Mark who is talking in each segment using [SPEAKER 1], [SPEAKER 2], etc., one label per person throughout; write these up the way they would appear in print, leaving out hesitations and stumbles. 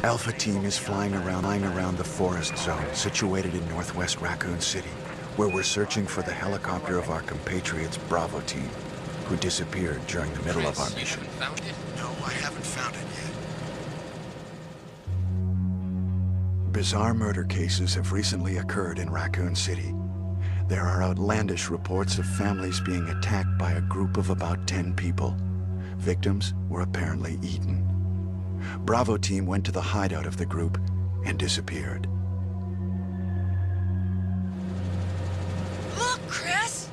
[SPEAKER 1] Alpha Team is flying around the forest zone situated in northwest Raccoon City, where we're searching for the helicopter of our compatriots Bravo Team, who disappeared during the middle of our mission.
[SPEAKER 2] You haven't found it?
[SPEAKER 1] No, I haven't found it yet. Bizarre murder cases have recently occurred in Raccoon City. There are outlandish reports of families being attacked by a group of about 10 people. Victims were apparently eaten. Bravo Team went to the hideout of the group and disappeared.
[SPEAKER 3] Look, Chris!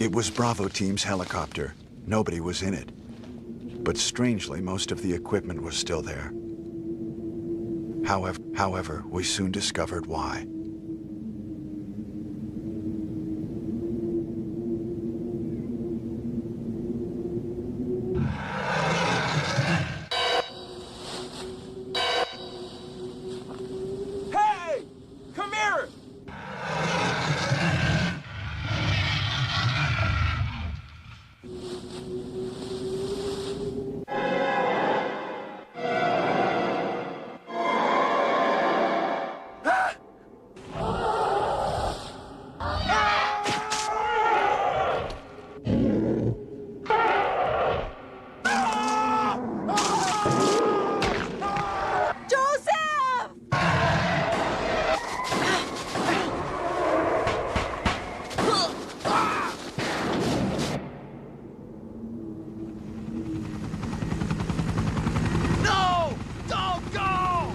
[SPEAKER 1] It was Bravo Team's helicopter. Nobody was in it. But strangely, most of the equipment was still there. However, we soon discovered why.
[SPEAKER 4] Hey! Come here!
[SPEAKER 3] Joseph!
[SPEAKER 4] No! Don't go!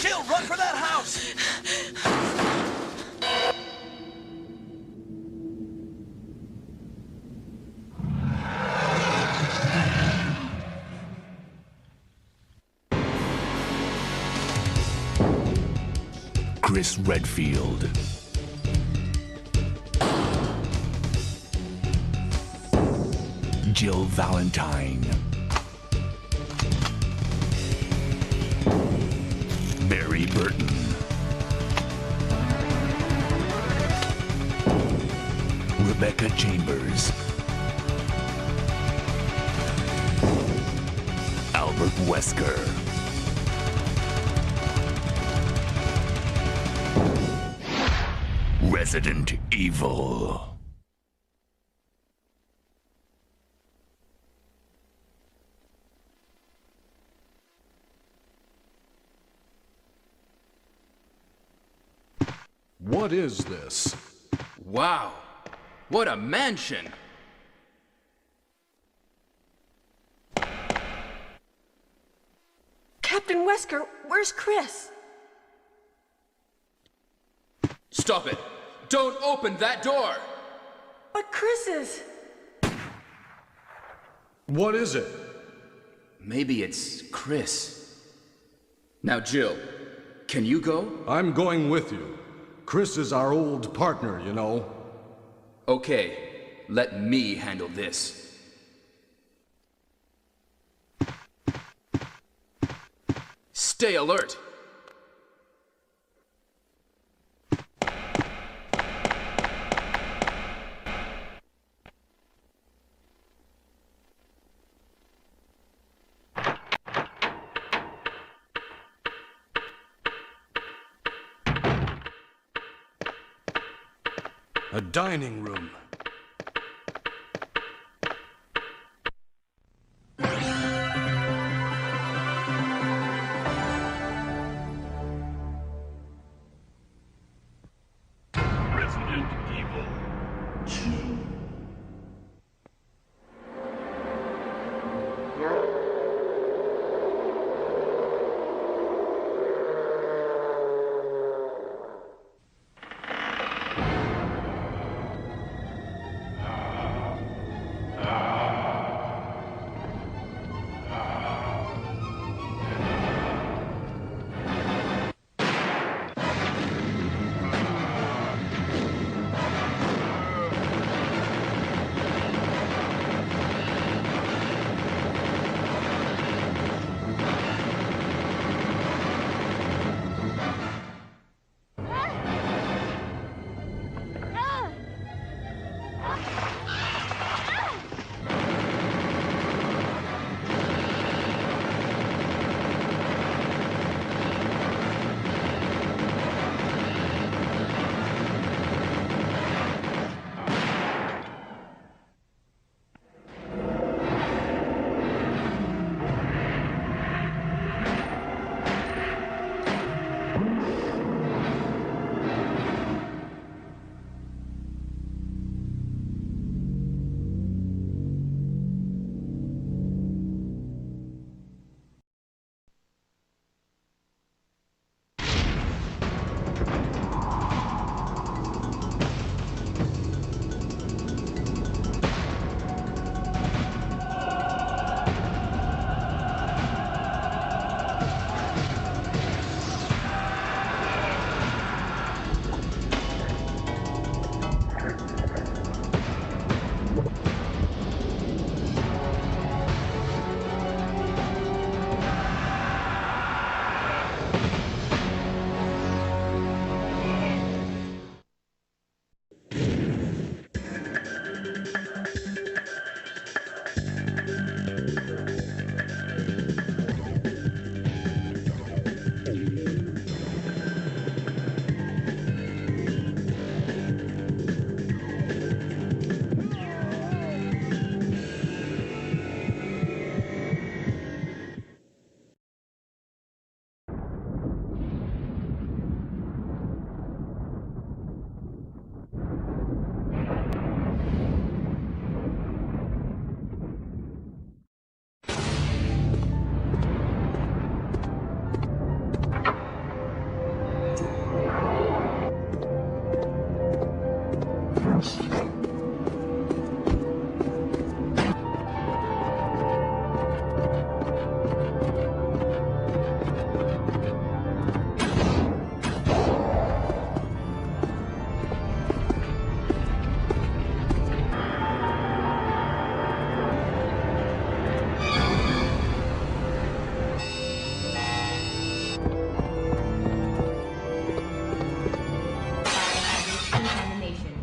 [SPEAKER 4] Jill, run for that house!
[SPEAKER 5] Chris Redfield. Jill Valentine. Barry Burton. Rebecca Chambers. Albert Wesker. Resident Evil.
[SPEAKER 6] What is this?
[SPEAKER 2] Wow. What a mansion!
[SPEAKER 3] Captain Wesker, where's Chris?
[SPEAKER 2] Stop it! Don't open that door!
[SPEAKER 3] But Chris is...
[SPEAKER 6] What is it?
[SPEAKER 2] Maybe it's Chris. Now, Jill, can you go?
[SPEAKER 6] I'm going with you. Chris is our old partner, you know.
[SPEAKER 2] Okay, let me handle this. Stay alert!
[SPEAKER 6] A dining room.
[SPEAKER 5] Resident Evil 2.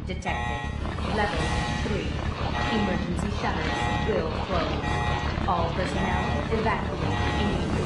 [SPEAKER 7] detected. Level 3. Emergency shutters will close. All personnel evacuate immediately.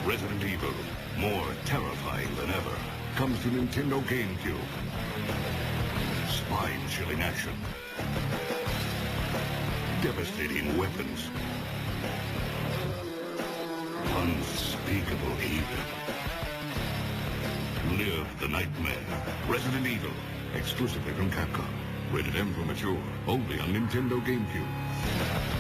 [SPEAKER 5] Resident Evil, more terrifying than ever, comes to Nintendo GameCube. Spine-chilling action. Devastating weapons. Unspeakable evil. Live the nightmare. Resident Evil, exclusively from Capcom. Rated M for mature, only on Nintendo GameCube.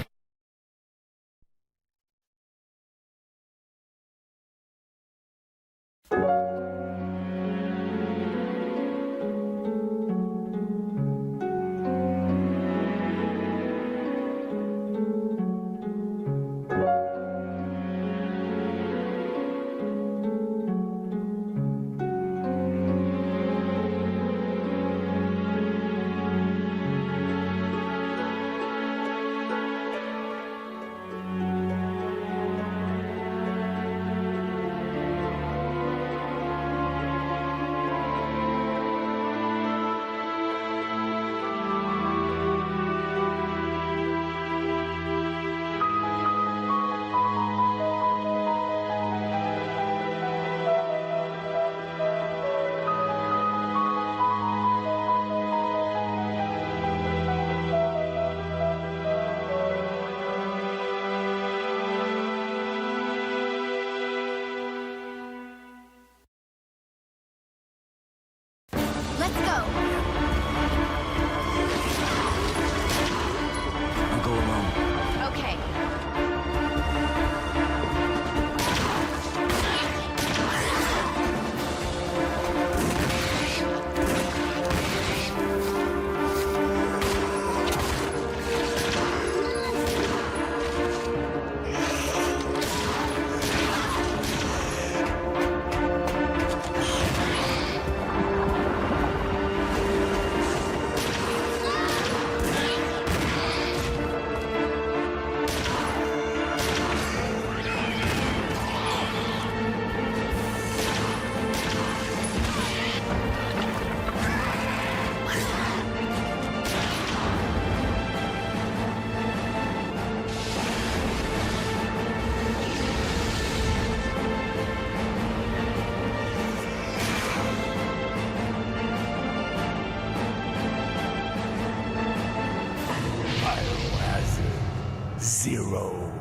[SPEAKER 8] Zero.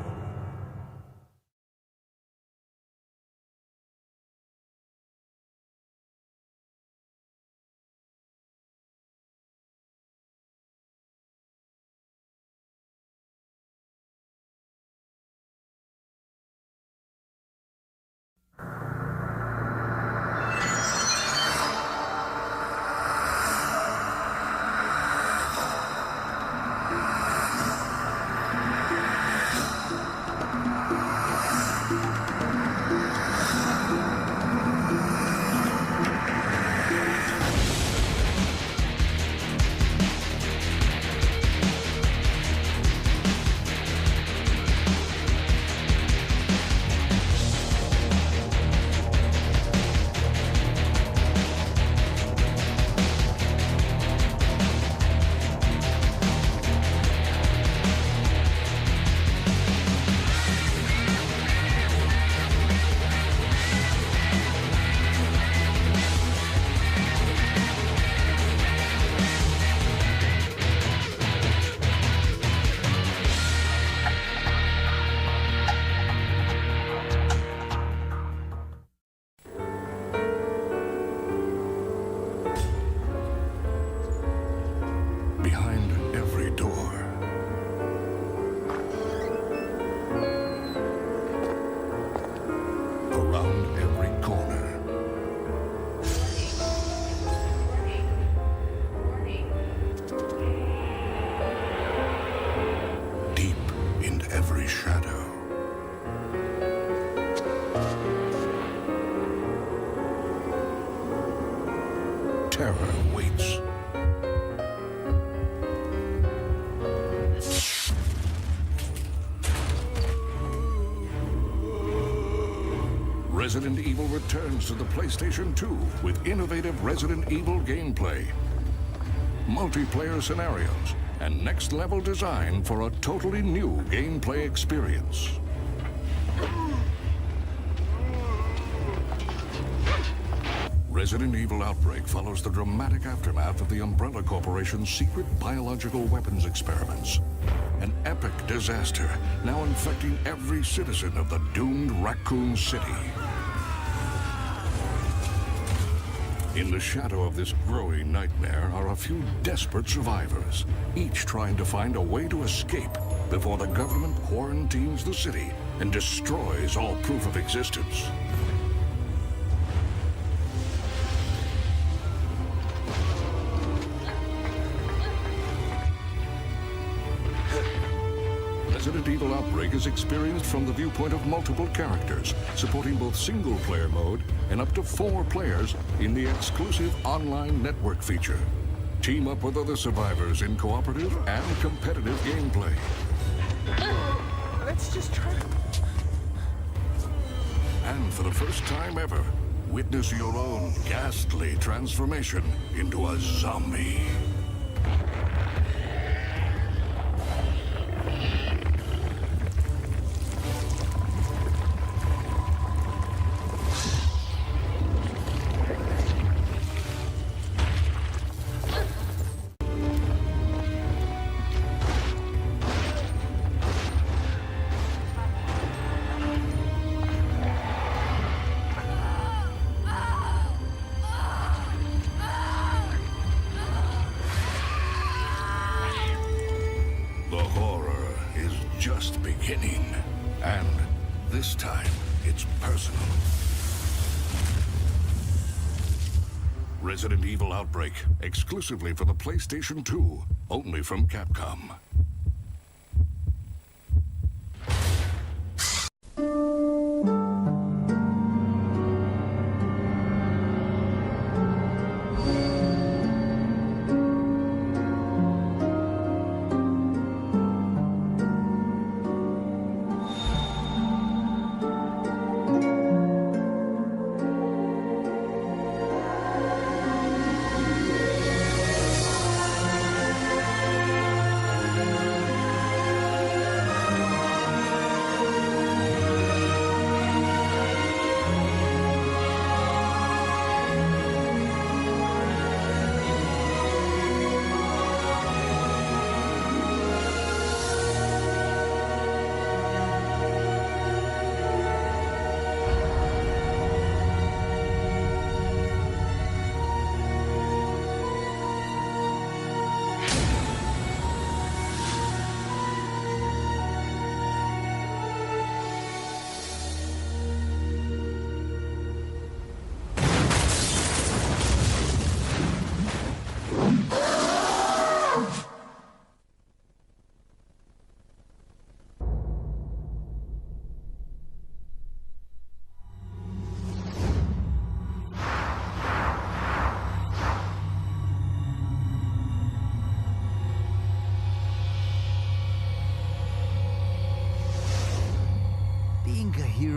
[SPEAKER 5] Behind every door, around every corner, deep into every shadow, terror waits. Resident Evil returns to the PlayStation 2 with innovative Resident Evil gameplay, multiplayer scenarios, and next-level design for a totally new gameplay experience. Resident Evil Outbreak follows the dramatic aftermath of the Umbrella Corporation's secret biological weapons experiments. An epic disaster now infecting every citizen of the doomed Raccoon City. In the shadow of this growing nightmare are a few desperate survivors, each trying to find a way to escape before the government quarantines the city and destroys all proof of existence. Resident Evil Outbreak is experienced from the viewpoint of multiple characters, supporting both single-player mode and up to 4 players in the exclusive online network feature. Team up with other survivors in cooperative and competitive gameplay.
[SPEAKER 4] Let's just try.
[SPEAKER 5] And for the first time ever, witness your own ghastly transformation into a zombie. Just beginning. And this time, it's personal. Resident Evil Outbreak, exclusively for the PlayStation 2, only from Capcom.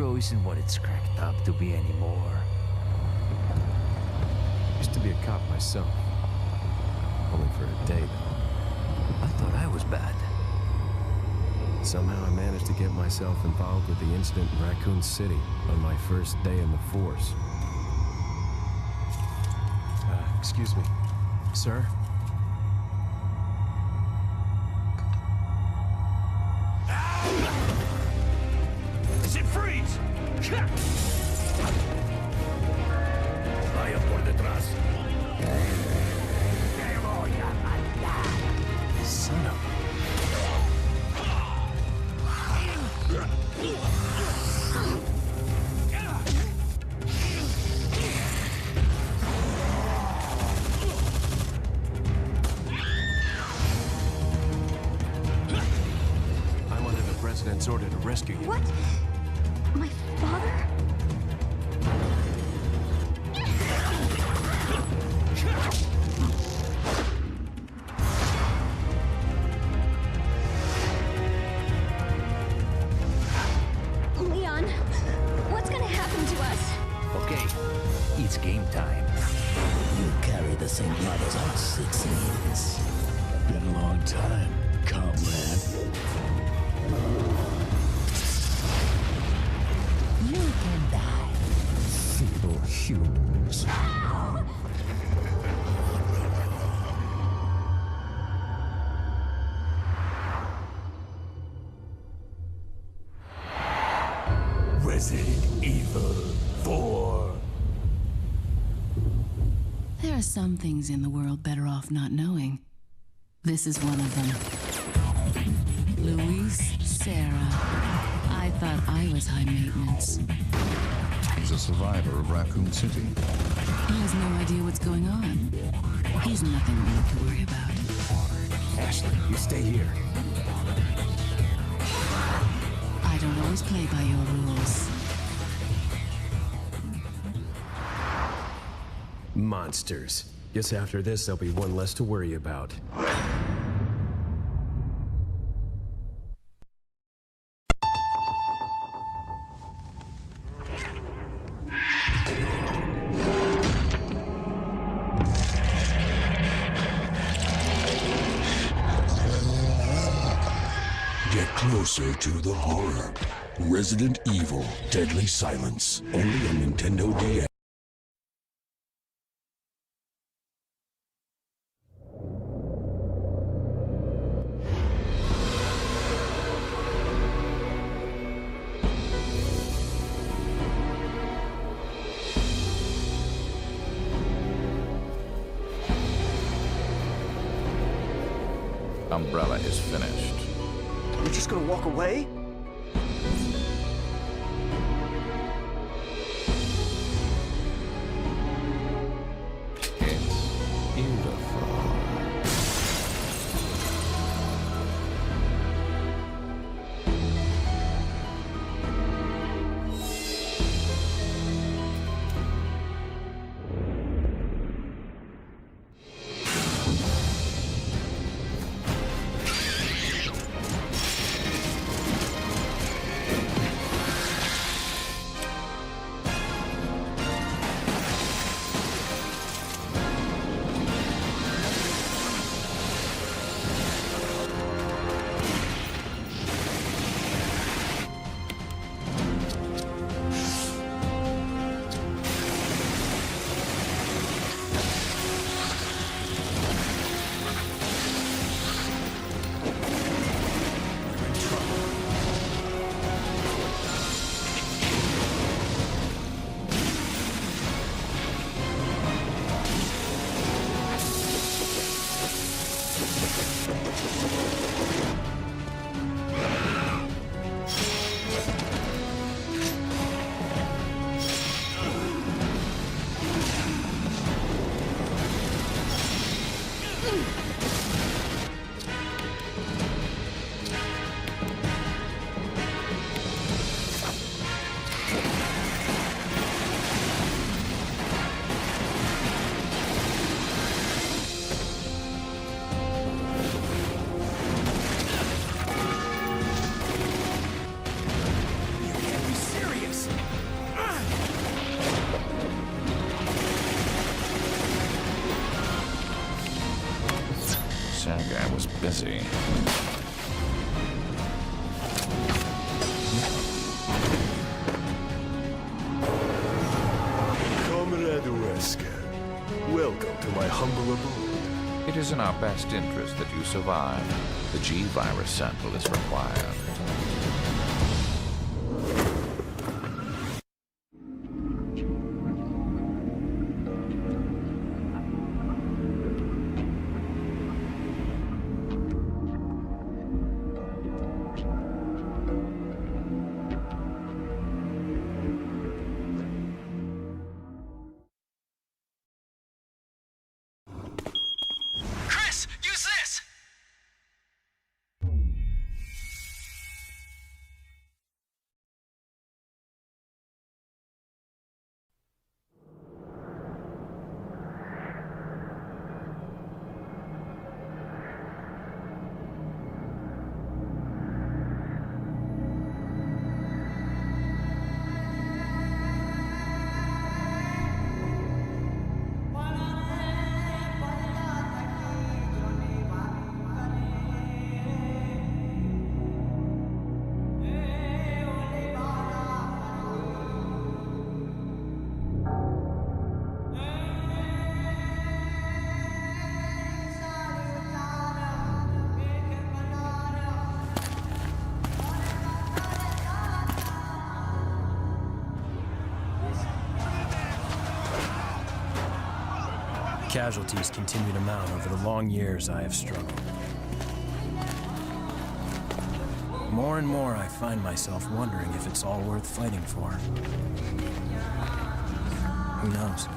[SPEAKER 8] Metro isn't what it's cracked up to be anymore.
[SPEAKER 9] Used to be a cop myself. Only for a day, though.
[SPEAKER 8] I thought I was bad.
[SPEAKER 9] Somehow I managed to get myself involved with the incident in Raccoon City on my first day in the force. Excuse me. Sir?
[SPEAKER 4] Is it freeze?
[SPEAKER 8] Vaya por detrás.
[SPEAKER 9] Son of a... I'm under the President's order to rescue you.
[SPEAKER 3] What? My father? Leon, what's gonna happen to us?
[SPEAKER 8] Okay, it's game time.
[SPEAKER 10] You carry the same blood as us, it seems. Been a long time, comrade. You can die, feeble humans. Resident Evil 4.
[SPEAKER 11] There are some things in the world better off not knowing. This is one of them. Luis Serra. I thought I was high maintenance.
[SPEAKER 5] He's a survivor of Raccoon City.
[SPEAKER 11] He has no idea what's going on. He's nothing we need to worry about.
[SPEAKER 9] Ashley, you stay here.
[SPEAKER 11] I don't always play by your rules.
[SPEAKER 9] Monsters. Guess after this, there'll be one less to worry about.
[SPEAKER 10] Get closer to the horror. Resident Evil Deadly Silence. Only on Nintendo DS.
[SPEAKER 2] Umbrella is finished.
[SPEAKER 4] You're just gonna walk away?
[SPEAKER 2] It's beautiful.
[SPEAKER 4] You can't be serious.
[SPEAKER 12] Sergei was busy.
[SPEAKER 13] Comrade Wesker, welcome to my humble abode.
[SPEAKER 12] It is in our best interest that you survive. The G-Virus sample is required.
[SPEAKER 9] Casualties continue to mount over the long years I have struggled. More and more, I find myself wondering if it's all worth fighting for. Who knows?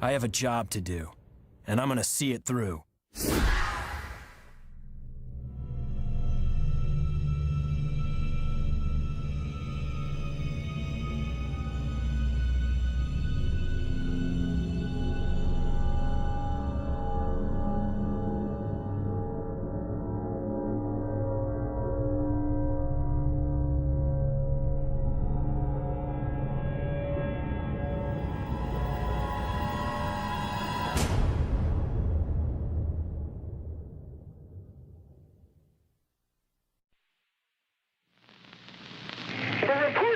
[SPEAKER 9] I have a job to do, and I'm gonna see it through.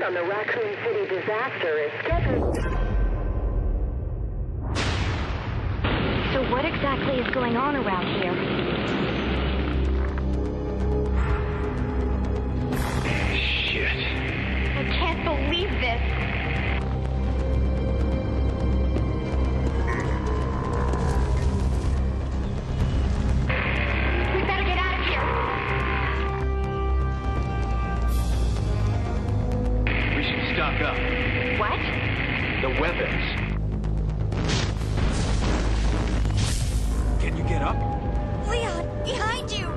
[SPEAKER 14] On the Raccoon City disaster is scheduled.
[SPEAKER 3] So what exactly is going on around here?
[SPEAKER 14] Shit.
[SPEAKER 3] I can't believe this. We better get out of here.
[SPEAKER 4] Stock up.
[SPEAKER 3] What?
[SPEAKER 4] The weapons. Can you get up?
[SPEAKER 3] Leon, behind you!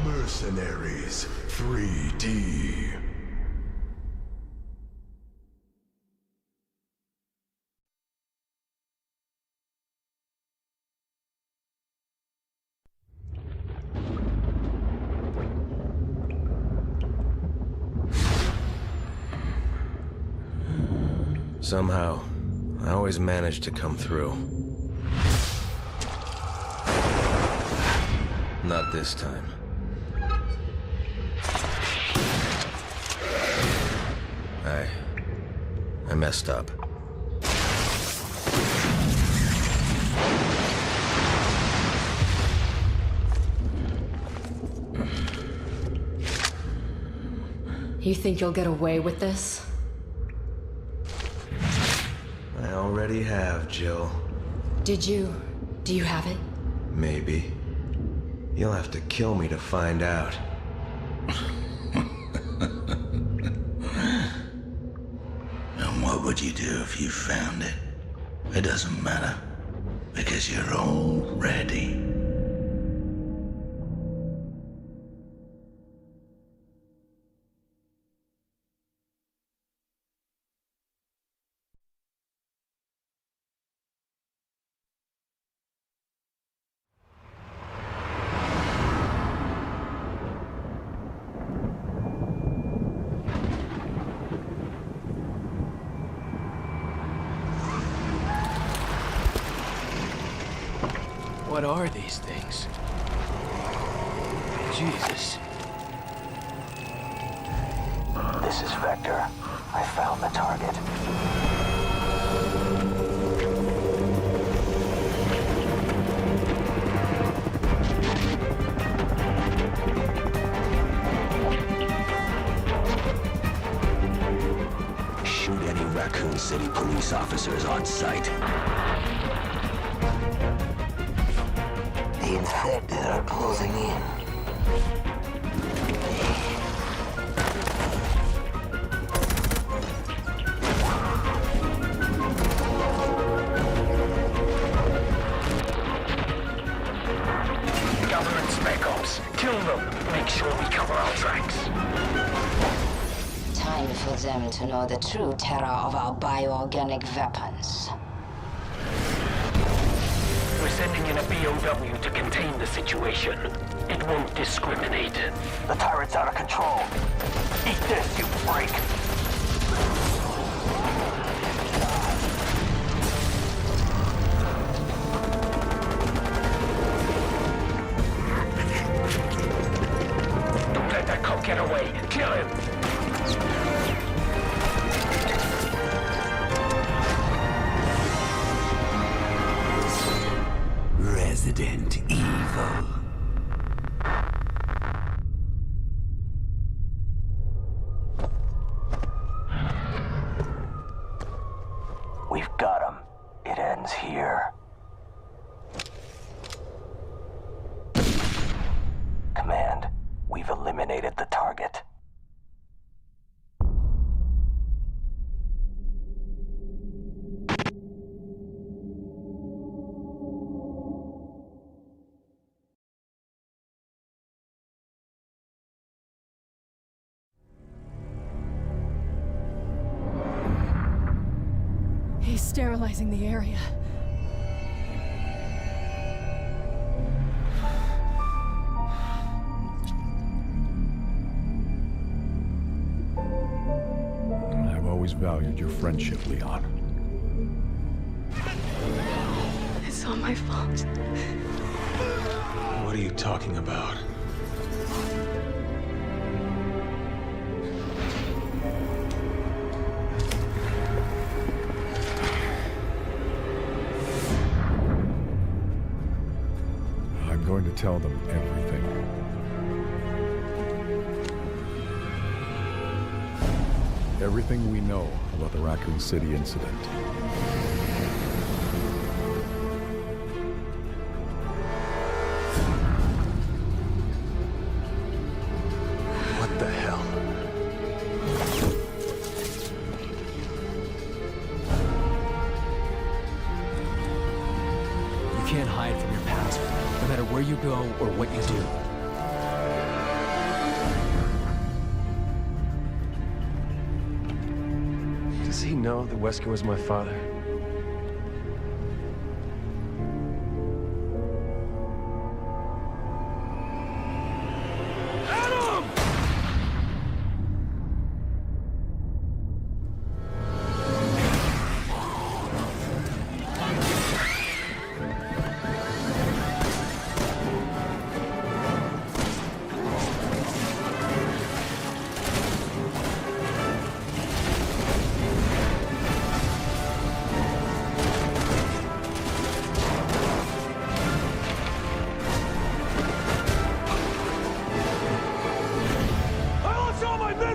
[SPEAKER 13] Mercenaries 3D.
[SPEAKER 9] Somehow, I always manage to come through. Not this time. I messed up.
[SPEAKER 15] You think you'll get away with this?
[SPEAKER 9] I already have, Jill.
[SPEAKER 15] Did you? Do you have it?
[SPEAKER 9] Maybe. You'll have to kill me to find out.
[SPEAKER 16] And what would you do if you found it? It doesn't matter, because you're already.
[SPEAKER 8] What are these things? Jesus.
[SPEAKER 16] This is Vector. I found the target.
[SPEAKER 10] Shoot any Raccoon City police officers on sight.
[SPEAKER 16] The infected are closing in.
[SPEAKER 17] Government spec ops. Kill them. Make sure we cover our tracks.
[SPEAKER 18] Time for them to know the true terror of our bioorganic weapons.
[SPEAKER 17] We're sending in a BOW to contain the situation. It won't discriminate.
[SPEAKER 16] The turret's out of control. Eat this, you freak!
[SPEAKER 17] Don't let that cop get away. Kill him!
[SPEAKER 16] Resident Evil. We've got him. It ends here. Command, we've eliminated the target.
[SPEAKER 15] He's sterilizing the area.
[SPEAKER 6] I've always valued your friendship, Leon.
[SPEAKER 15] It's all my fault.
[SPEAKER 19] What are you talking about?
[SPEAKER 9] tell them everything. Everything we know about the Raccoon City incident.
[SPEAKER 1] What the hell?
[SPEAKER 8] You can't hide from your past, no matter where you go or what you do.
[SPEAKER 13] Does he know that Wesker was my father?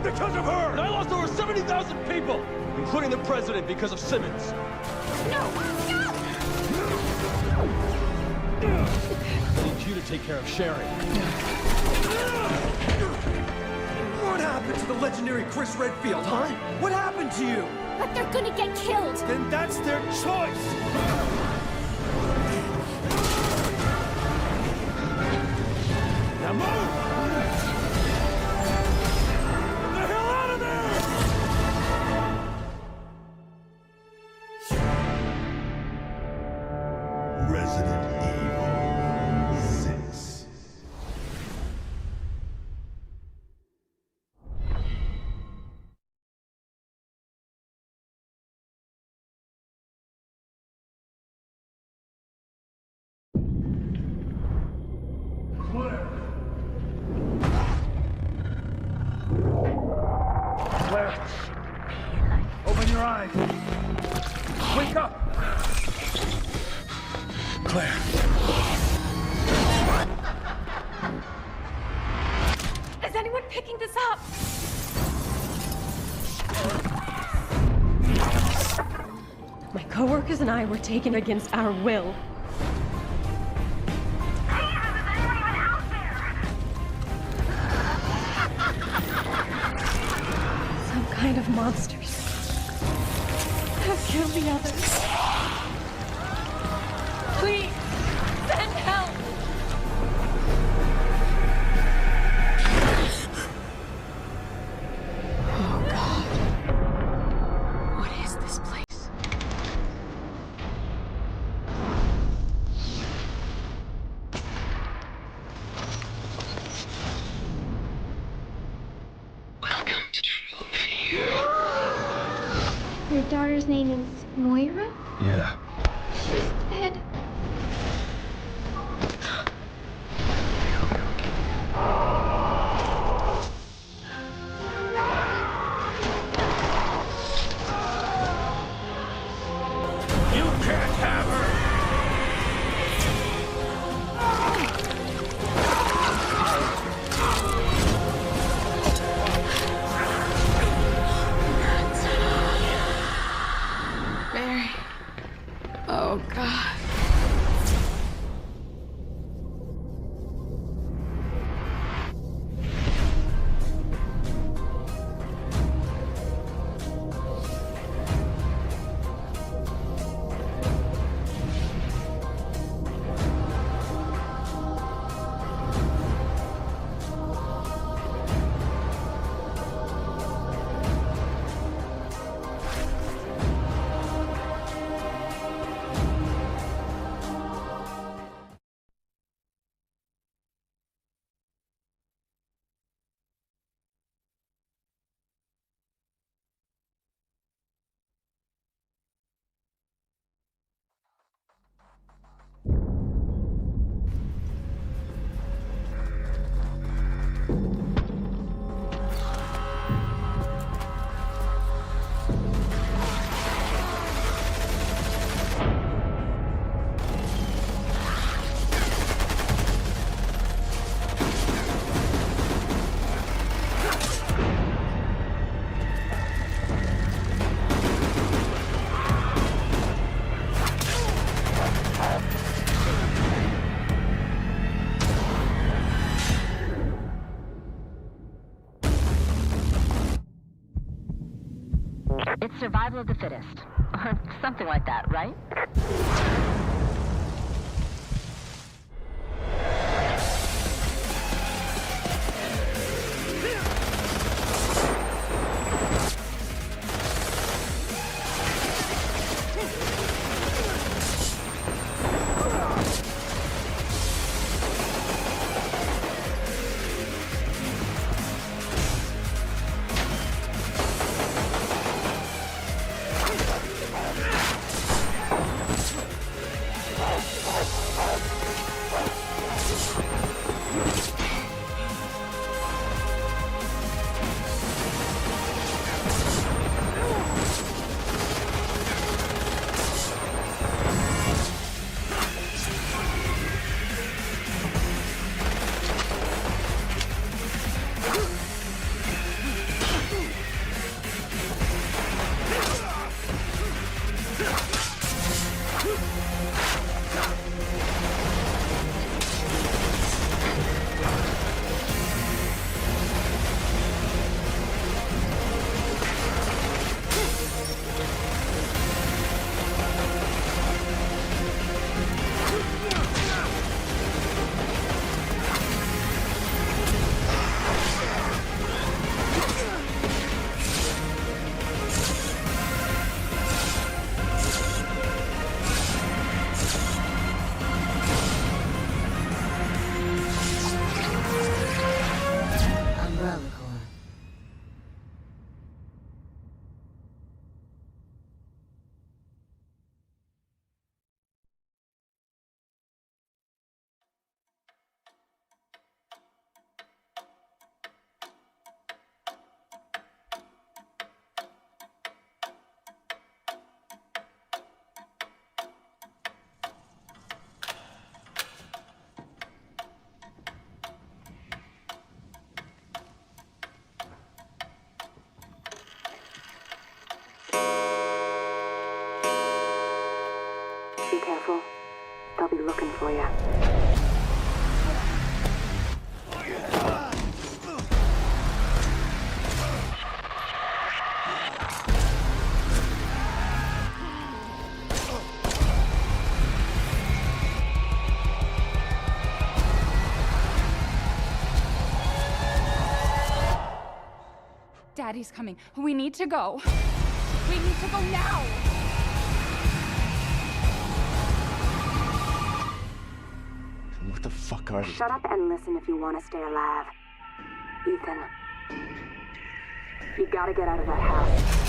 [SPEAKER 19] Because of her! And I lost over 70,000 people, including the president, because of Simmons.
[SPEAKER 15] No!
[SPEAKER 19] I need you to take care of Sherry. What happened to the legendary Chris Redfield, huh? What happened to you?
[SPEAKER 15] But they're gonna get killed!
[SPEAKER 19] Then that's their choice! Now move!
[SPEAKER 10] Resident Evil 6.
[SPEAKER 19] Claire! Open your eyes! Wake up! Claire!
[SPEAKER 15] Is anyone picking this up? My coworkers and I were taken against our will. Some kind of monsters have killed the others. Please, send help! Oh, God. What is this place?
[SPEAKER 3] Welcome to Trophy. Your daughter's name is Moira?
[SPEAKER 6] Yeah.
[SPEAKER 3] She's dead.
[SPEAKER 19] You can't have her!
[SPEAKER 15] Mary. Oh, God.
[SPEAKER 3] It's survival of the fittest. Or something like that, right?
[SPEAKER 14] Be careful. They'll be looking for you.
[SPEAKER 15] Daddy's coming. We need to go. We need to go now.
[SPEAKER 1] What the fuck are these?
[SPEAKER 14] Shut up and listen if you want to stay alive. Ethan, you gotta get out of that house.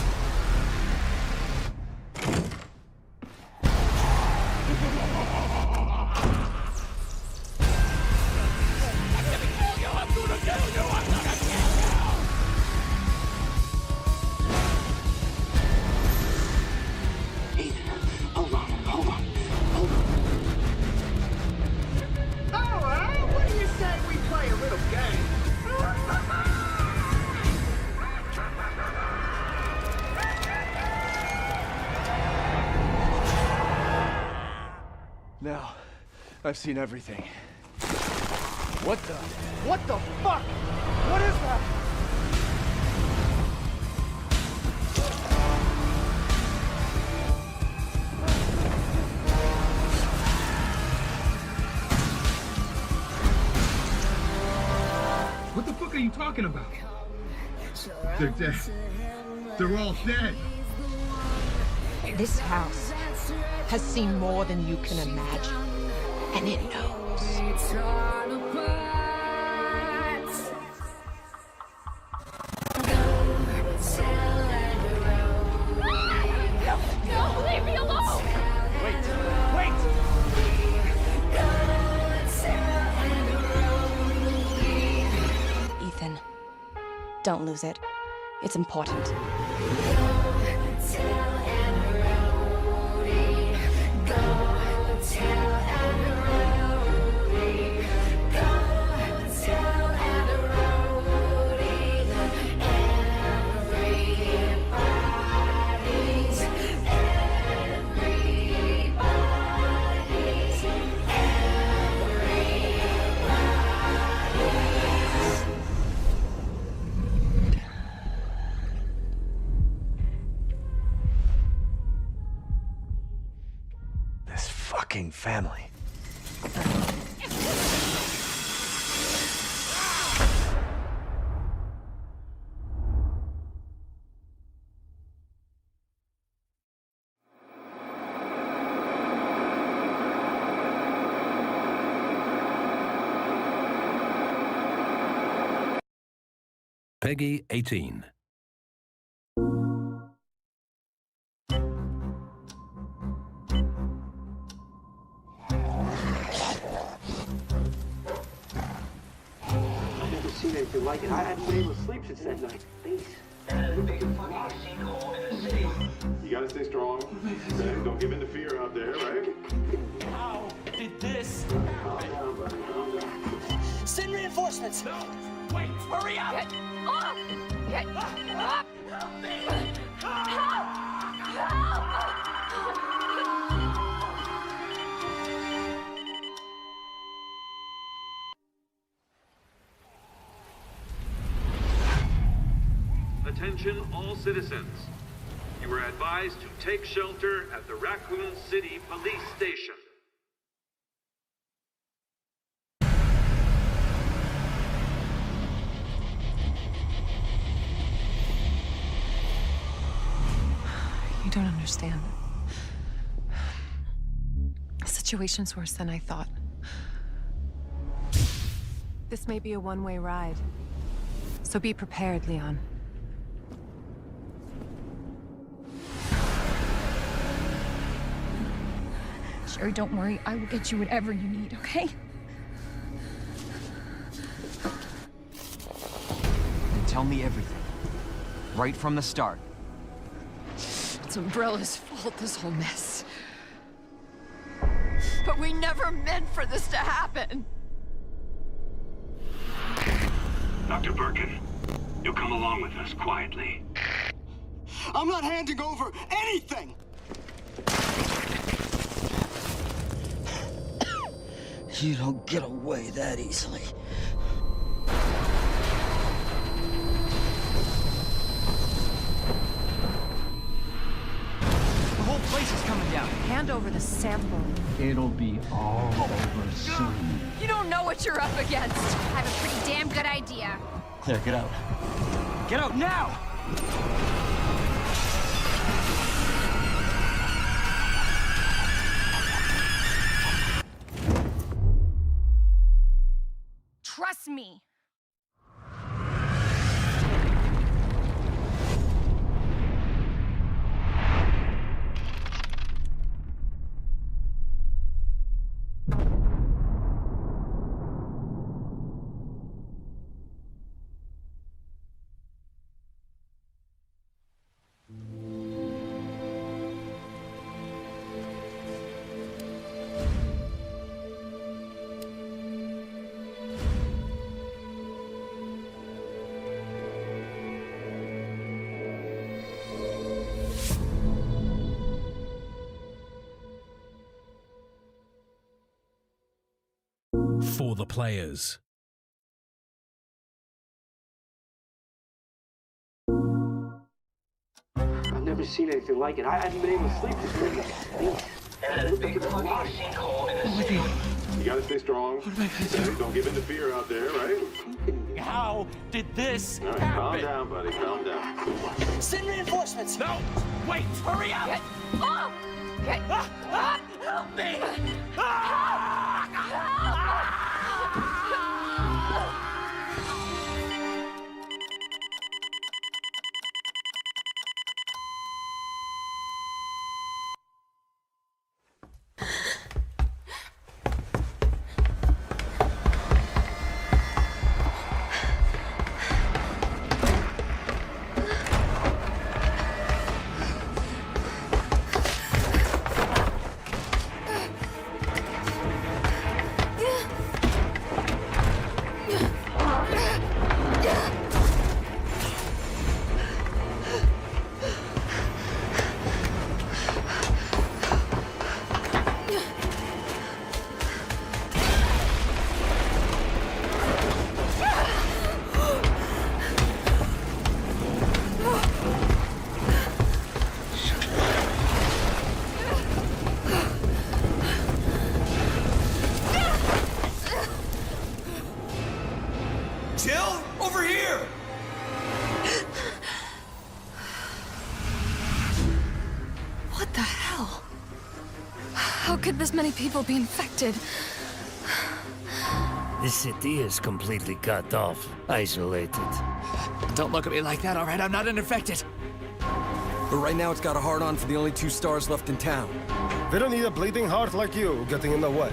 [SPEAKER 19] Now, I've seen everything. What the fuck? What is that?
[SPEAKER 20] What the fuck are you talking about? They're dead. They're all dead.
[SPEAKER 21] This house has seen more than you can imagine, and it knows.
[SPEAKER 15] No, leave me alone!
[SPEAKER 19] Wait!
[SPEAKER 22] Ethan, don't lose it. It's important.
[SPEAKER 5] fucking family.
[SPEAKER 9] Peggy 18.
[SPEAKER 7] I've never seen anything like it. I haven't been able to sleep since that night. Please.
[SPEAKER 23] You gotta stay strong. Okay? Don't give in to fear out there, right?
[SPEAKER 19] How did this
[SPEAKER 7] Send reinforcements!
[SPEAKER 19] No! Wait! Hurry up!
[SPEAKER 15] Get off! Get off!
[SPEAKER 19] Help me!
[SPEAKER 23] Attention all citizens. You are advised to take shelter at the Raccoon City Police Station.
[SPEAKER 21] You don't understand. The situation's worse than I thought. This may be a one-way ride. So be prepared, Leon.
[SPEAKER 15] Sherry, don't worry. I will get you whatever you need, okay?
[SPEAKER 5] Then tell me everything. Right from the start.
[SPEAKER 24] It's Umbrella's fault, this whole mess. But we never meant for this to happen.
[SPEAKER 23] Dr. Birkin, you'll come along with us quietly.
[SPEAKER 7] I'm not handing over anything! You don't get away that easily.
[SPEAKER 5] The whole place is coming down.
[SPEAKER 21] Hand over the sample.
[SPEAKER 7] It'll be all over soon.
[SPEAKER 24] You don't know what you're up against.
[SPEAKER 15] I have a pretty damn good idea.
[SPEAKER 7] Claire, get out.
[SPEAKER 5] Get out now!
[SPEAKER 15] Trust me.
[SPEAKER 9] For the players.
[SPEAKER 7] I've never seen anything like it. I haven't been able to sleep since that night. Please.
[SPEAKER 23] You gotta stay strong. Okay? Don't give in to fear out there, right?
[SPEAKER 19] How did this
[SPEAKER 23] All right,
[SPEAKER 19] happen?
[SPEAKER 23] calm down, buddy. Calm down.
[SPEAKER 7] Send reinforcements!
[SPEAKER 19] No! Wait! Hurry up!
[SPEAKER 15] Get off! Get off!
[SPEAKER 19] Help me!
[SPEAKER 24] could this many people be infected?
[SPEAKER 2] This city is completely cut off, isolated.
[SPEAKER 8] Don't look at me like that, all right? I'm not infected. But right now it's got a hard-on for the only 2 stars left in town.
[SPEAKER 13] They don't need a bleeding heart like you getting in the way.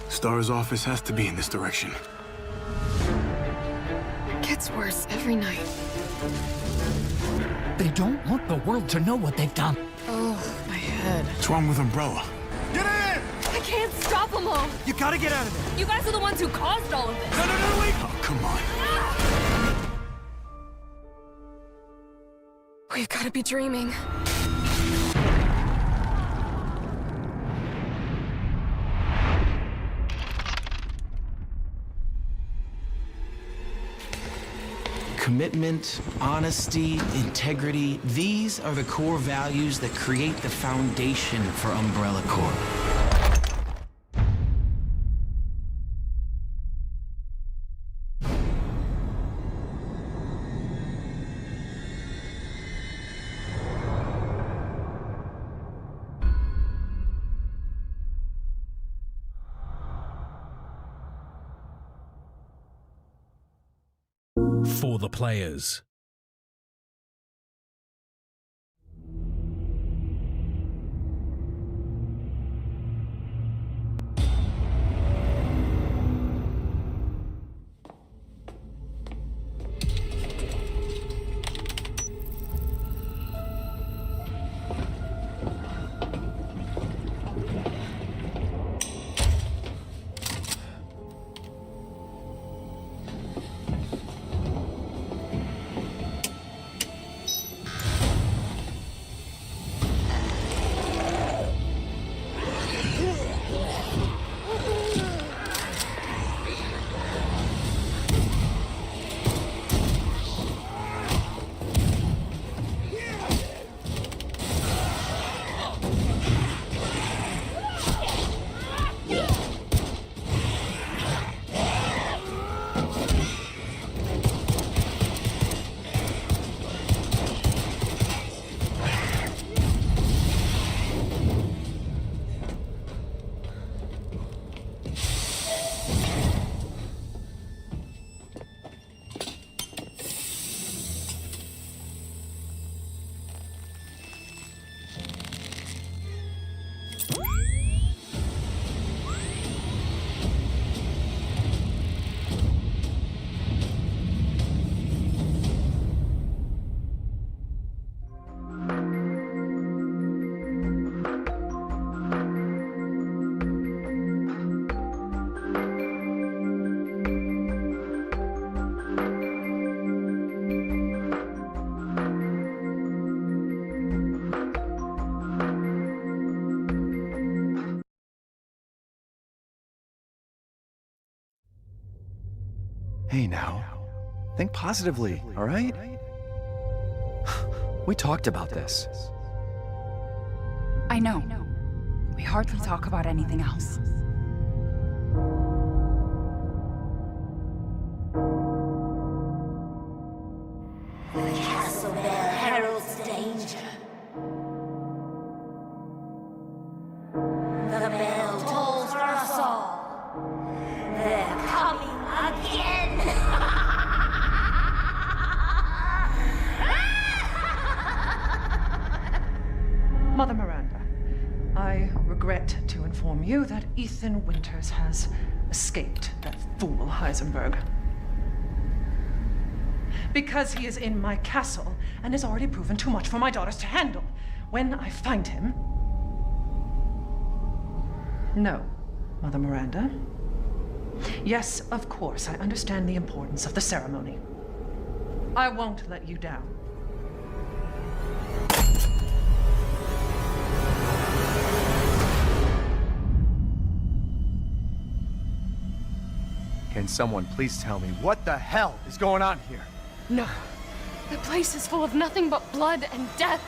[SPEAKER 4] Star's office has to be in this direction.
[SPEAKER 24] Gets worse every night.
[SPEAKER 11] They don't want the world to know what they've done.
[SPEAKER 24] Oh, my head.
[SPEAKER 4] What's wrong with Umbrella?
[SPEAKER 24] Get in! I can't stop them all!
[SPEAKER 4] You gotta get out of there!
[SPEAKER 24] You guys are the ones who caused all of this!
[SPEAKER 4] No, wait! Oh, come on.
[SPEAKER 24] We've got to be dreaming.
[SPEAKER 12] Commitment, honesty, integrity, these are the core values that create the foundation for Umbrella Corp.
[SPEAKER 25] For the players.
[SPEAKER 26] Hey now, think positively, all right? We talked about this.
[SPEAKER 15] I know. We hardly talk about anything else.
[SPEAKER 27] The Castle Bell heralds danger. The bell tolls for us all. They're coming again!
[SPEAKER 28] Mother Miranda, I regret to inform you that Ethan Winters has escaped that fool Heisenberg. Because he is in my castle and has already proven too much for my daughters to handle. When I find him... No, Mother Miranda. Yes, of course, I understand the importance of the ceremony. I won't let you down.
[SPEAKER 26] Can someone please tell me what the hell is going on here?
[SPEAKER 24] No. The place is full of nothing but blood and death.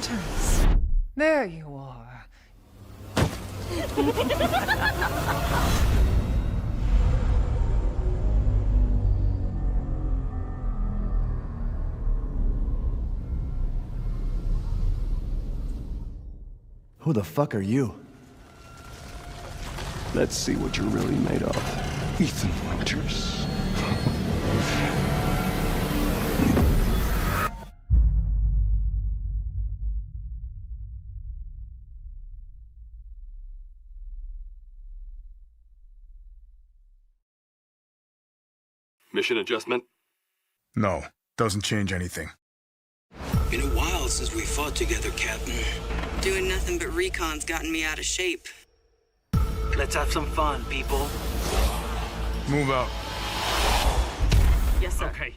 [SPEAKER 28] hunters. There you are.
[SPEAKER 26] Who the fuck are you?
[SPEAKER 13] Let's see what you're really made of, Ethan Winters. Mission adjustment?
[SPEAKER 4] No, doesn't change anything.
[SPEAKER 1] Been a while since we fought together, Captain.
[SPEAKER 3] Doing nothing but recon's gotten me out of shape.
[SPEAKER 6] Let's have some fun, people.
[SPEAKER 4] Move out.
[SPEAKER 3] Yes, sir.
[SPEAKER 6] Okay.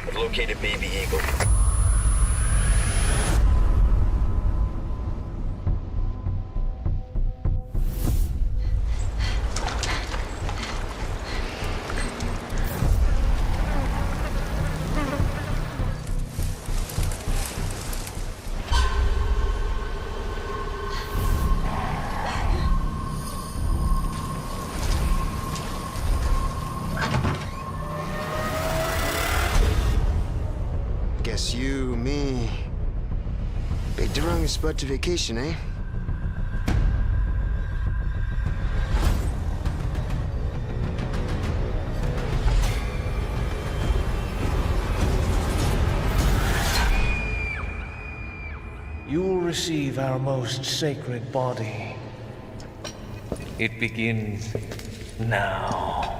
[SPEAKER 10] I've located Baby Eagle.
[SPEAKER 16] Guess you, me, picked the wrongest spot to vacation, eh?
[SPEAKER 2] You will receive our most sacred body. It begins now.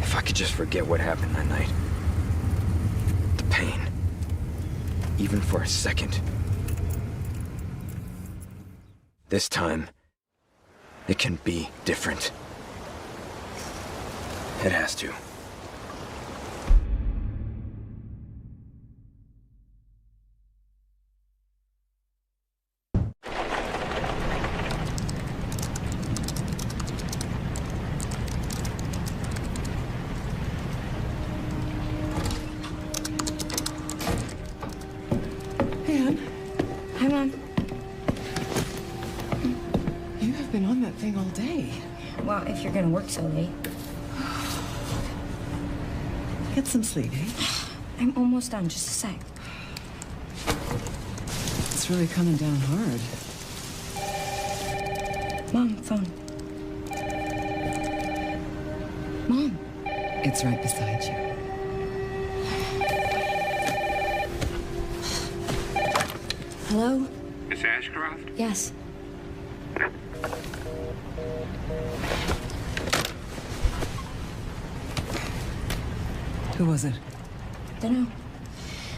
[SPEAKER 16] If I could just forget what happened that night. The pain. Even for a second. This time, it can be different. It has to.
[SPEAKER 21] Hi, Mom.
[SPEAKER 28] You have been on that thing all day.
[SPEAKER 21] Well, if you're gonna work so late.
[SPEAKER 28] Get some sleep, eh?
[SPEAKER 21] I'm almost done, just a sec.
[SPEAKER 28] It's really coming down hard.
[SPEAKER 21] Mom, phone. Mom.
[SPEAKER 28] It's right beside you.
[SPEAKER 21] Hello?
[SPEAKER 23] Miss Ashcroft?
[SPEAKER 21] Yes.
[SPEAKER 28] Who was it?
[SPEAKER 21] Dunno.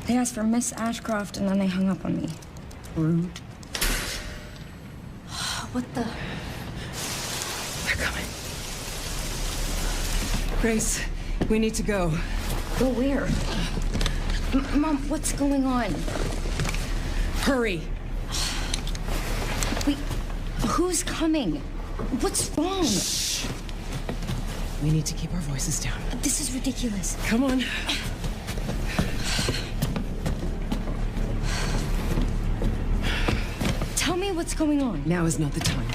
[SPEAKER 21] They asked for Miss Ashcroft and then they hung up on me.
[SPEAKER 28] Rude.
[SPEAKER 21] What the?
[SPEAKER 28] They're coming. Grace, we need to go.
[SPEAKER 21] Go where? Mom, what's going on?
[SPEAKER 28] Hurry.
[SPEAKER 5] Wait, who's coming? What's wrong?
[SPEAKER 8] Shh. We need to keep our voices down.
[SPEAKER 5] This is ridiculous.
[SPEAKER 8] Come on.
[SPEAKER 5] Tell me what's going on.
[SPEAKER 8] Now is not the time.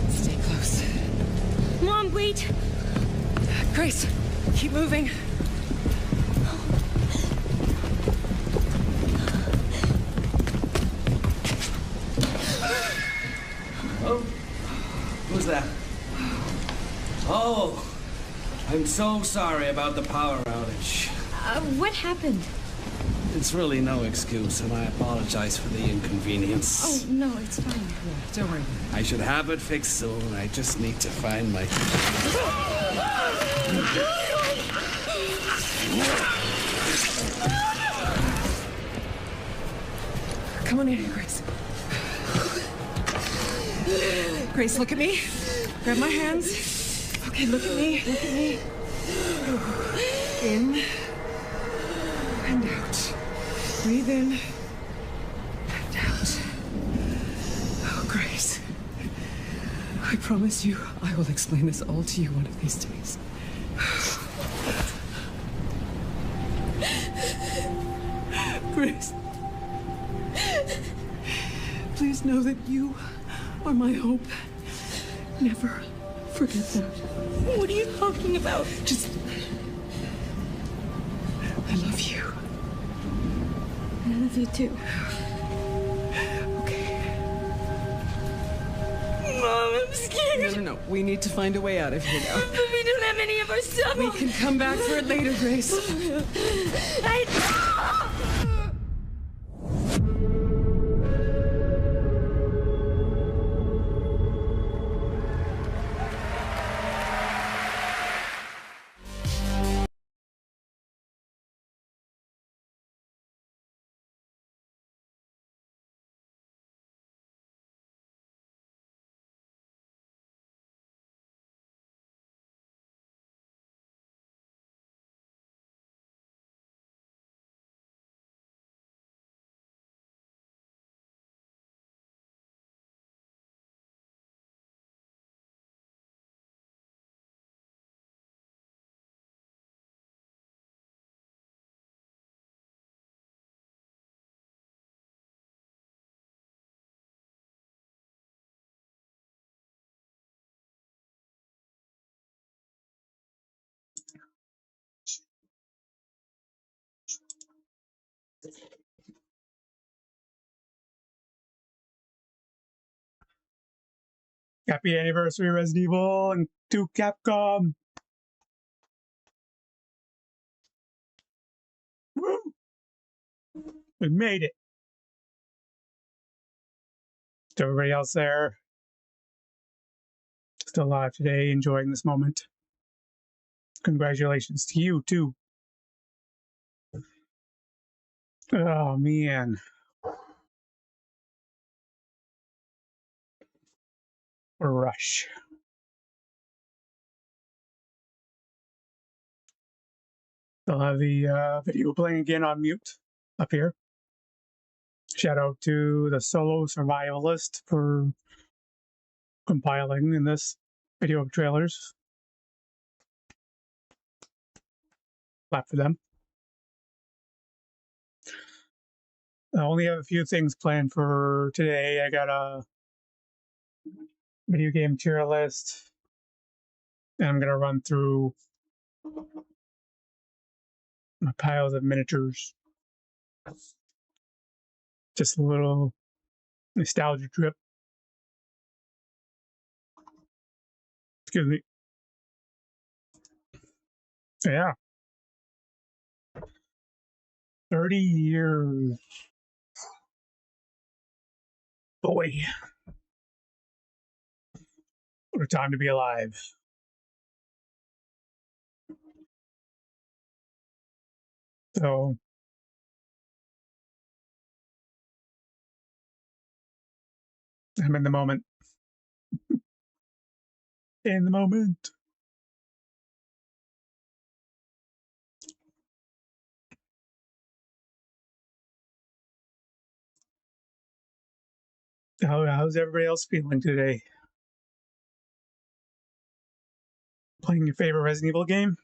[SPEAKER 8] Stay close.
[SPEAKER 5] Mom, wait!
[SPEAKER 8] Grace, keep moving.
[SPEAKER 6] Oh, who's that? Oh, I'm so sorry about the power outage.
[SPEAKER 5] What happened?
[SPEAKER 6] It's really no excuse, and I apologize for the inconvenience.
[SPEAKER 5] Oh, no, it's fine.
[SPEAKER 8] Don't worry.
[SPEAKER 6] I should have it fixed soon. I just need to find my...
[SPEAKER 8] Come on in, Grace. Grace, look at me. Grab my hands. Okay, look at me. Look at me. In and out. Breathe in and out. Oh, Grace. I promise you, I will explain this all to you one of these days. Grace. Please know that you are my hope. Never forget that.
[SPEAKER 5] What are you talking about?
[SPEAKER 8] Just... I love you.
[SPEAKER 5] I love you too.
[SPEAKER 8] Okay.
[SPEAKER 5] Mom, I'm scared.
[SPEAKER 8] No. We need to find a way out of here now.
[SPEAKER 5] But we don't have any of our stuff.
[SPEAKER 8] We can come back for it later, Grace.
[SPEAKER 9] Happy anniversary, Resident Evil and to Capcom. Woo! We made it. To everybody else there, still alive today, enjoying this moment. Congratulations to you too. Oh man. What a rush. I'll have the video playing again on mute up here. Shout out to the Solo Survivalist for compiling in this video of trailers. Clap for them. I only have a few things planned for today. I got a video game tier list, and I'm gonna run through my piles of miniatures. Just a little nostalgia trip. Excuse me. Yeah. 30 years. Boy. What a time to be alive. So, I'm in the moment. In the moment. How's everybody else feeling today? Playing your favorite Resident Evil game?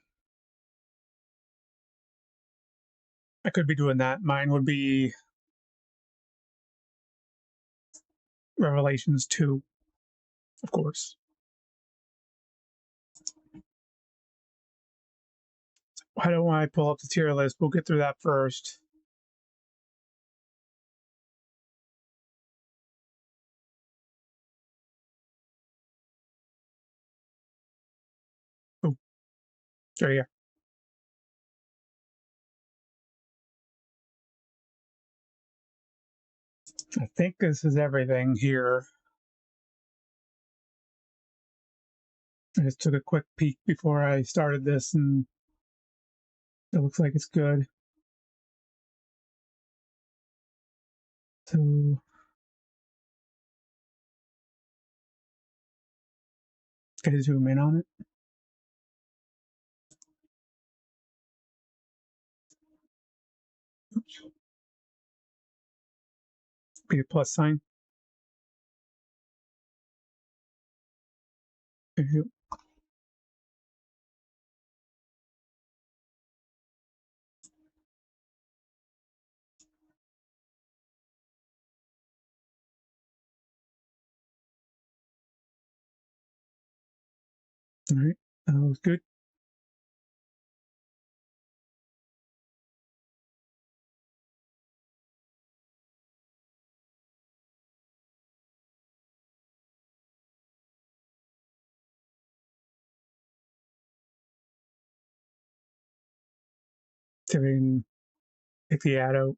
[SPEAKER 9] I could be doing that. Mine would be Revelations 2, of course. Why don't I pull up the tier list? We'll get through that first. Oh, there you go. I think this is everything here. I just took a quick peek before I started this, and it looks like it's good. So, can I zoom in on it? Oops. Be a plus sign. There you go. All right, that was good. So we can take the ad out.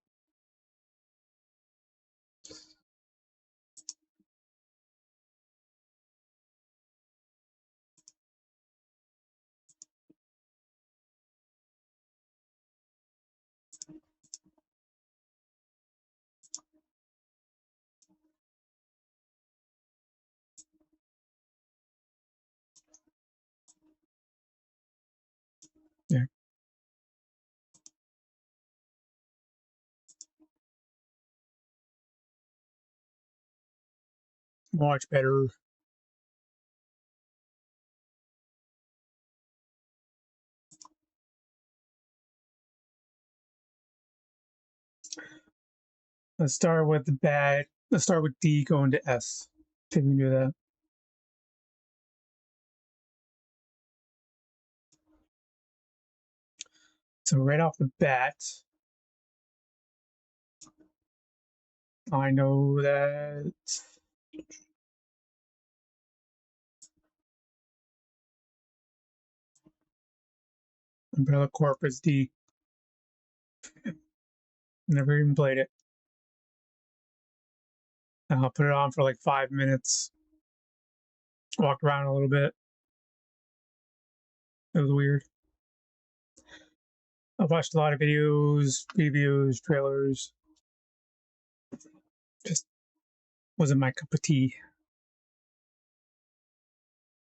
[SPEAKER 9] Yeah. Much better. Let's start with the bad. Let's start with D going to S. See if we can do that. So right off the bat, I know that Umbrella Corp is D. Never even played it. And I'll put it on for like 5 minutes. Walked around a little bit. It was weird. I've watched a lot of videos, previews, trailers. Just wasn't my cup of tea.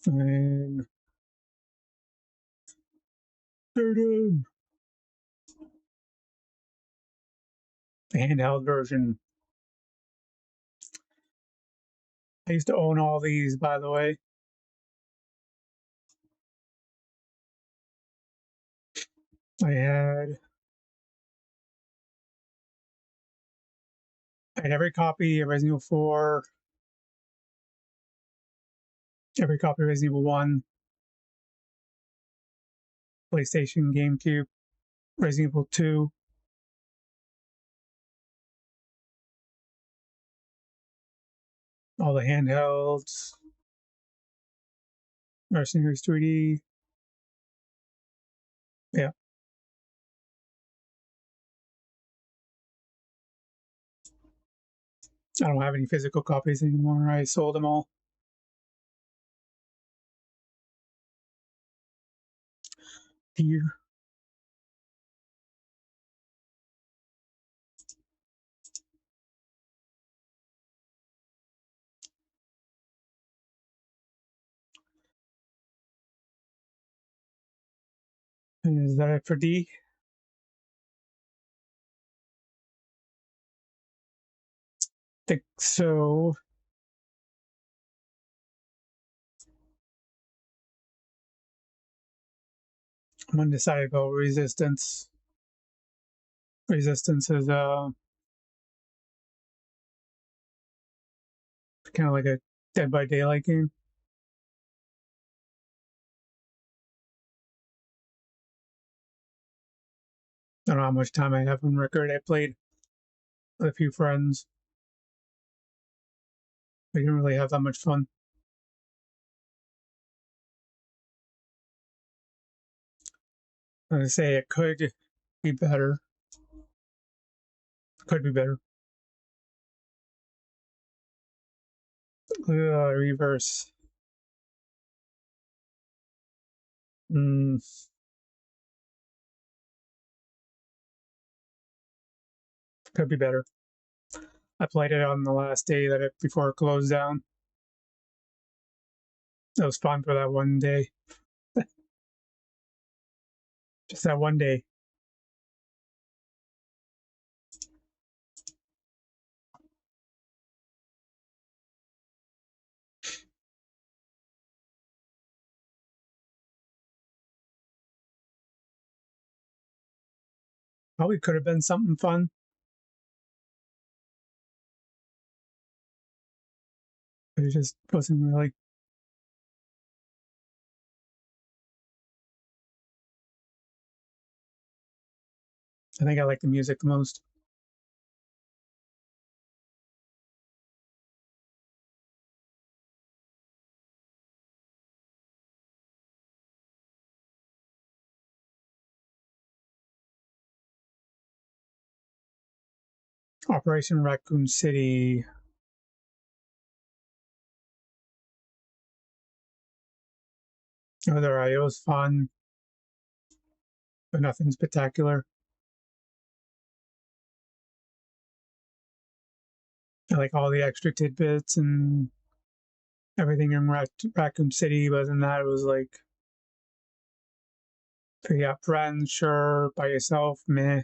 [SPEAKER 9] And the handheld version. I used to own all these, by the way. I had every copy of Resident Evil 4, every copy of Resident Evil 1, PlayStation, GameCube, Resident Evil 2, all the handhelds, Mercenaries 3D. Yeah. I don't have any physical copies anymore. I sold them all. Here. Is that it for D? Think so. I'm undecided about Resistance. Resistance is kind of like a Dead by Daylight game. I don't know how much time I have on record. I played with a few friends. We didn't really have that much fun. I'm gonna say it could be better. Could be better. Reverse. Could be better. I played it on the last day before it closed down. It was fun for that one day. Just that one day. Probably could have been something fun. But it just wasn't really. I think I like the music the most. Operation Raccoon City. Right, it was fun, but nothing spectacular. I like all the extra tidbits and everything in Raccoon City, but than that, it was like, if you got friends, sure, by yourself, meh.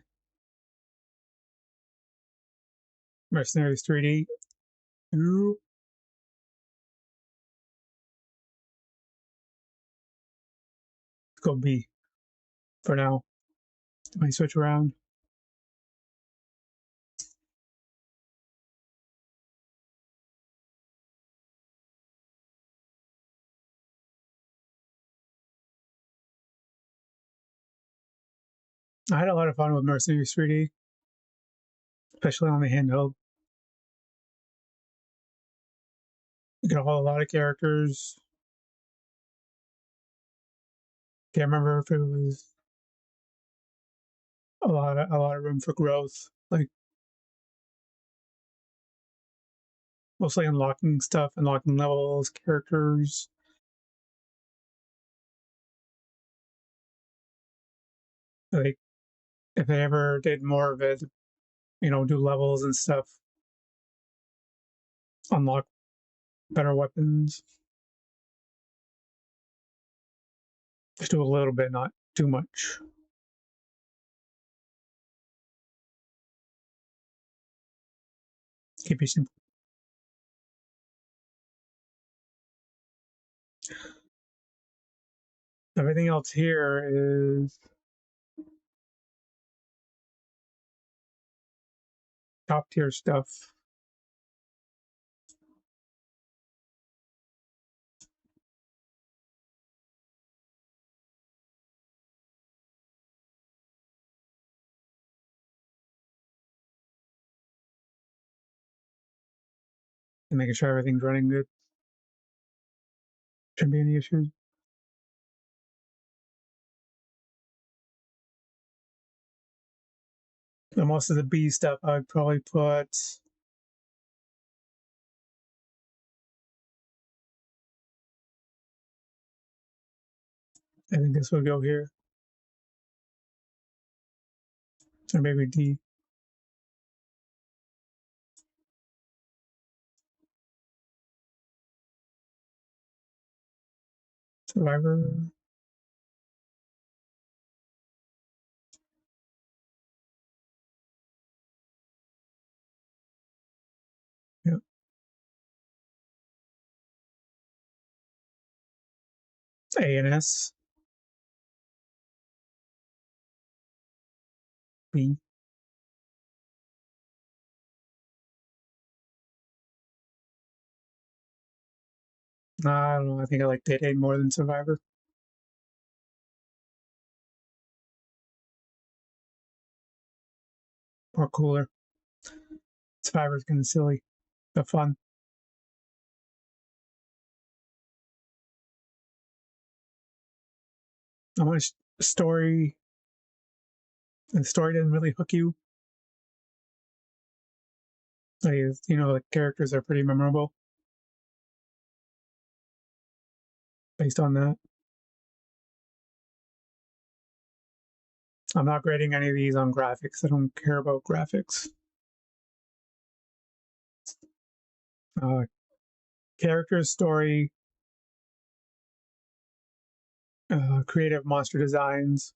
[SPEAKER 9] Mercenaries 3D. Ooh. Let's go B for now. Might switch around. I had a lot of fun with Mercenaries 3D, especially on the handheld. You got a lot of characters. Can't remember if it was a lot of room for growth, like mostly unlocking stuff, unlocking levels, characters. Like if they ever did more of it, do levels and stuff, unlock better weapons. Just do a little bit, not too much. Keep it simple. Everything else here is top tier stuff. And making sure everything's running good. Shouldn't be any issues. And most of the B stuff I'd probably put I think this would go here. Or maybe D. Survivor. A and S. B. I don't know. I think I like Day more than Survivor. Or cooler. Survivor's kind of silly, but fun. How much story? The story didn't really hook you. Like, you know, the characters are pretty memorable based on that. I'm not grading any of these on graphics. I don't care about graphics. Characters, story, creative monster designs,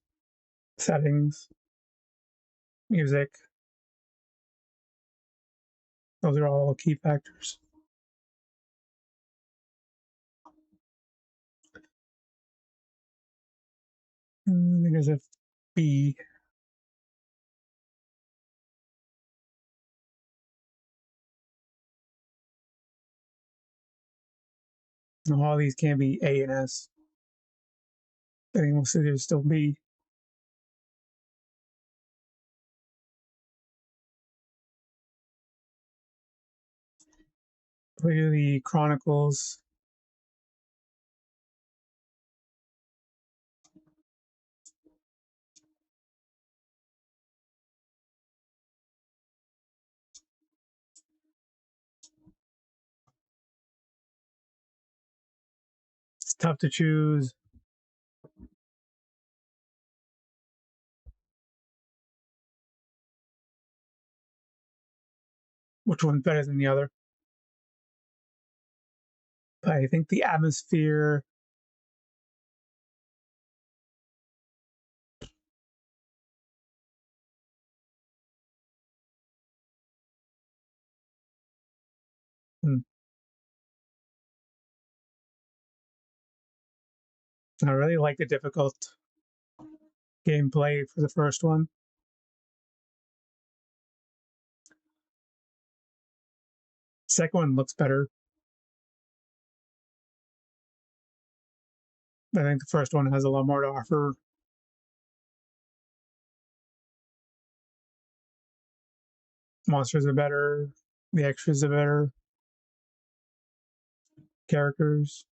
[SPEAKER 9] settings, music. Those are all key factors. I think there's a B. No, all these can be A and S. I think most of these still B. Look at the Chronicles. It's tough to choose. Which one's better than the other? But I think the atmosphere. I really like the difficult gameplay for the first one. Second one looks better. I think the first one has a lot more to offer. Monsters are better. The extras are better. Characters.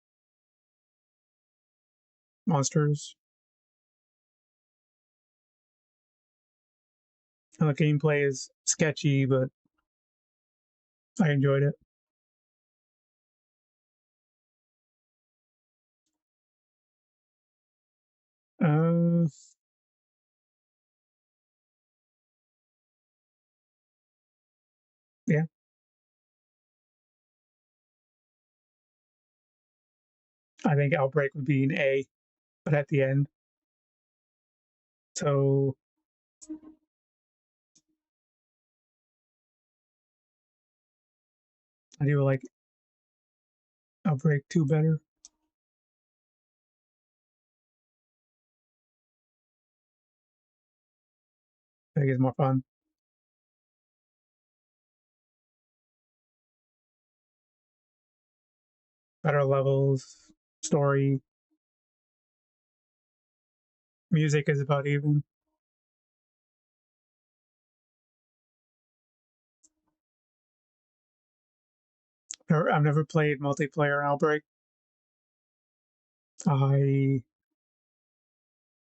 [SPEAKER 9] Monsters. And the gameplay is sketchy, but I enjoyed it. Yeah. I think Outbreak would be an A, but at the end. So I do like Outbreak 2 better. I think it's more fun. Better levels, story. Music is about even. I've never played multiplayer in Outbreak. I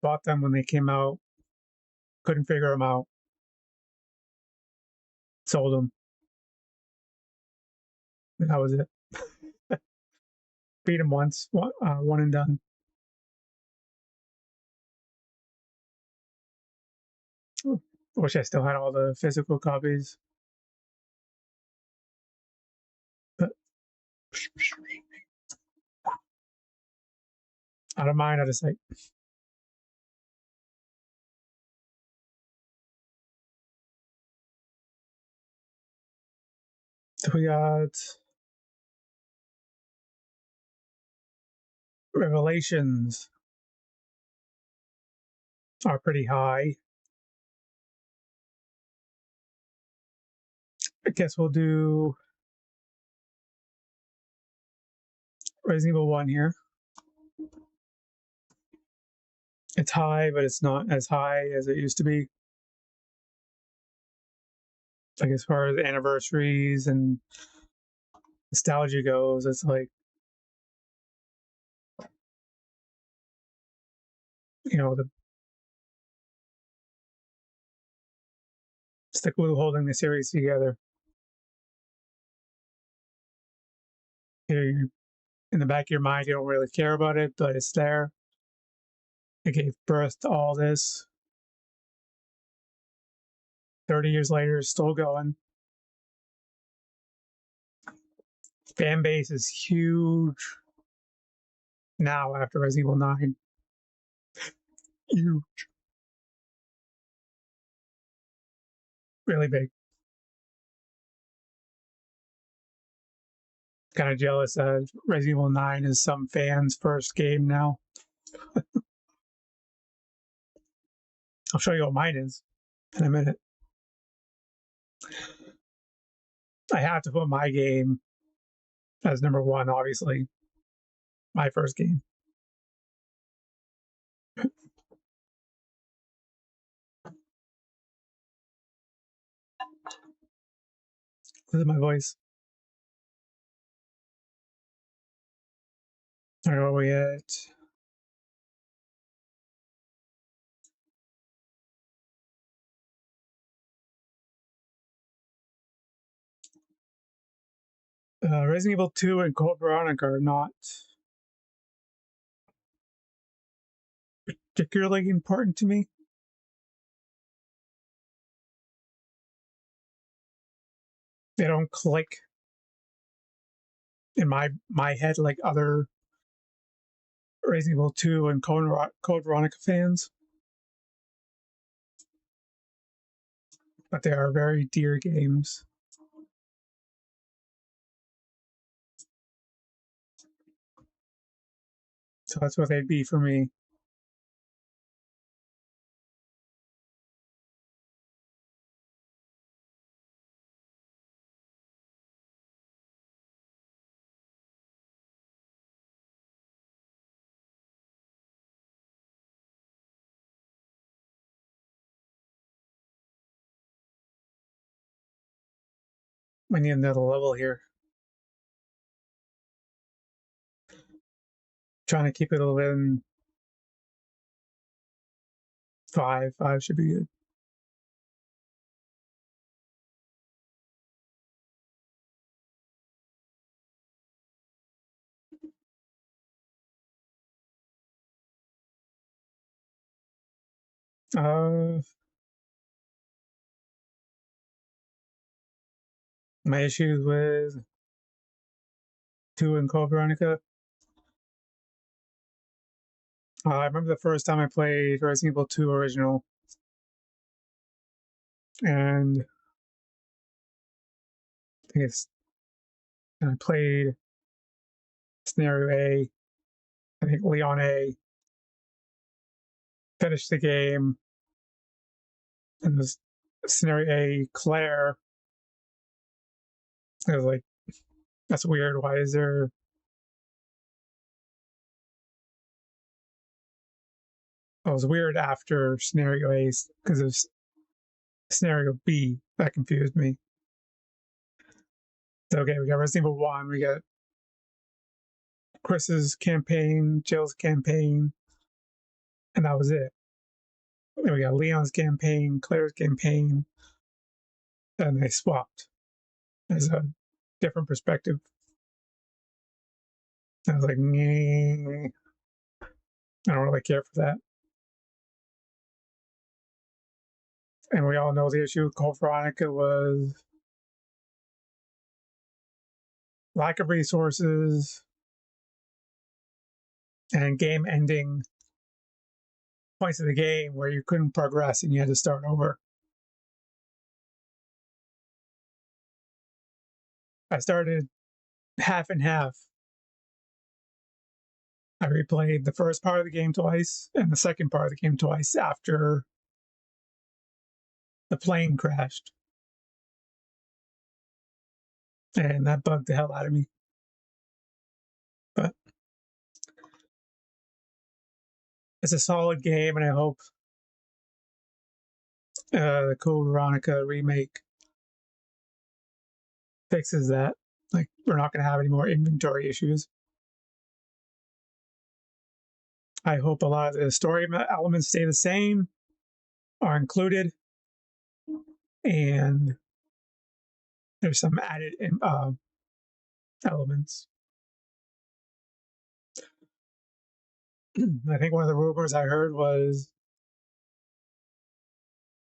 [SPEAKER 9] bought them when they came out. Couldn't figure them out. Sold them. And that was it. Beat them once, one and done. Wish I still had all the physical copies. But out of mind, out of sight. So we got Revelations are pretty high. I guess we'll do Resident Evil 1 here. It's high, but it's not as high as it used to be. Like as far as anniversaries and nostalgia goes, it's like, you know, it's the glue holding the series together. In the back of your mind, you don't really care about it, but it's there. It gave birth to all this. 30 years later, it's still going. Fan base is huge now after Resident Evil 9. Huge. Really big. Kind of jealous that Resident Evil 9 is some fans' first game now. I'll show you what mine is in a minute. I have to put my game as number one, obviously. My first game. This is my voice. Where are we at? Resident Evil 2 and Code Veronica are not particularly important to me. They don't click in my head like other Resident Evil 2 and Code Veronica fans. But they are very dear games. So that's what they'd be for me. I need another level here. Trying to keep it within 5. 5 should be good. My issues with 2 and Code Veronica. I remember the first time I played Resident Evil 2 original, and I played Scenario A, I think Leon A, finished the game, and it was Scenario A Claire. I was like, that's weird. Why is there it was weird after Scenario A because it was Scenario B that confused me. So, okay, we got Resident Evil 1, we got Chris's campaign, Jill's campaign, and that was it. Then we got Leon's campaign, Claire's campaign, and they swapped as a different perspective. I was like, nah, I don't really care for that. And we all know the issue with Code Veronica was lack of resources and game ending points of the game where you couldn't progress and you had to start over. I started half and half. I replayed the first part of the game twice and the second part of the game twice after the plane crashed. And that bugged the hell out of me. But it's a solid game, and I hope the Code Veronica remake fixes that. Like, we're not going to have any more inventory issues. I hope a lot of the story elements stay the same, are included, and there's some added elements. I think one of the rumors I heard was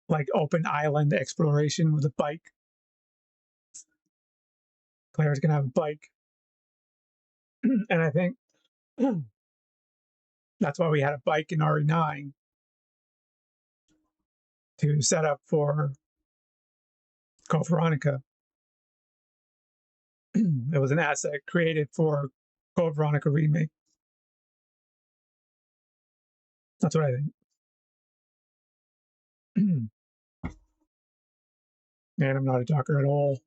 [SPEAKER 9] like open island exploration with a bike. Claire's gonna have a bike. And I think that's why we had a bike in RE9 to set up for Code Veronica. It was an asset created for Code Veronica remake. That's what I think. And I'm not a talker at all.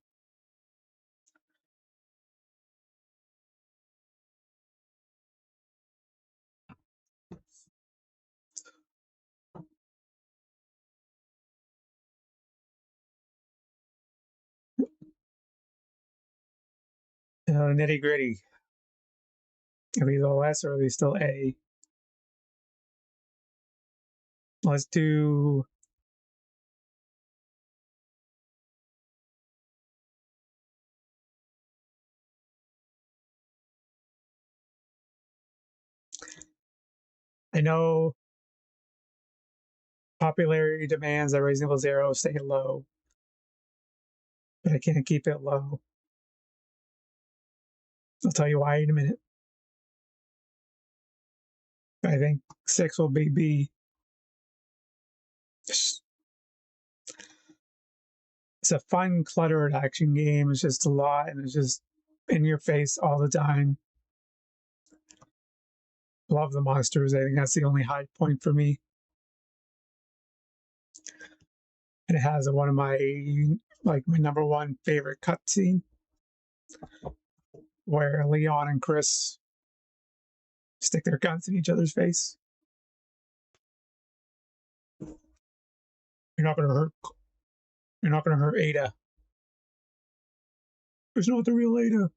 [SPEAKER 9] Nitty gritty. Are these all S or are these still A? Let's do I know popularity demands that Resident Evil 0 stay low, but I can't keep it low. I'll tell you why in a minute. I think 6 will be B. It's a fun, cluttered action game. It's just a lot, and it's just in your face all the time. Love the monsters. I think that's the only high point for me. And it has one of my my number one favorite cutscene, where Leon and Chris stick their guns in each other's face. You're not gonna hurt Ada. It's not the real Ada.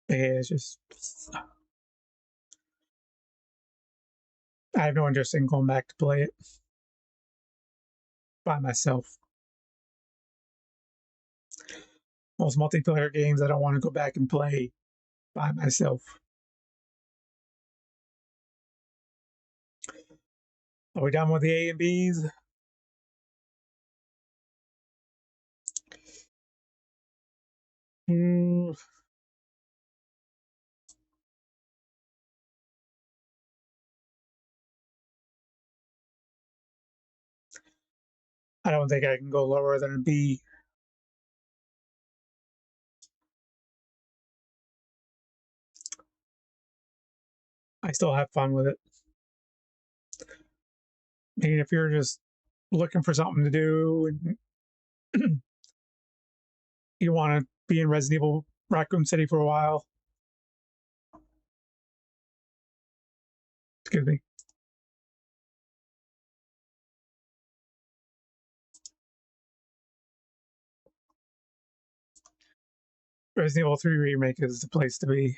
[SPEAKER 9] Yeah, it's just I have no interest in going back to play it by myself. Most multiplayer games I don't want to go back and play by myself. Are we done with the A and Bs? I don't think I can go lower than a B. I still have fun with it. I mean, if you're just looking for something to do and you want to be in Resident Evil Raccoon City for a while. Excuse me. Resident Evil 3 Remake is the place to be.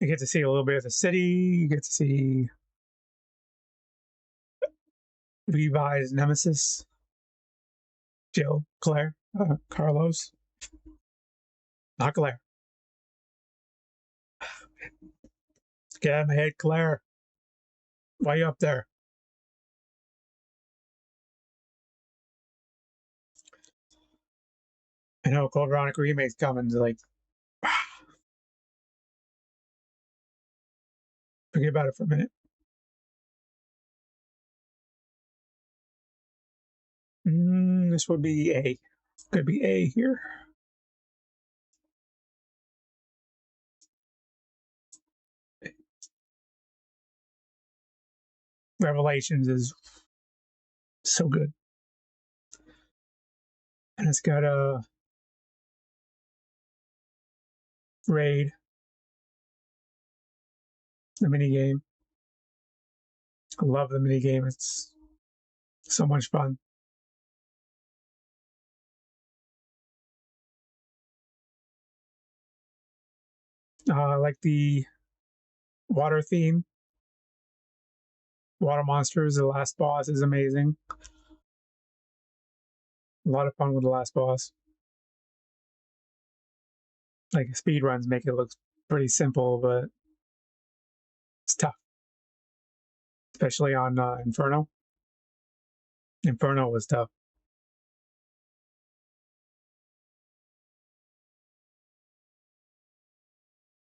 [SPEAKER 9] You get to see a little bit of the city, you get to see Levi's nemesis, Jill, Claire, Carlos. Not Claire. Get out of my head, Claire. Why are you up there? I know Code Veronica Remake's coming. Like, forget about it for a minute. This would be A. Could be A here. Revelations is so good. And it's got a raid, the mini game. I love the mini game. It's so much fun. I like the water theme. Water monsters, the last boss is amazing. A lot of fun with the last boss. Like speed runs make it look pretty simple, but it's tough. Especially on Inferno. Inferno was tough.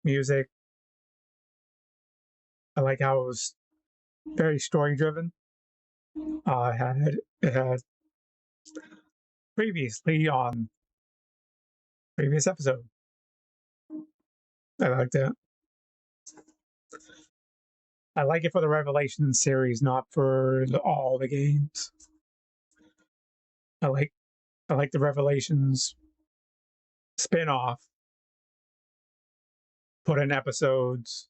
[SPEAKER 9] Music. I like how it was very story driven. It had previously on previous episode. I like that. I like it for the Revelation series, not for all the games. I like the Revelations spin-off. Put in episodes.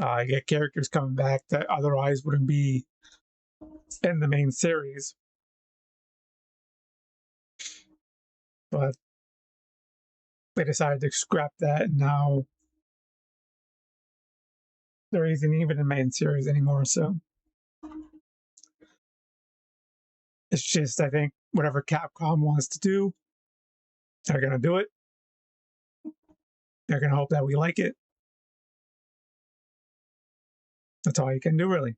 [SPEAKER 9] Get characters coming back that otherwise wouldn't be in the main series. But they decided to scrap that, and now there isn't even a main series anymore, so it's just, I think, whatever Capcom wants to do, they're going to do it. They're going to hope that we like it. That's all you can do, really.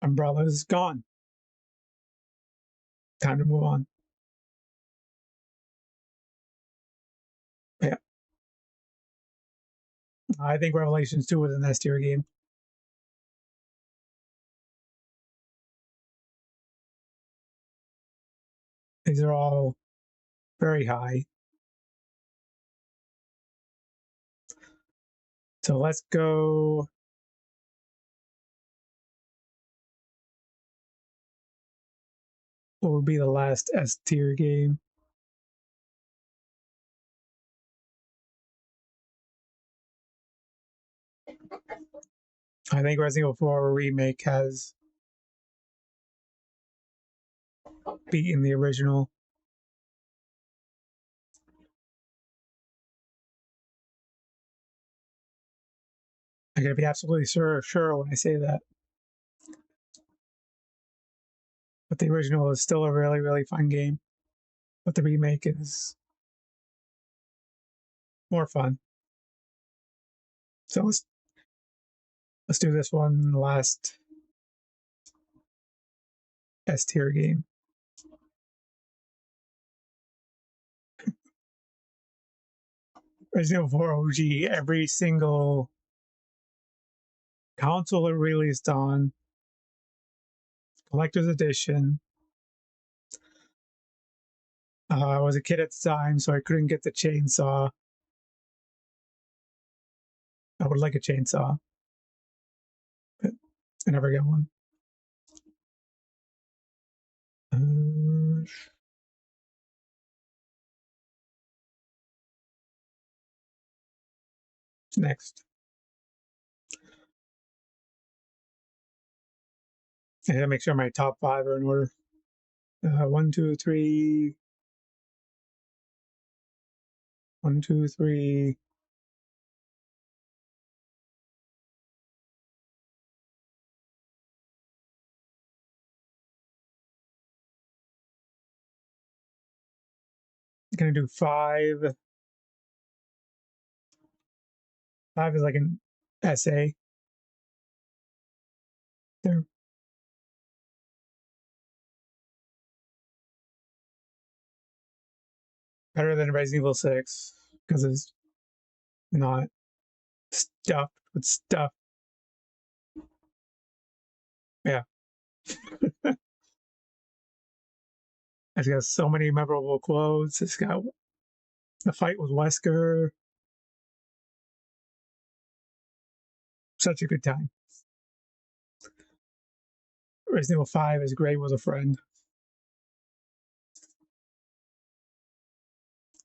[SPEAKER 9] Umbrella is gone. Time to move on. Yeah. I think Revelations 2 was an S tier game. These are all very high. So let's go. What would be the last S tier game? I think Resident Evil 4 Remake has beaten the original. I gotta be absolutely sure when I say that. But the original is still a really, really fun game. But the remake is more fun. So let's do this one last S tier game. Resident Evil 4 OG, every single console it released on, collector's edition. I was a kid at the time, so I couldn't get the chainsaw. I would like a chainsaw, but I never got one. Next. I gotta make sure my top 5 are in order. 1, 2, 3. 1, 2, 3. I'm gonna do 5. 5 is like an essay. There. Better than Resident Evil 6 because it's not stuffed with stuff. Yeah. It's got so many memorable quotes. It's got the fight with Wesker. Such a good time. Resident Evil 5 is great with a friend.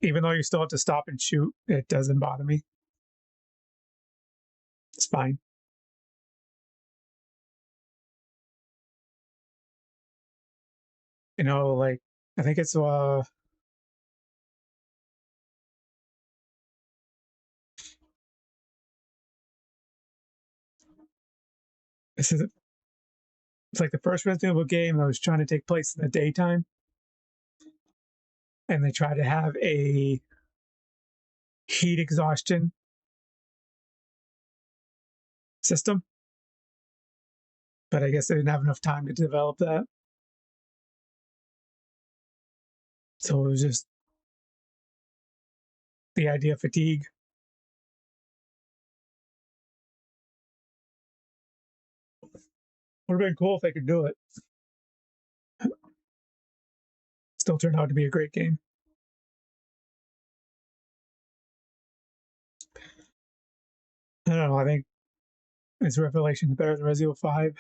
[SPEAKER 9] Even though you still have to stop and shoot, it doesn't bother me. It's fine. You know, like, I think it's it's like the first Resident Evil game that was trying to take place in the daytime, and they tried to have a heat exhaustion system, but I guess they didn't have enough time to develop that. So it was just the idea of fatigue. Would have been cool if they could do it. Still turned out to be a great game. I don't know, I think it's Revelation better than Resident Evil 5.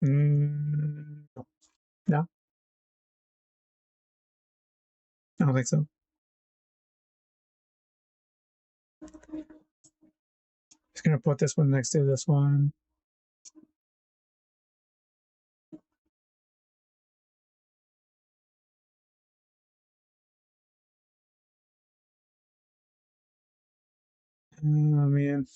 [SPEAKER 9] No. I don't think so. Just gonna put this one next to this one. Oh man.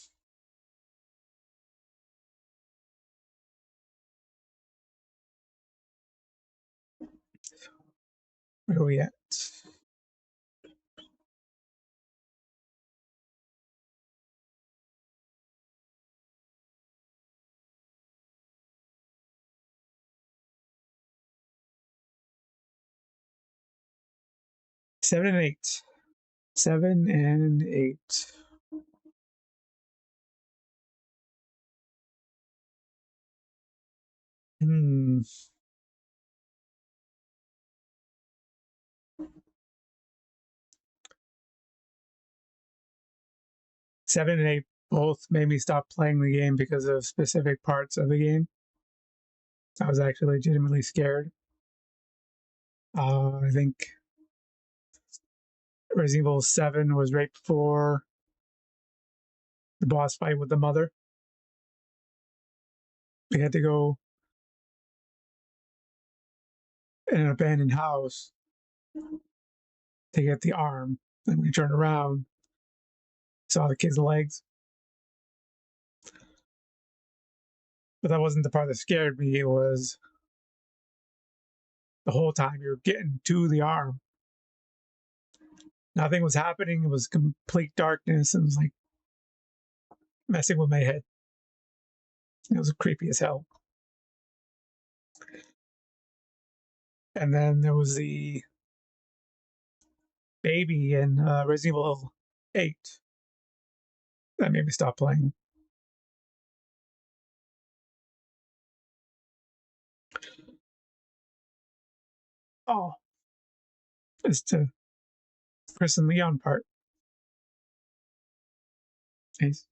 [SPEAKER 9] Where are we at? Seven and eight. 7 and 8. Hmm. Seven and 8 both made me stop playing the game because of specific parts of the game. I was actually legitimately scared. I think Resident Evil 7 was right before the boss fight with the mother. We had to go in an abandoned house to get the arm. And we turned around, saw the kid's legs. But that wasn't the part that scared me. It was the whole time you're getting to the arm. Nothing was happening. It was complete darkness. It was like messing with my head. It was creepy as hell. And then there was the baby in Resident Evil 8. That made me stop playing. Oh. It's the Chris and Leon part. Nice.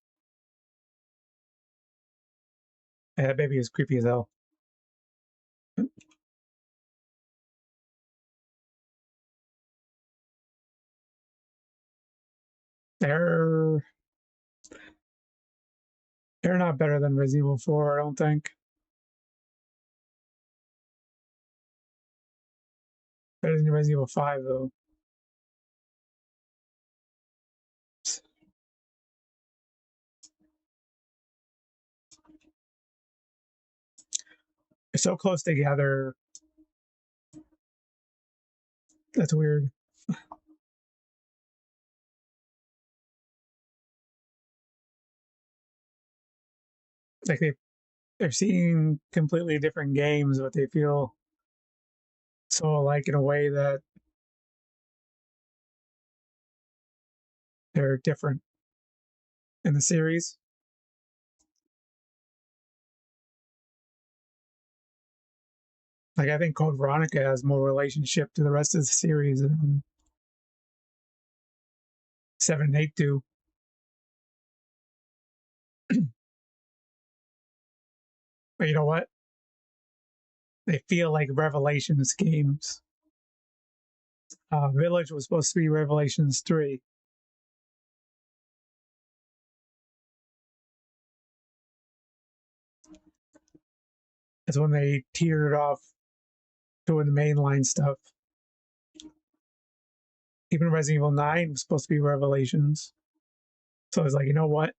[SPEAKER 9] Yeah, that baby is creepy as hell. They're not better than Resident Evil 4, I don't think. Better than Resident Evil 5, though. They're so close together. That's weird. Like they're seeing completely different games, but they feel so alike in a way that they're different in the series. Like, I think Code Veronica has more relationship to the rest of the series than 7 and 8 do. But you know what? They feel like Revelations games. Village was supposed to be Revelations 3. That's when they teetered off doing the mainline stuff. Even Resident Evil 9 was supposed to be Revelations. So I was like, you know what?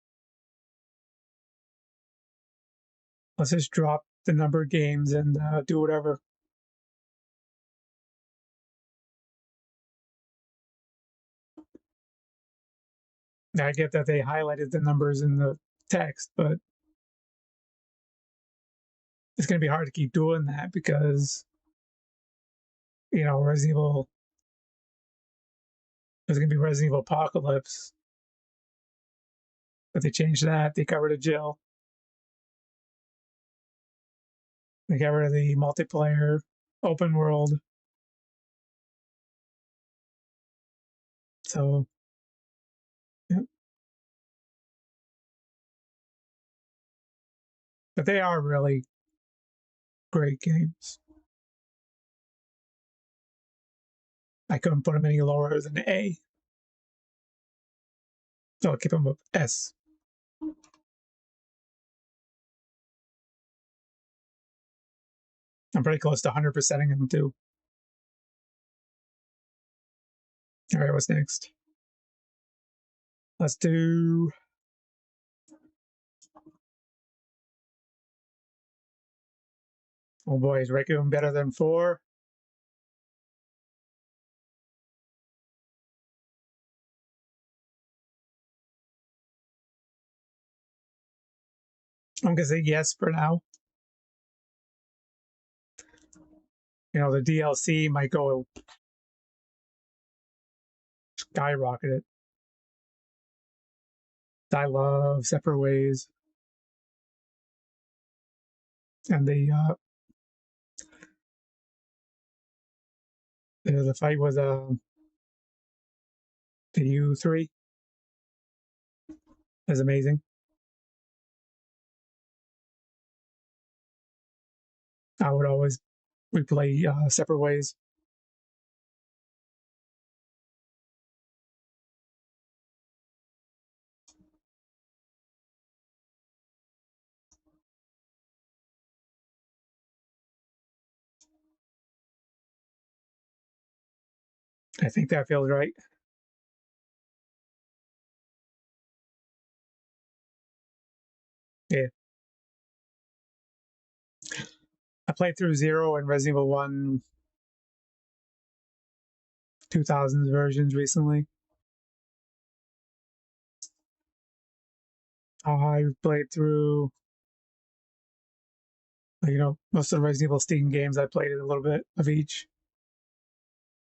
[SPEAKER 9] Let's just drop the number of games and do whatever. Now, I get that they highlighted the numbers in the text, but it's going to be hard to keep doing that because, you know, Resident Evil, there's going to be Resident Evil Apocalypse. But they changed that. They got rid of Jill. They got rid of the multiplayer open world. So, yeah. But they are really great games. I couldn't put them any lower than A. So I'll keep them up S. I'm pretty close to 100%ing them too. All right, what's next? Let's do... Oh boy, is Requiem better than 4? I'm gonna say yes for now. You know, the DLC might go skyrocket it. I love Separate Ways. And the fight with the U3 is amazing. I would always replay Separate Ways. I think that feels right. Yeah. I played through 0 and Resident Evil 1 2000s versions recently. I played through, you know, most of the Resident Evil Steam games. I played a little bit of each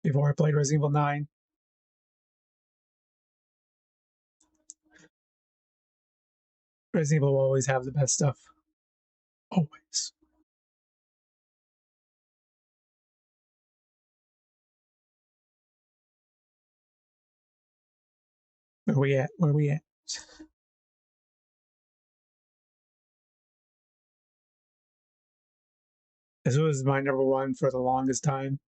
[SPEAKER 9] before I played Resident Evil 9. Resident Evil will always have the best stuff. Always. Where we at? Where we at? This was my number 1 for the longest time.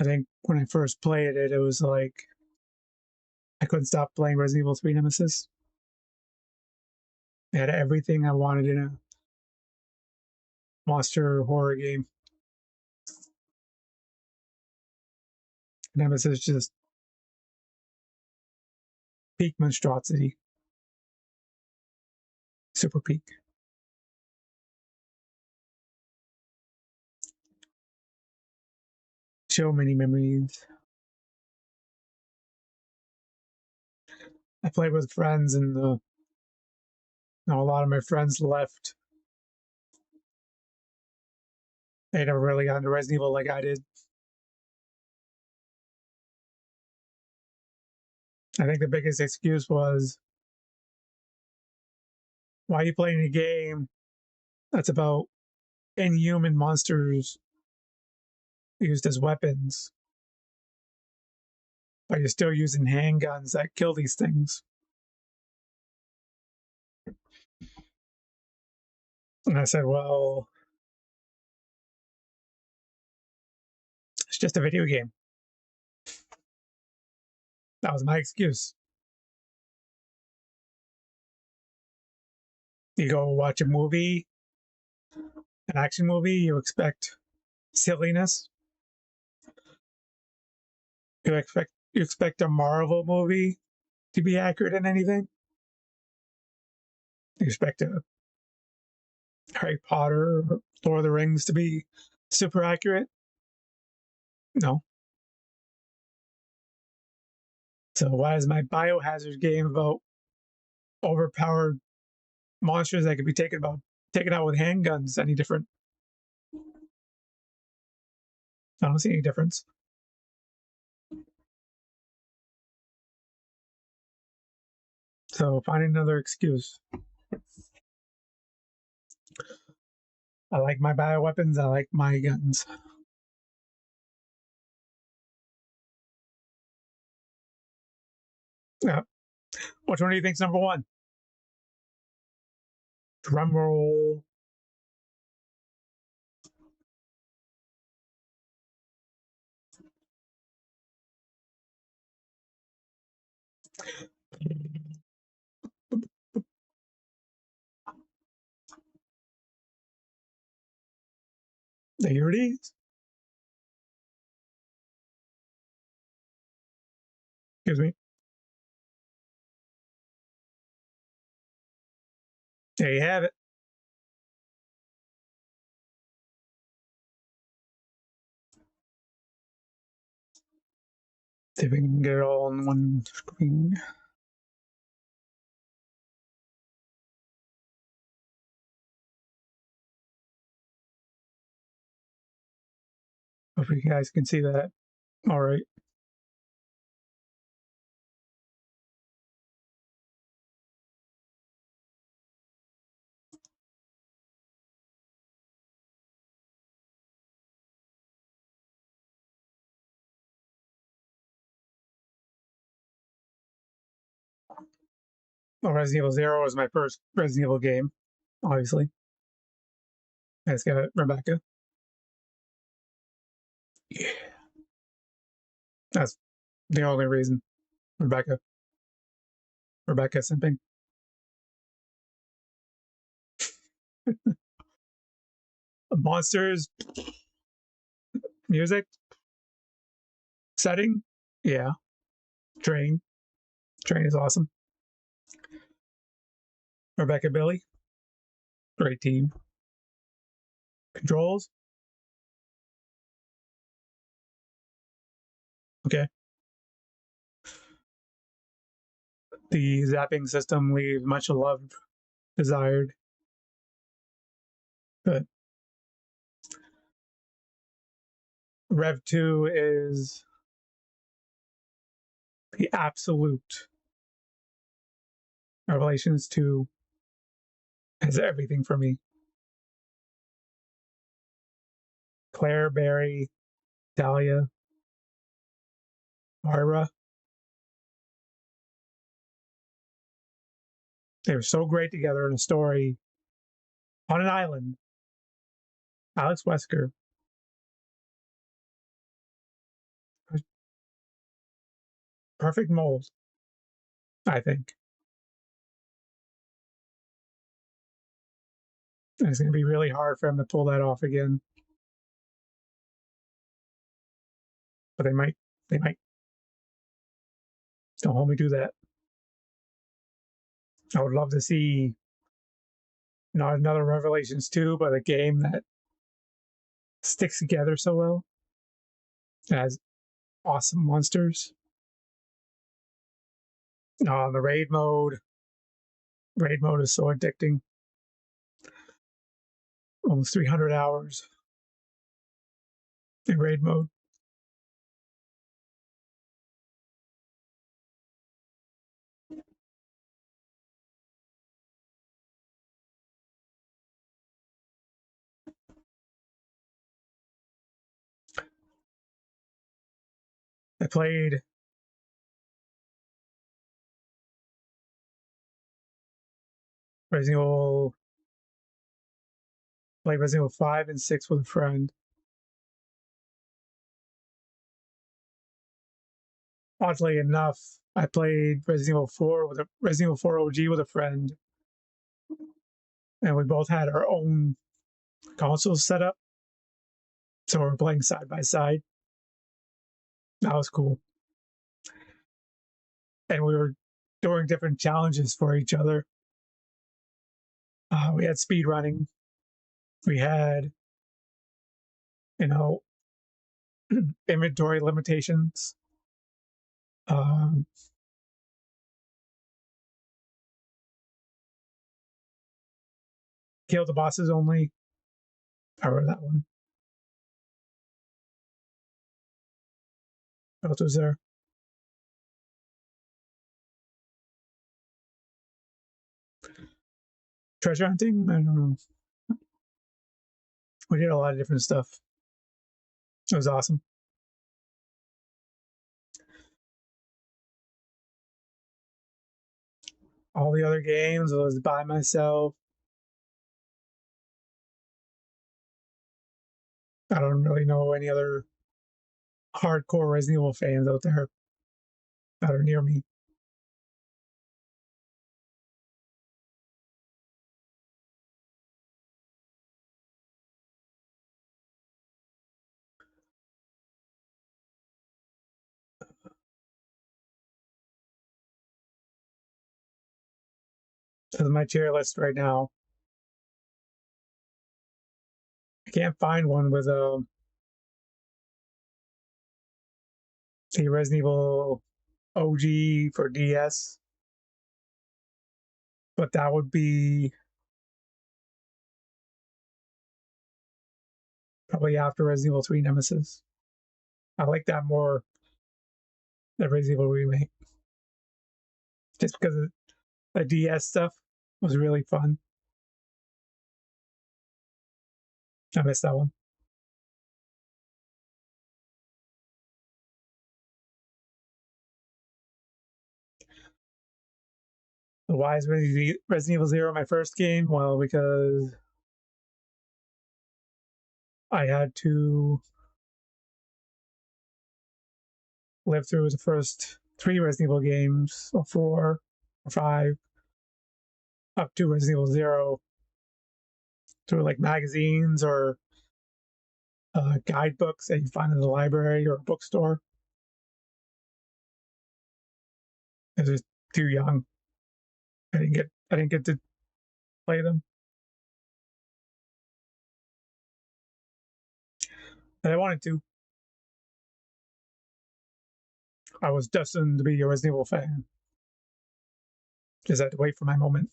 [SPEAKER 9] I think when I first played it, it was like I couldn't stop playing Resident Evil 3 Nemesis. It had everything I wanted in a monster horror game. Nemesis just peak monstrosity. Super peak. So many memories. I played with friends and a lot of my friends left. They never really got into Resident Evil like I did. I think the biggest excuse was, why are you playing a game that's about inhuman monsters used as weapons, but you're still using handguns that kill these things. And I said, well, it's just a video game. That was my excuse. You go watch a movie, an action movie, you expect silliness. You expect a Marvel movie to be accurate in anything. You expect a Harry Potter or Lord of the Rings to be super accurate. No. So why is my Biohazard game about overpowered monsters that could be taken out with handguns any different? I don't see any difference. So find another excuse. I like my bioweapons. I like my guns. Yeah. Which one do you think's number one? Drum roll. There it is. Excuse me. There you have it. See if we can get it all on one screen. Hope you guys can see that. All right. Well, Resident Evil 0 was my first Resident Evil game, obviously. I just got Rebecca. Yeah. That's the only reason. Rebecca. Rebecca simping. Monsters. Music. Setting. Yeah. Train. Train is awesome. Rebecca Billy. Great team. Controls. Okay. The zapping system leaves much love desired. But Rev 2 is the absolute. Revelations 2 has everything for me. Claire, Barry, Dahlia, Myra. They were so great together in a story on an island. Alex Wesker. Perfect mold, I think. And it's going to be really hard for him to pull that off again. But they might. Don't hold me to that. I would love to see not another Revelations 2, but a game that sticks together so well. It has awesome monsters. The raid mode. Raid mode is so addicting. Almost 300 hours in raid mode. I played Resident Evil 5 and 6 with a friend. Oddly enough, I played Resident Evil 4 OG with a friend, and we both had our own consoles set up, so we're playing side by side. That was cool, and we were doing different challenges for each other. We had speed running. We had, inventory limitations. Kill the bosses only. I remember that one. What else was there? Treasure hunting? I don't know. We did a lot of different stuff. It was awesome. All the other games I was by myself. I don't really know any other hardcore Resident Evil fans out there that are near me. This is my tier list right now. I can't find one with the Resident Evil OG for DS, but that would be probably after Resident Evil 3 Nemesis. I like that more than Resident Evil Remake, just because the DS stuff was really fun. I missed that one. Why is Resident Evil 0 my first game? Well, because I had to live through the first 3 Resident Evil games, or 4 or 5, up to Resident Evil 0, through like magazines or guidebooks that you find in the library or a bookstore. I was just too young. I didn't get to play them. And I wanted to. I was destined to be a Resident Evil fan. Just had to wait for my moment.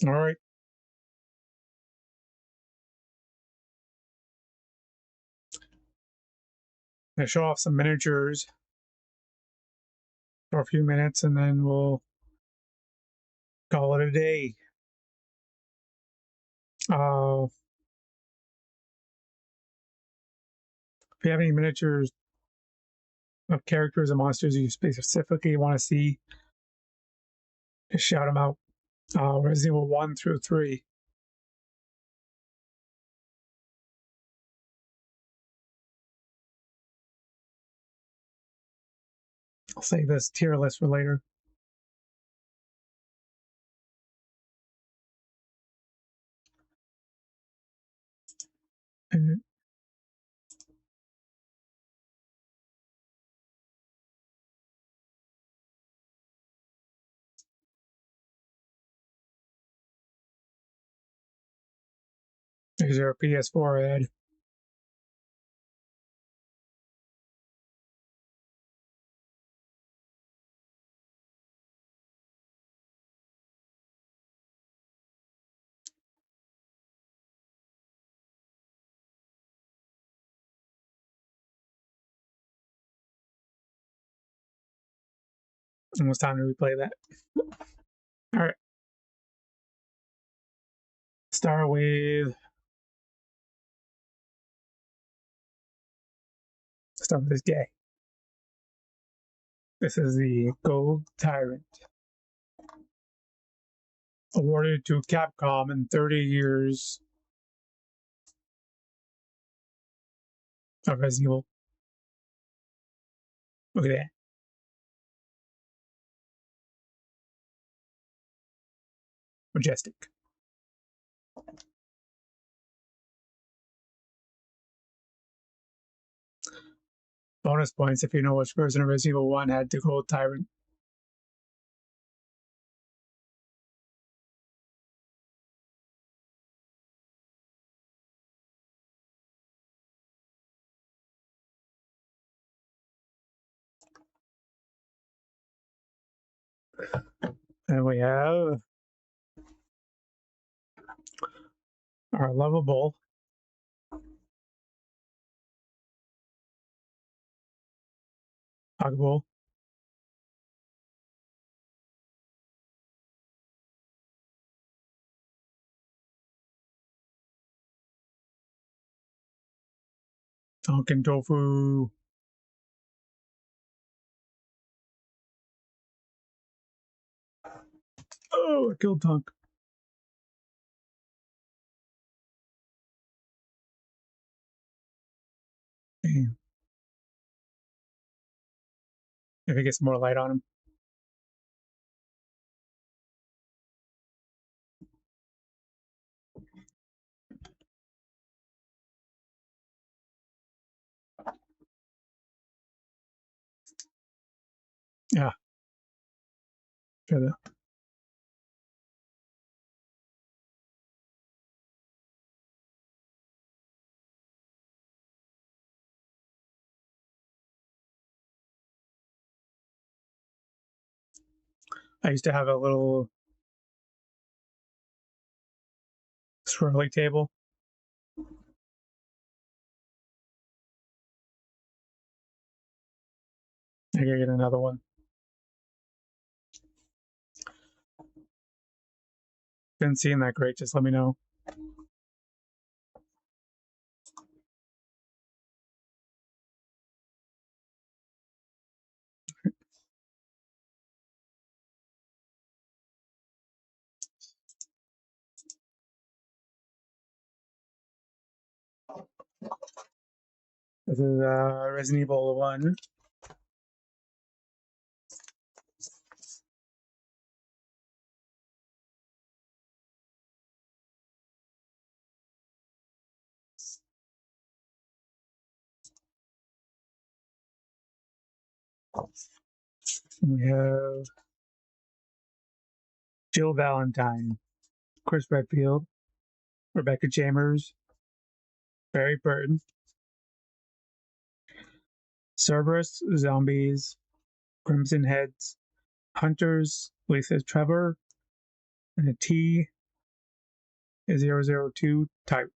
[SPEAKER 9] All right. I'm going to show off some miniatures for a few minutes, and then we'll call it a day. If you have any miniatures of characters and monsters you specifically want to see, just shout them out. Resident Evil 1 through 3. I'll save this tier list for later. There's our PS4 ad. Almost time to replay that. All right. Start with this guy. This is the Gold Tyrant. Awarded to Capcom in 30 years of Resident Evil. Look at that. Majestic. Bonus points if you know which version of Resident Evil 1 had the Gold Tyrant. And we have our lovable huggable Tonkin Tofu. Oh, I killed Tonk. Damn. If it gets more light on him. Yeah. Try that. I used to have a little swirly table. I gotta get another one. Didn't seem that great, just let me know. This is Resident Evil 1. We have Jill Valentine, Chris Redfield, Rebecca Chambers, Barry Burton, Cerberus, Zombies, Crimson Heads, Hunters, Lisa Trevor, and a T 002 Tyrant.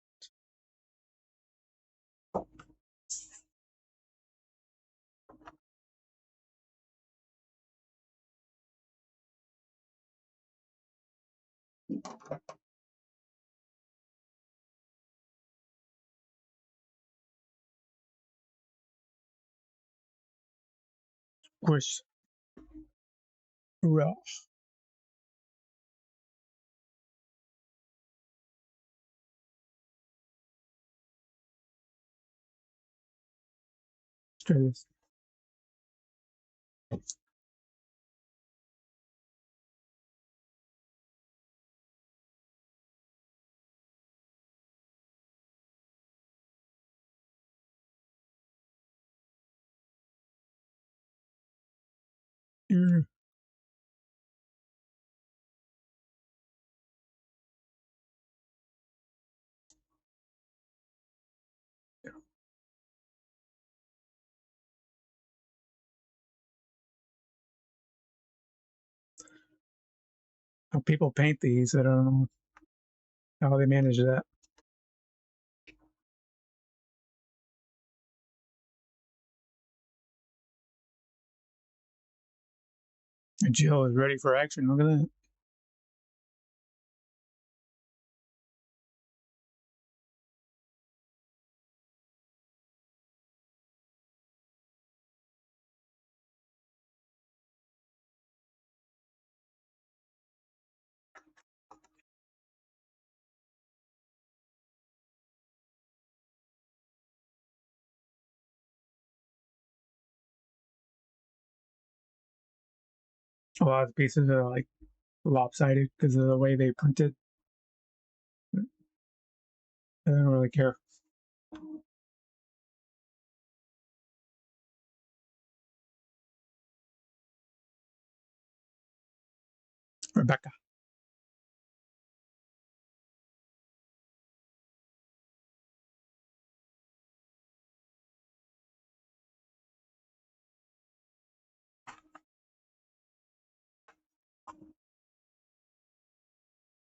[SPEAKER 9] Squish. Raw. Let's try this. Mm. How people paint these, I don't know how they manage that. And Jill is ready for action. Look at that. A lot of the pieces are like lopsided because of the way they printed. I don't really care. Rebecca.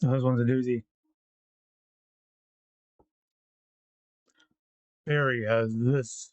[SPEAKER 9] Oh, this one's a doozy. Barry has this.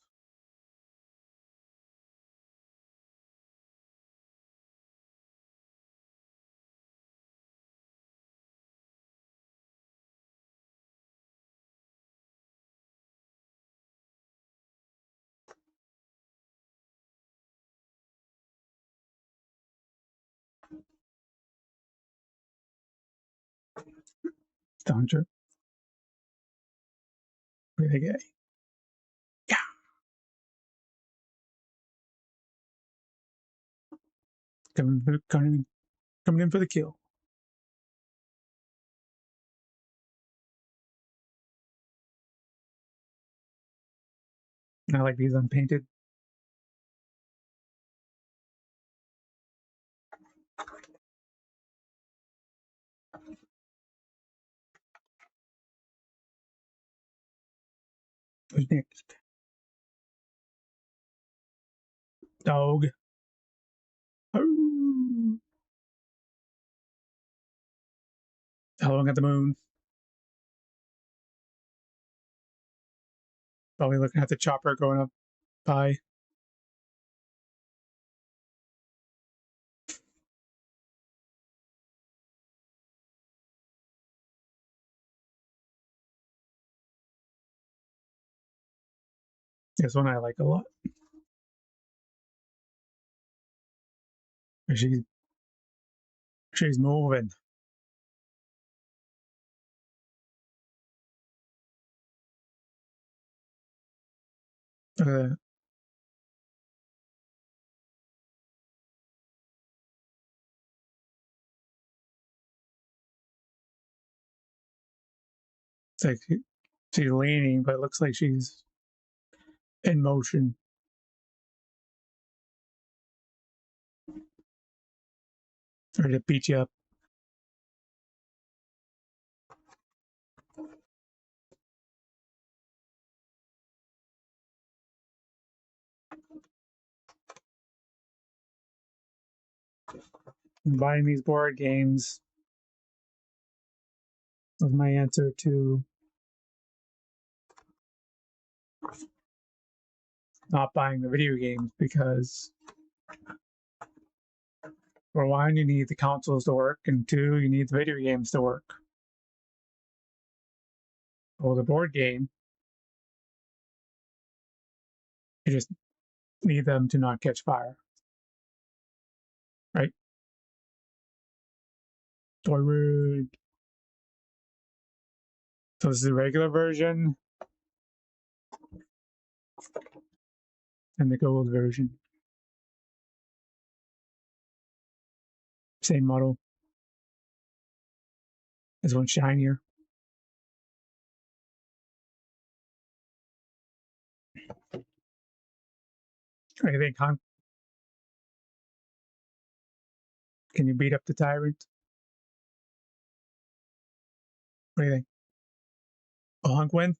[SPEAKER 9] Hunter. What do they get? Yeah. Coming in for the kill. I like these unpainted. Who's next? Dog. Oh. Howling at the moon. Probably looking at the chopper going up by. This one I like a lot. She's moving. It's like she's leaning, but it looks like she's in motion. Ready to beat you up. And buying these board games was my answer to not buying the video games because for one, you need the consoles to work, and two, you need the video games to work. Well, the board game, you just need them to not catch fire. Right? Toywood. So this is the regular version and the gold version. Same model. This one's shinier. What do you think, Hunk? Can you beat up the tyrant? What do you think? Will Hunk win?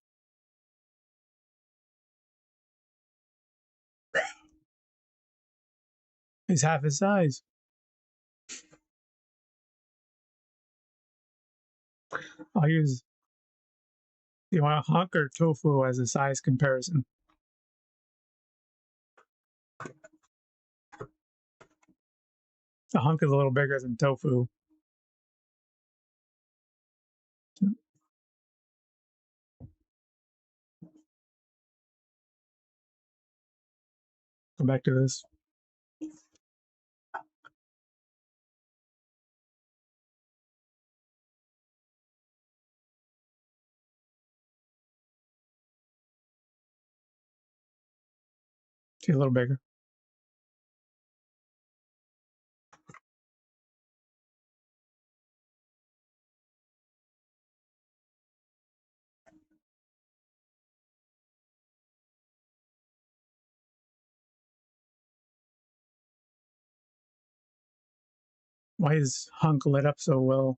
[SPEAKER 9] He's half his size. I'll use. You want Hunk or Tofu as a size comparison? The Hunk is a little bigger than Tofu. Come back to this. She's a little bigger. Why is Hunk lit up so well?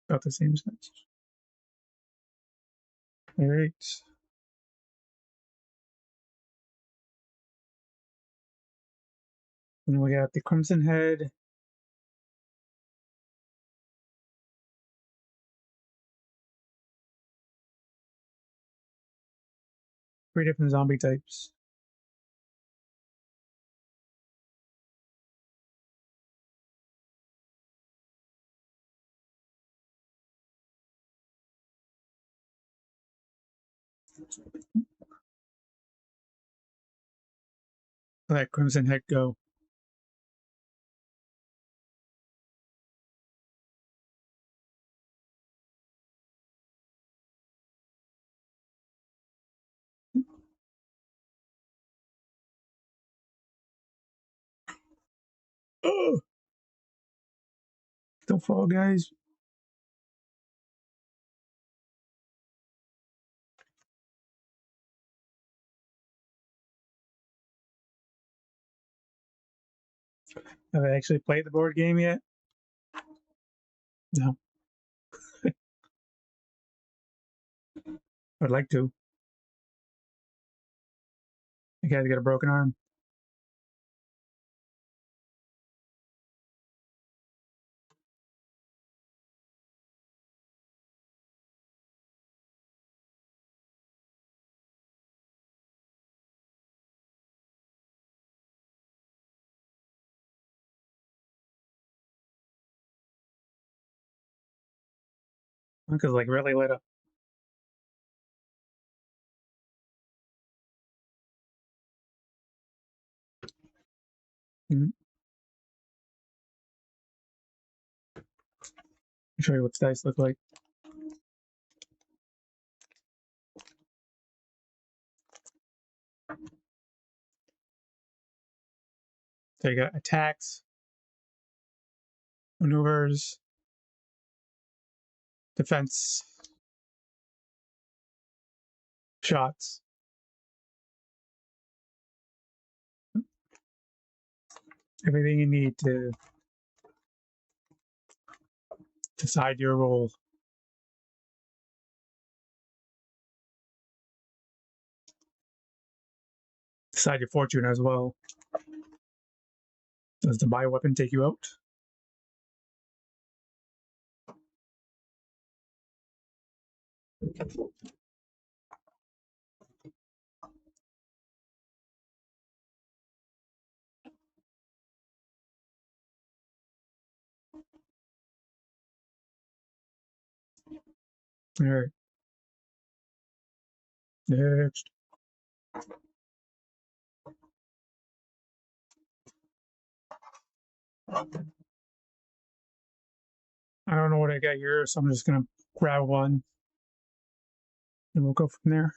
[SPEAKER 9] About the same size. Alright. And we got the Crimson Head. Three different zombie types. Let Crimson Head go. Oh! Don't fall, guys. Have I actually played the board game yet? No. I'd like to. The guy's got a broken arm. Uncle's like really lit up. I'll show you what the dice look like. So you got attacks, maneuvers, defense, shots. Everything you need to decide your role. Decide your fortune as well. Does the bioweapon take you out? All right. Next. I don't know what I got here, so I'm just gonna grab one and we'll go from there.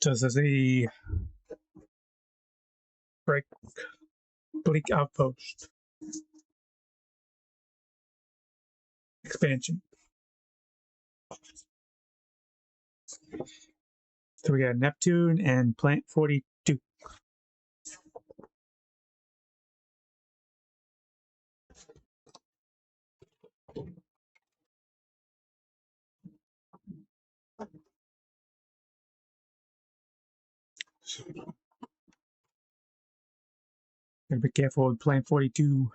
[SPEAKER 9] Just as a bleak outpost expansion. So we got Neptune and Plant 42. Gotta be careful with Plant 42.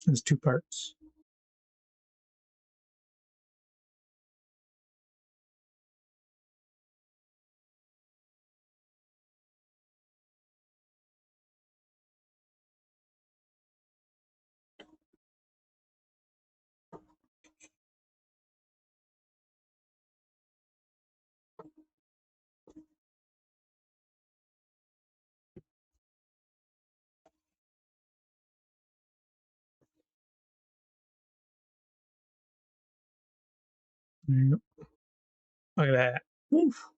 [SPEAKER 9] There's two parts. Yep. Look at that. Oof.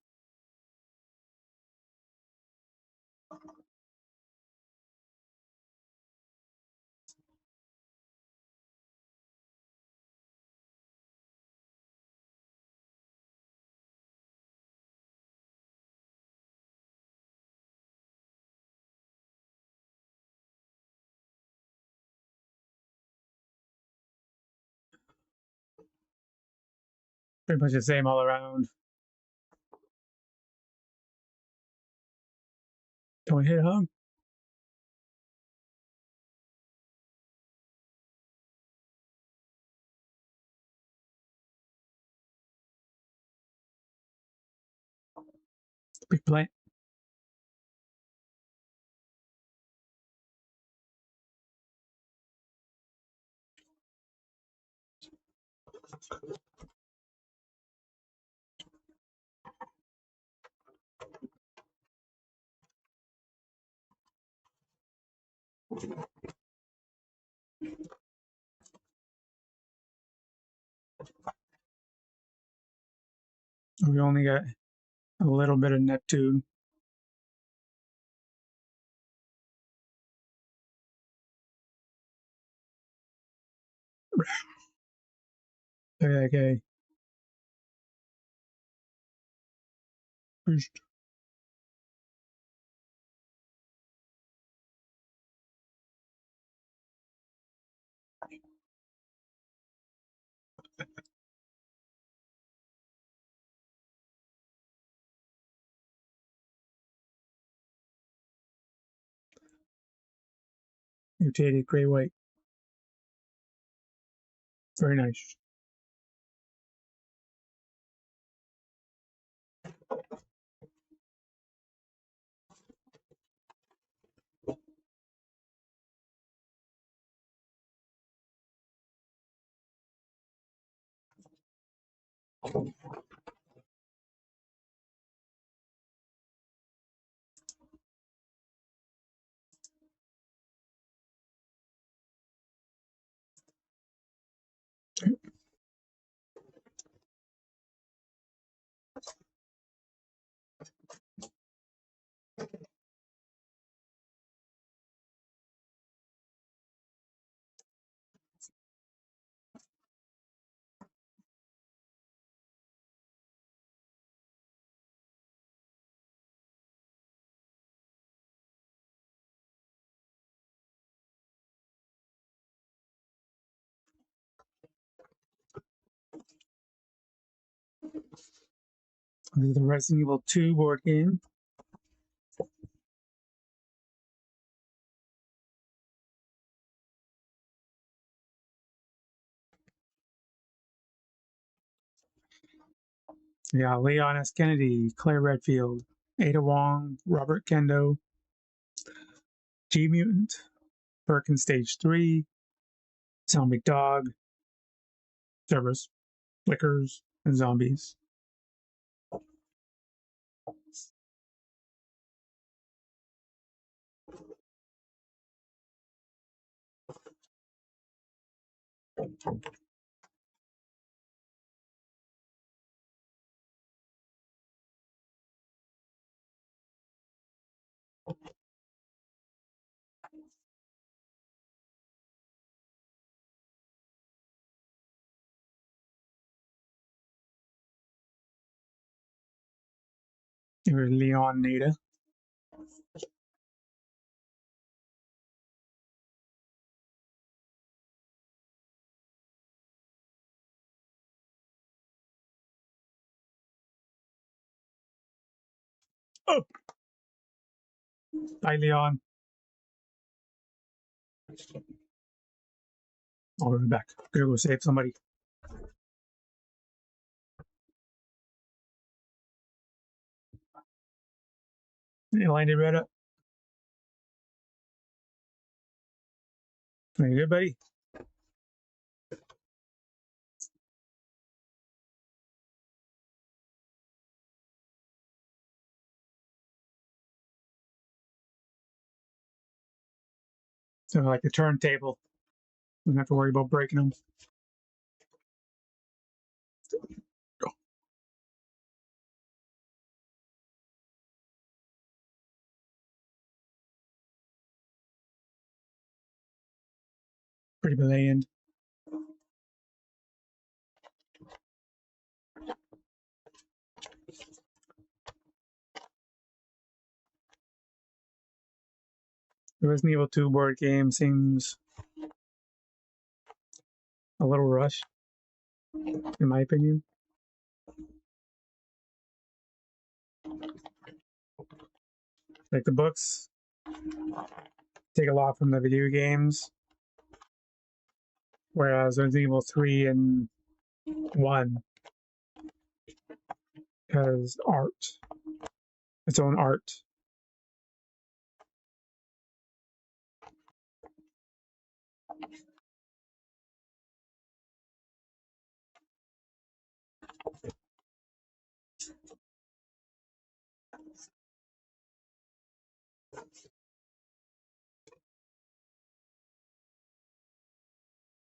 [SPEAKER 9] Pretty much the same all around. Don't hit home. Big plant. We only got a little bit of Neptune. Look at that guy. First. Mutated gray white. Very nice. This is the Resident Evil 2 board game. Yeah, Leon S. Kennedy, Claire Redfield, Ada Wong, Robert Kendo, G Mutant, Perkins Stage 3, Zombie Dog, Cerberus, Flickers, and Zombies. Here's Leon Nada. Oh! Bye, Leon. I'll be back. Gotta go save somebody. You lined it right up. Are you good, buddy? So like the turntable. You don't have to worry about breaking them. pretty bland. The Resident Evil 2 board game seems a little rushed, in my opinion. Like the books take a lot from the video games, whereas Resident Evil 3 and 1 has art, its own art.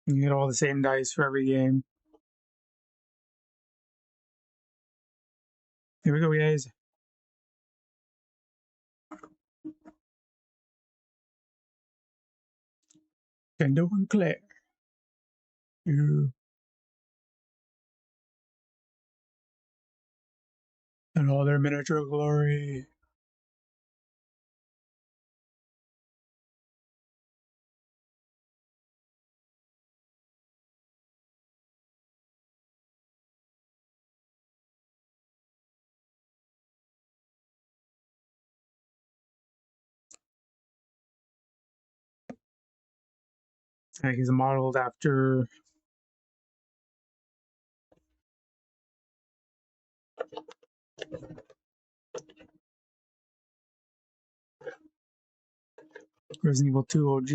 [SPEAKER 9] You get all the same dice for every game. Here we go, guys. Kendall and Claire. You. And all their miniature glory. He's modeled after Resident Evil 2 OG.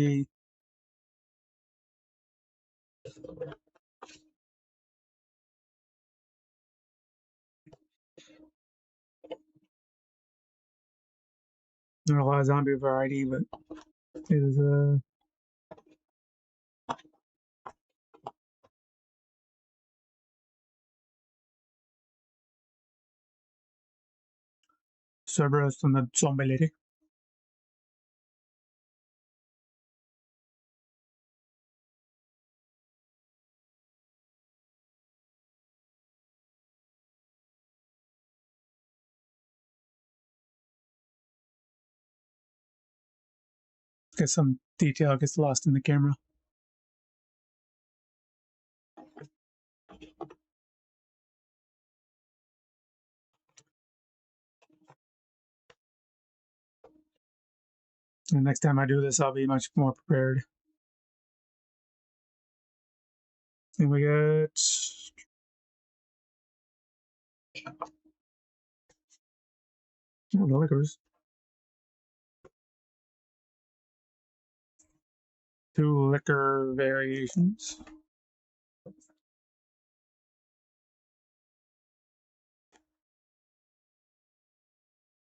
[SPEAKER 9] Not a lot of zombie variety, but it is Cerberus and the zombie lady. Get some detail gets lost in the camera. And next time I do this, I'll be much more prepared. And we got the liquors. 2 liquor variations.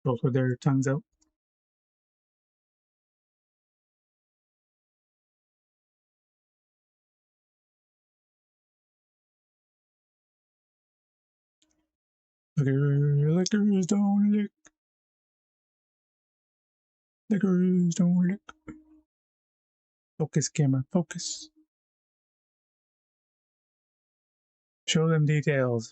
[SPEAKER 9] Both with their tongues out. Liquors don't lick. Liquors don't lick. Focus, camera, focus. Show them details.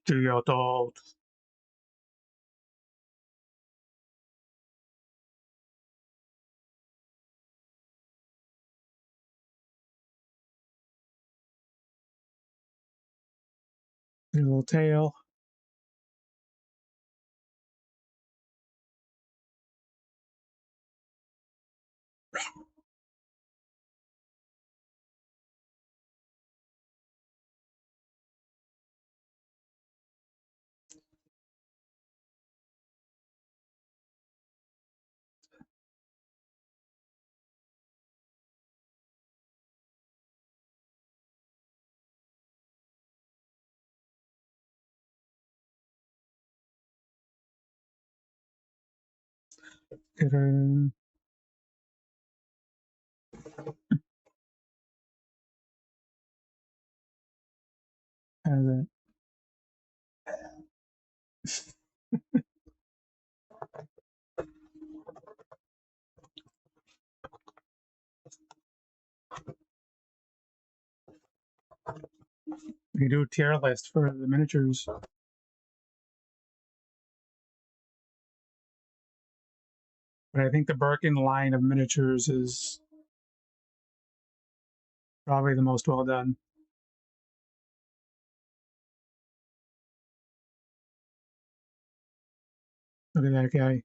[SPEAKER 9] Do your thought. Your little tail. Ta-da. How's that? We can do a tier list for the miniatures. But I think the Birkin line of miniatures is probably the most well done. Look at that guy.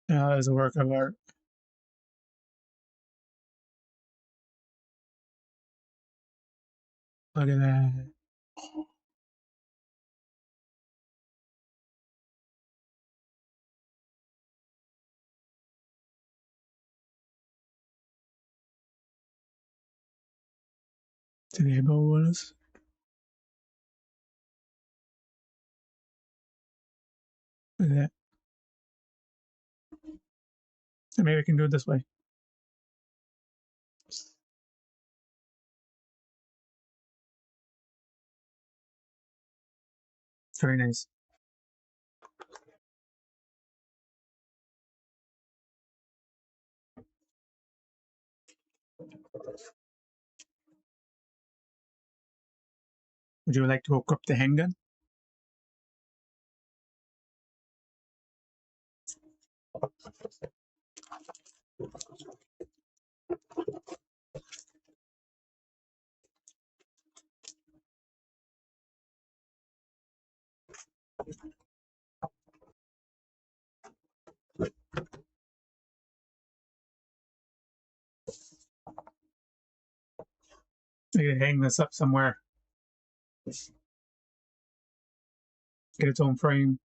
[SPEAKER 9] That is a work of art. Look at that. Do they have bonus? Look at that. So maybe we can do it this way. Very nice. Would you like to equip the handgun? I could hang this up somewhere. Get its own frame.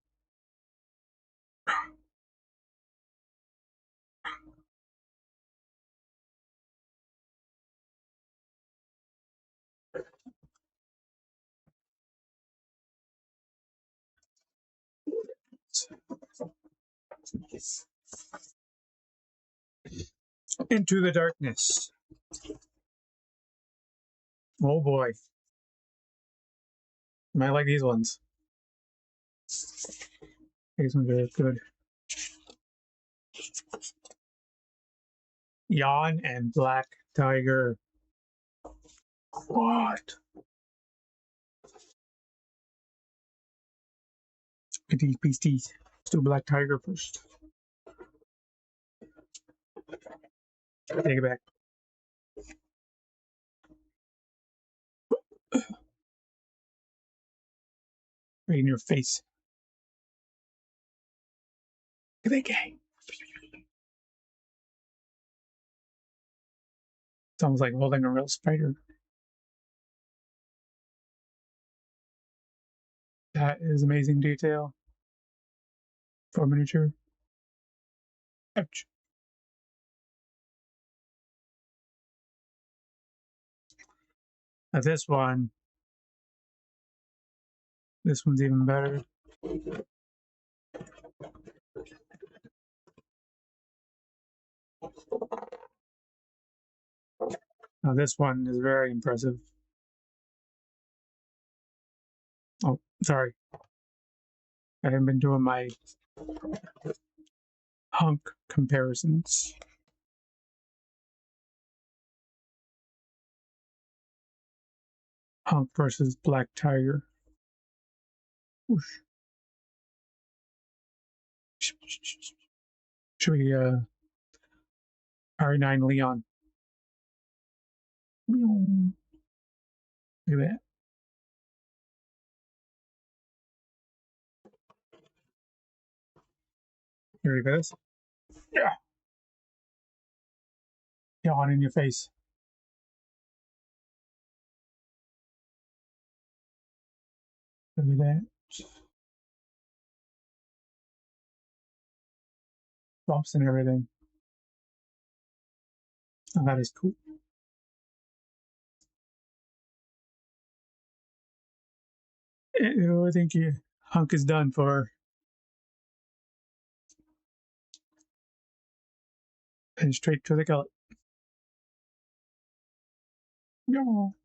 [SPEAKER 9] Into the darkness. Oh boy. I like these ones. These ones are good. Yawn and Black Tiger. What? These beasties. Let's do Black Tiger first. Take it back. Right in your face. Look at that guy. Sounds like holding a real spider. That is amazing detail for miniature. Ouch. Now this one's even better. Now this one is very impressive. Oh, sorry. I haven't been doing my hunk comparisons. Hunk versus Black Tiger. Whoosh. Should we R9 Leon? Look at that. You ready for this? Yeah. Yawn in your face. Look at that. Bumps and everything. Oh, that is cool. I think Hunk is done for. And straight to the gullet. No.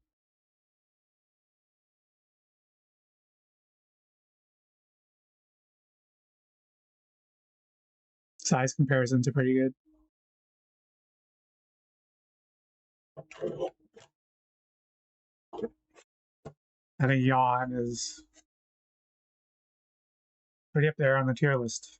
[SPEAKER 9] Size comparisons are pretty good. I think Yawn is pretty up there on the tier list.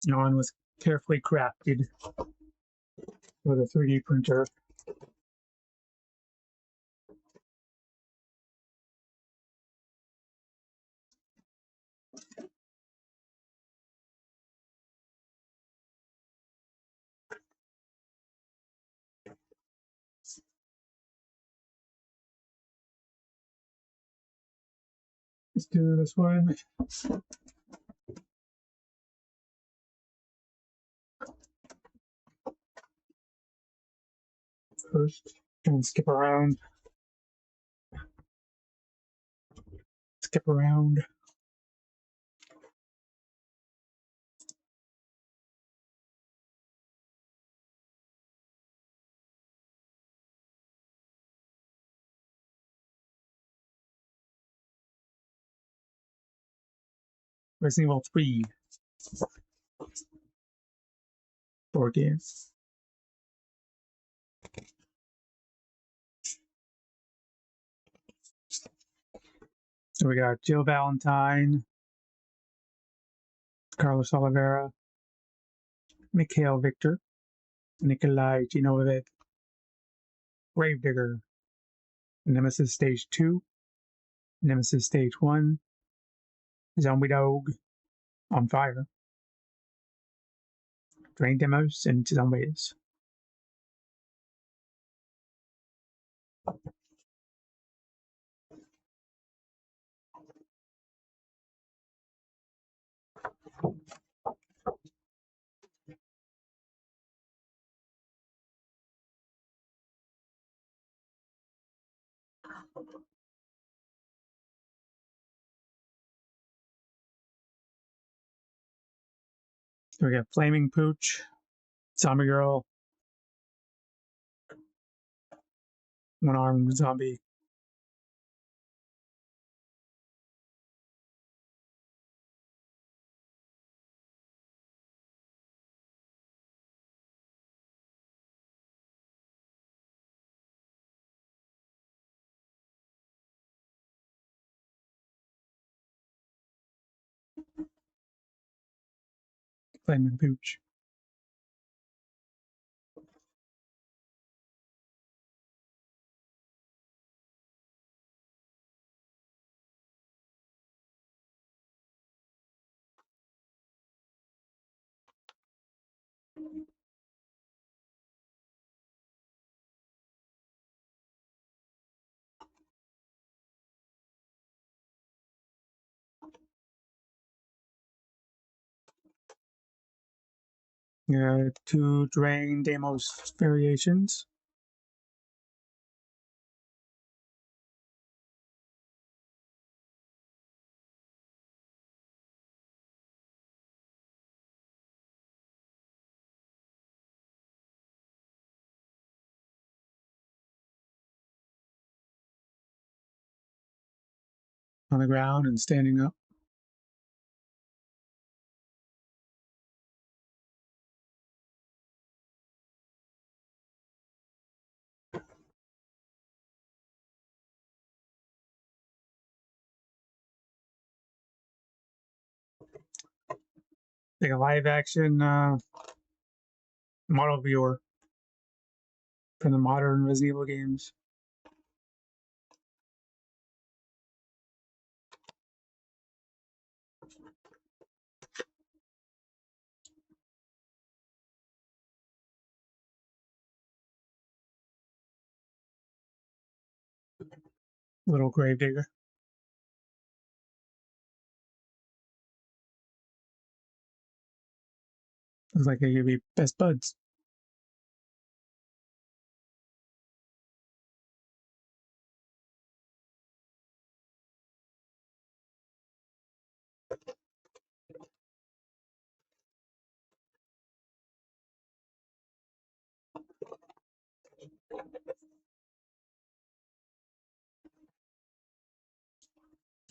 [SPEAKER 9] Yawn was carefully crafted with a 3D printer. Let's do this one. First, and skip around. Skip around. Resident Evil 3. Board games. So we got Jill Valentine, Carlos Oliveira, Mikhail Victor, Nikolai Genoviev, Gravedigger, Nemesis Stage 2, Nemesis Stage 1, Zombie Dog, On Fire, Drain Demos, and Zombies. So we got Flaming Pooch, Zombie Girl, One-Armed Zombie, Flaming Pooch. Two Drain Demos variations. On the ground and standing up. Like a live action model viewer from the modern Resident Evil games. Little Gravedigger. Looks like they could be best buds.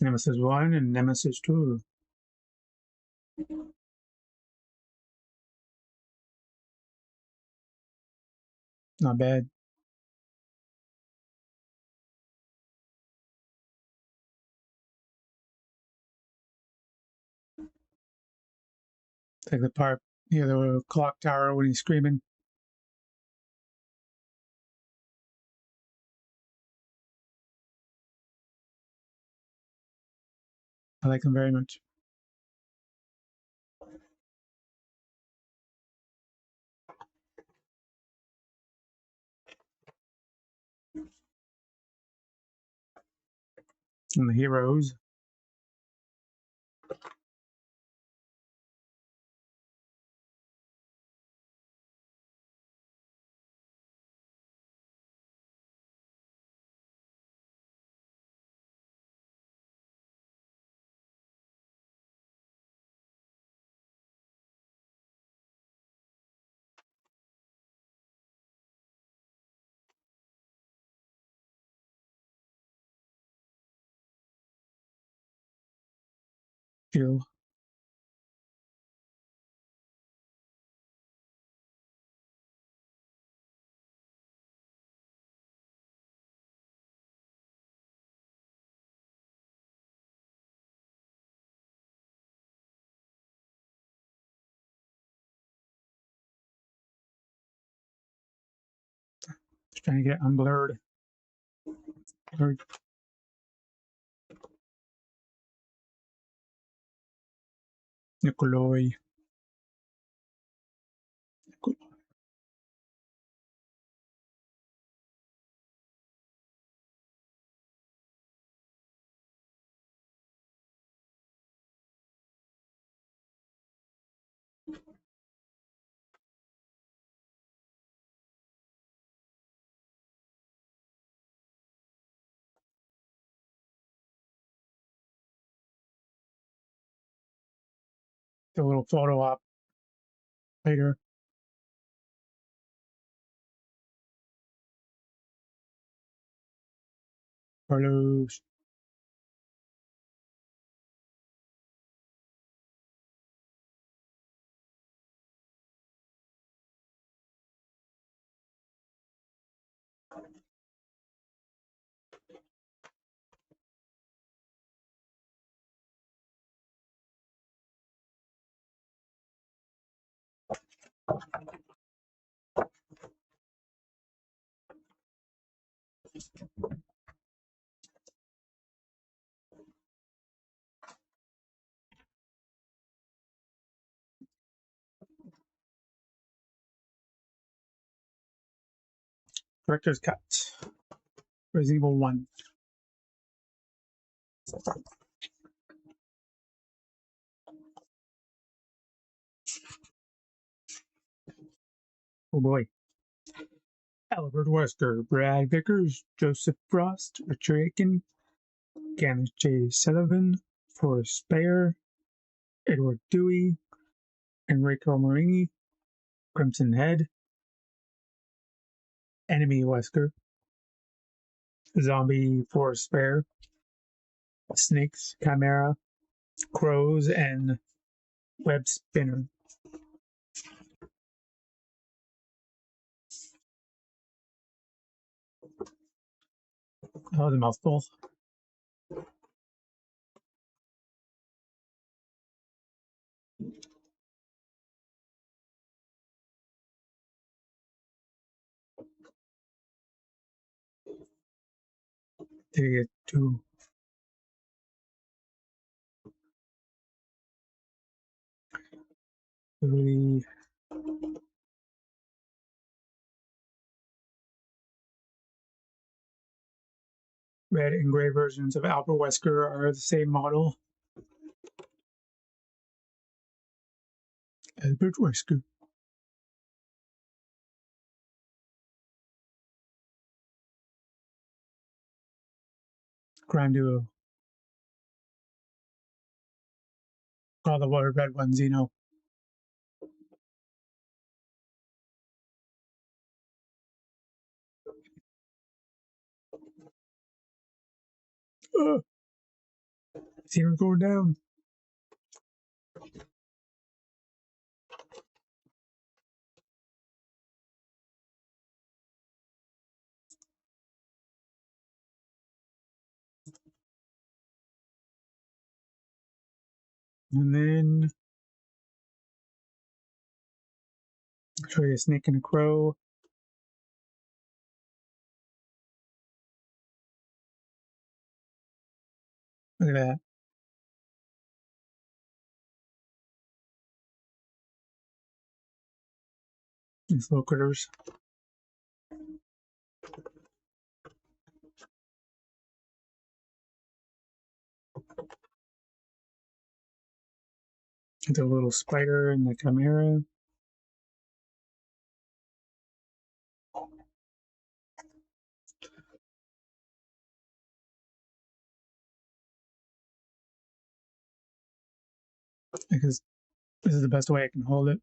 [SPEAKER 9] Nemesis 1 and Nemesis 2. Not bad. Like the part near the clock tower when he's screaming. I like him very much. And the heroes. Jill. Just trying to get unblurred. Blurred. Nikolai. The little photo op later. Carlos. Director's cut. Resident Evil 1. Oh boy. Albert Wesker, Brad Vickers, Joseph Frost, Richard Aiken, Gannis J. Sullivan, Forrest Bayer, Edward Dewey, Enrico Marini, Crimson Head, Enemy Wesker, Zombie Forrest Bayer, Snakes, Chimera, Crows, and Web Spinner. That was a mouthful. They get to the red and gray versions of Albert Wesker are the same model. Albert Wesker. Crime duo. Call the red one Xeno. Xeno's going down. And then I'll show you a snake and a crow. Look at that. These little critters. The little spider and the chimera. Because this is the best way I can hold it.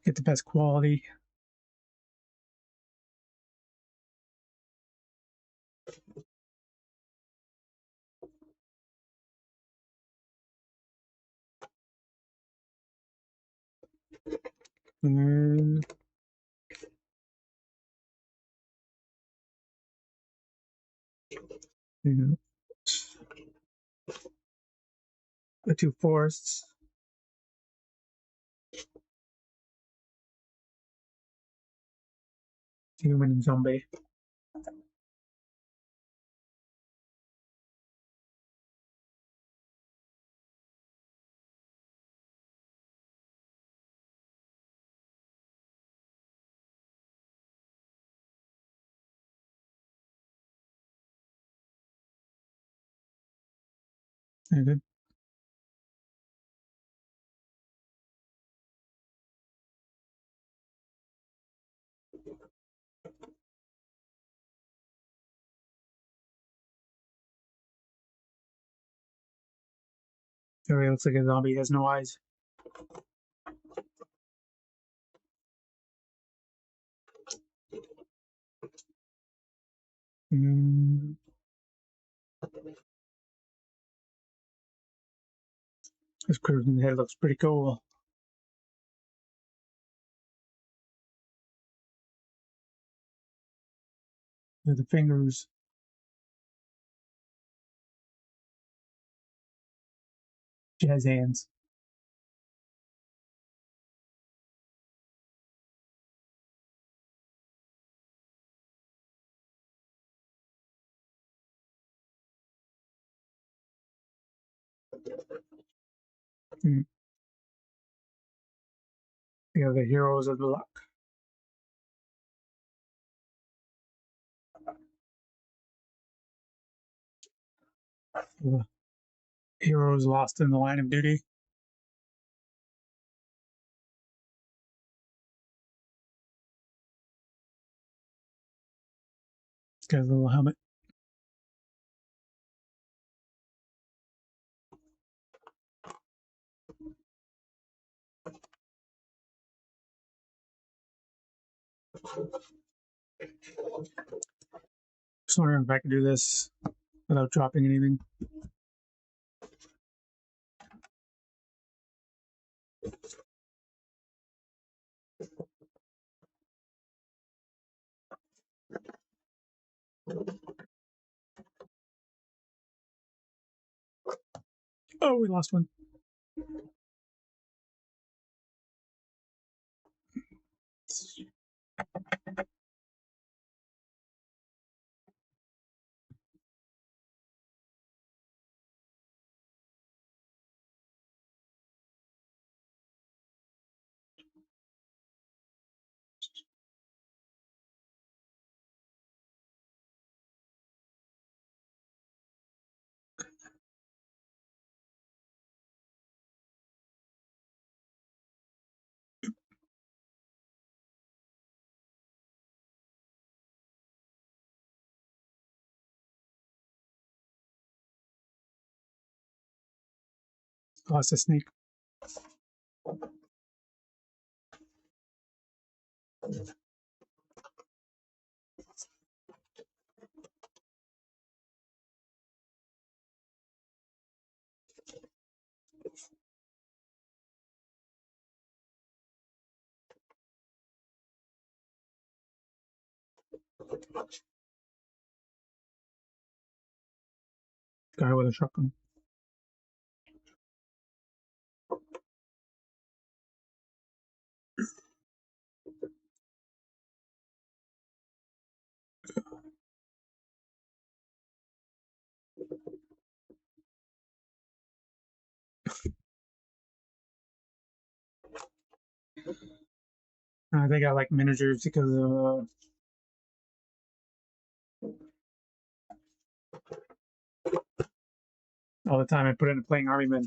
[SPEAKER 9] Get the best quality. And then the two forests. Human and zombie. Very good. Everybody looks like a zombie, has no eyes. This critter in the head looks pretty cool. With the fingers. Jazz hands. They are the heroes of the luck. The heroes lost in the line of duty. It's got a little helmet. Just wondering if I could do this without dropping anything. Oh, we lost one. Lost a snake. Guy with a shotgun. I think I like miniatures because all the time I put into playing Army Men.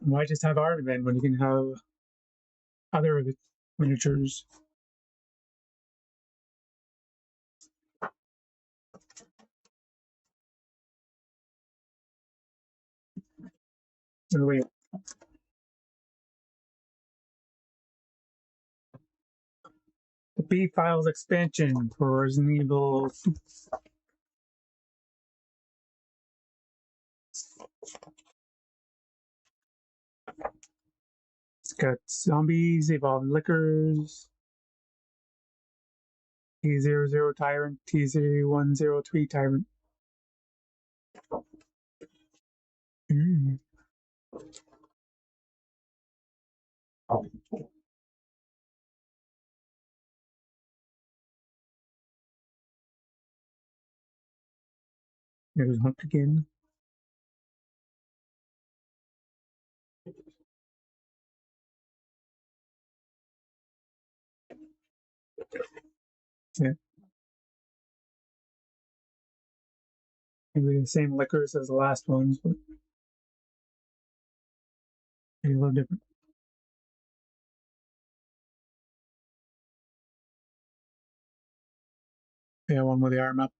[SPEAKER 9] Why just have Army Men when you can have other miniatures? Wait. The B-Files expansion for Resident Evil 2. It's got zombies, evolved liquors, T00 Tyrant, T0103 Tyrant. There's Hunt again. Yeah. Maybe the same liquors as the last ones, but maybe a little different. Yeah, one with the arm up.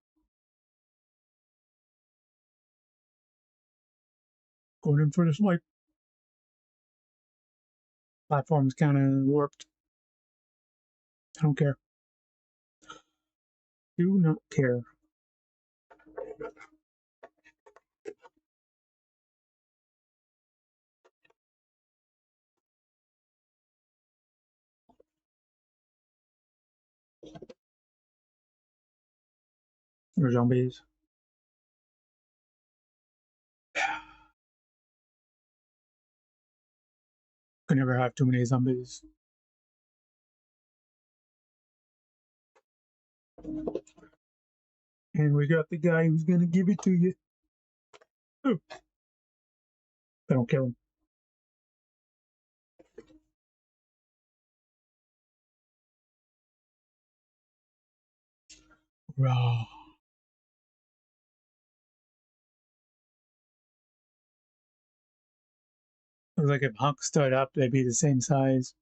[SPEAKER 9] Going in for the swipe. Platform's kind of warped. I don't care. Do not care. Or zombies. Could never have too many zombies. And we got the guy who's gonna give it to you. Ooh. I don't kill him. Raw. Looks like if Hunk stood up, they'd be the same size.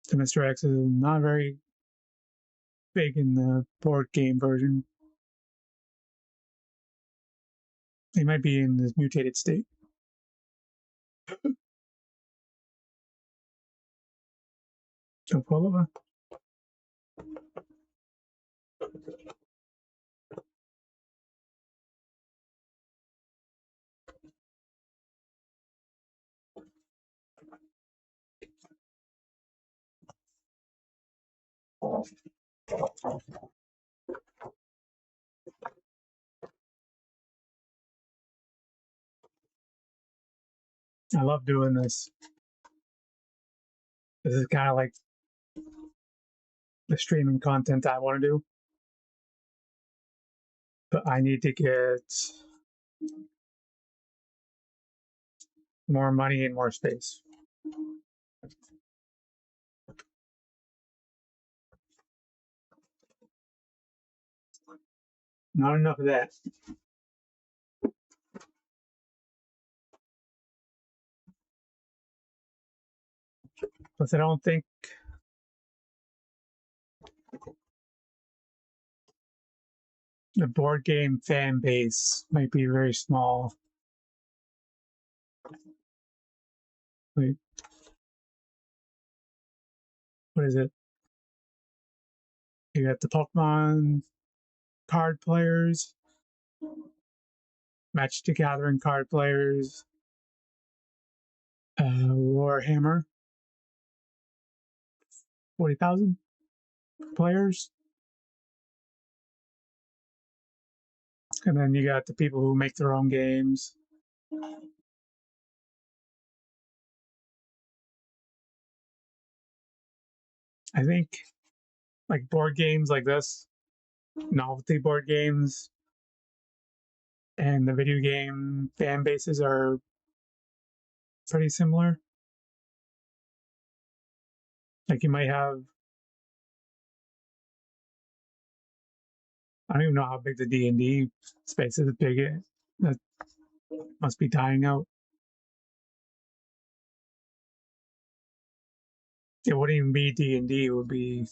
[SPEAKER 9] So Mr. X is not very big in the board game version. He might be in this mutated state. So Oliver. I love doing this. This is kind of like the streaming content I want to do. But I need to get more money and more space. Not enough of that. Plus, I don't think the board game fan base might be very small. Wait. What is it? You got the Pokemon card players, Magic the Gathering card players, Warhammer, 40,000 players. And then you got the people who make their own games. I think like board games like this, novelty board games, and the video game fan bases are pretty similar. Like you might have, I don't even know how big the D&D space is. Big, that must be dying out. It wouldn't even be D&D. It would be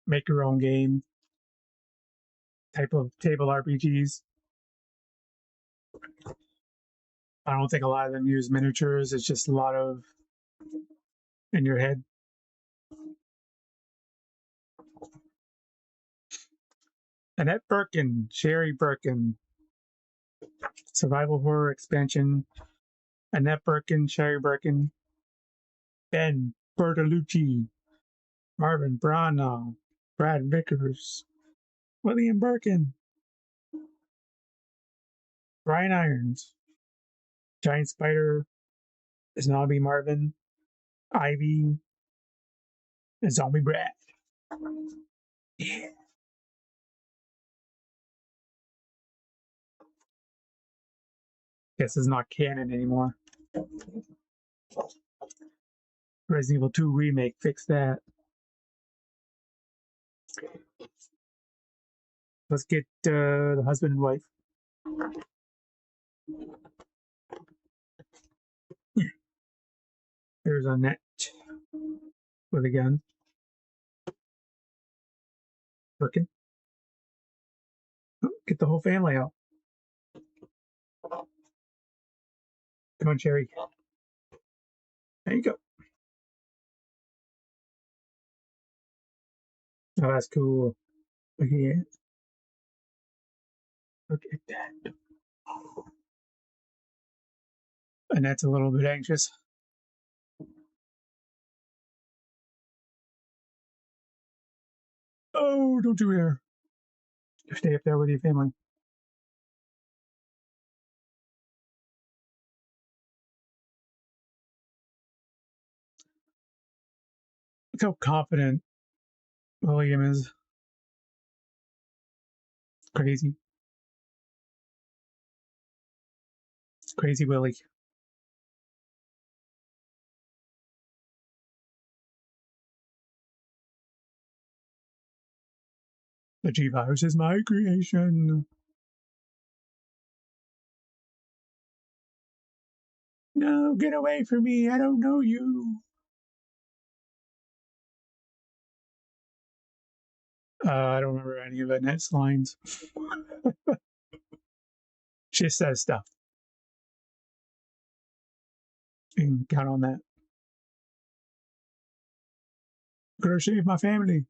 [SPEAKER 9] make your own game type of table RPGs. I don't think a lot of them use miniatures. It's just a lot of in your head. Annette Birkin, Sherry Birkin, survival horror expansion. Annette Birkin, Sherry Birkin, Ben Bertolucci, Marvin Brano, Brad Vickers, William Birkin, Brian Irons, Giant Spider, Zombie Marvin, Ivy, and Zombie Brad. Yeah. Guess it's not canon anymore. Resident Evil 2 remake, fix that. Let's get the husband and wife. There's Annette with a gun. Birkin. Oh, get the whole family out. Come on, Cherry. There you go. Oh, that's cool. Look at it. Look at that. And that's a little bit anxious. Oh, don't you dare. Stay up there with your family. Look how confident William is. Crazy. Crazy Willie. The G-Virus is my creation. No, get away from me. I don't know you. I don't remember any of Annette's lines. She says stuff. You can count on that. Gotta save my family.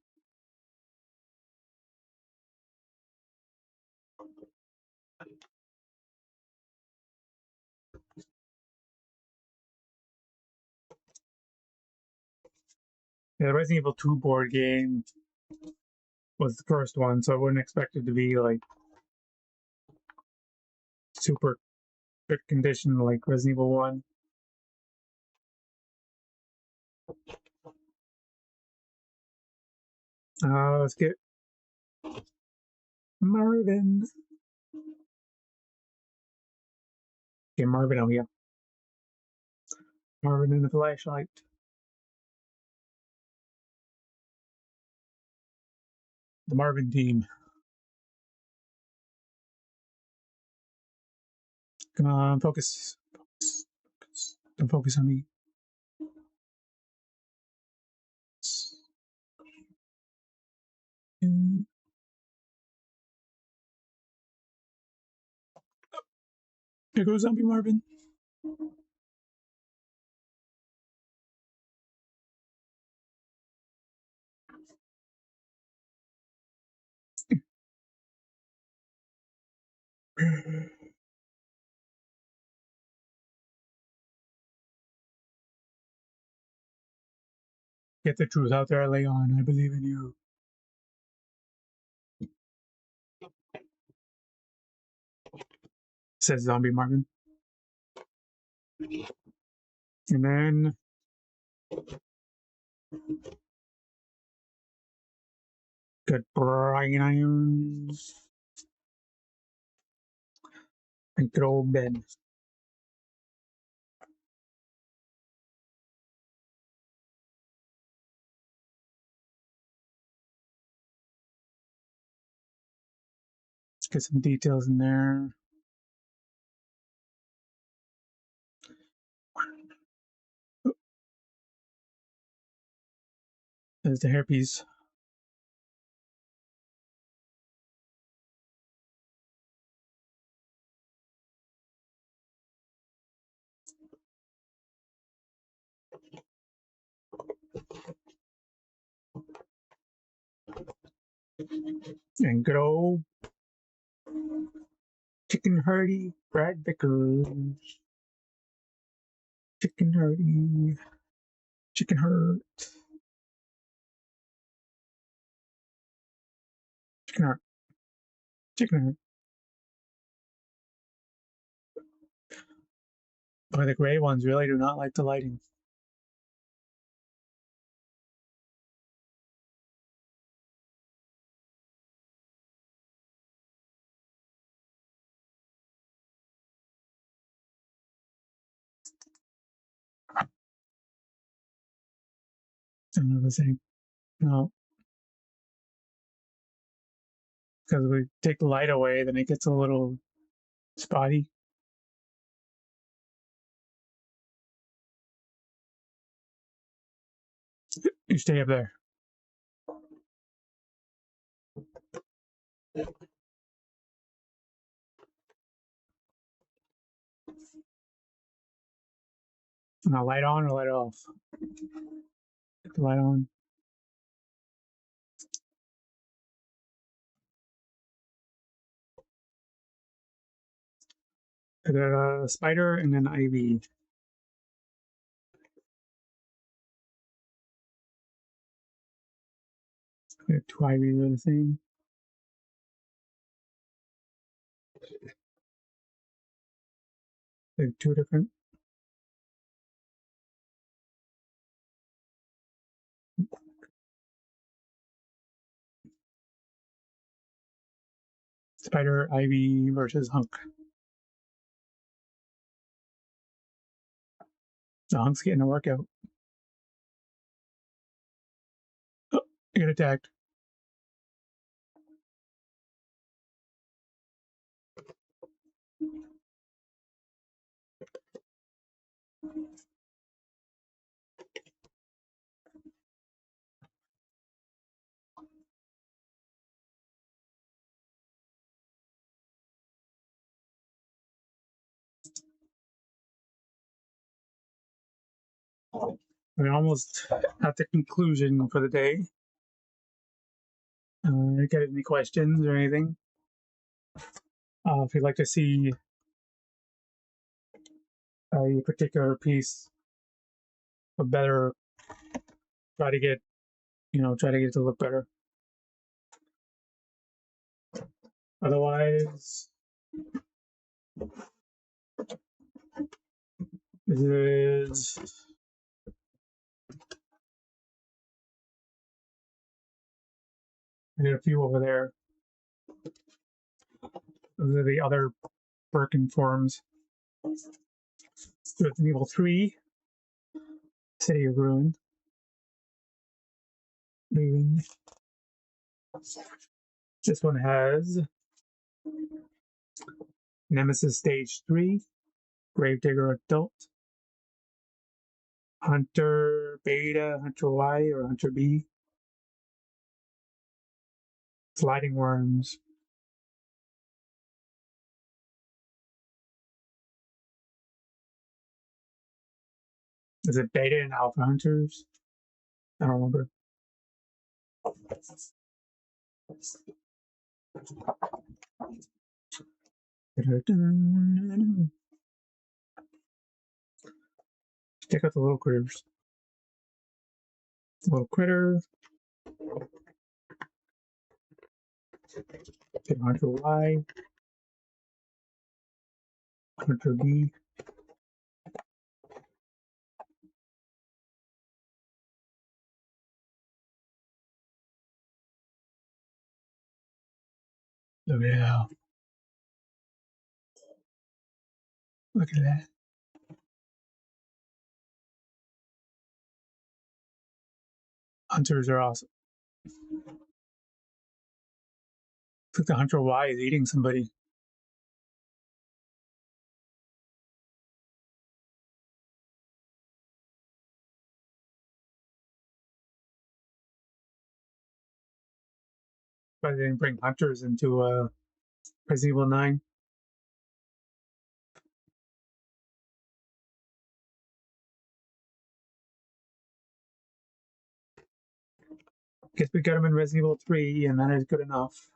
[SPEAKER 9] Yeah, the Resident Evil 2 board game was the first one, so I wouldn't expect it to be like super good condition like Resident Evil 1. Let's get Marvin. Okay, Marvin, oh yeah. Marvin in the flashlight. The Marvin team. Come on, focus. Don't focus on me. Here goes Zombie Marvin. Get the truth out there, Leon. I believe in you. Says Zombie Marvin. And then got Brian Irons and good old Ben. Let's get some details in there. There's the hairpiece. And good old Chicken Hardy, Brad Vickers. Chicken Hardy. Chicken Heart. Chicken Heart. Chicken Heart. Boy, the gray ones really do not like the lighting. Another thing. No. Because we take the light away, then it gets a little spotty. You stay up there. Now light on or light off? Get the light on. I got a spider and an ivy. We have two ivies are the same. They're two different. Spider, ivy versus hunk. The hunk's getting a workout. Oh, you get attacked. We're almost at the conclusion for the day. Got any questions or anything? If you'd like to see a particular piece of better, try to get it to look better. Otherwise, this is I got a few over there. Those are the other Birkin forms. Resident Evil 3, City of Ruin. This one has Nemesis Stage 3, Gravedigger Adult, Hunter Beta, Hunter Y, or Hunter B. Sliding worms. Is it Beta and Alpha Hunters? I don't remember. Check out the little critters. Little critter. Hunter Y. Hunter B. Look at that. Look at that. Hunters are awesome. Looks like the Hunter Y is eating somebody. But they didn't bring hunters into Resident Evil 9. Guess we got them in Resident Evil 3, and that is good enough.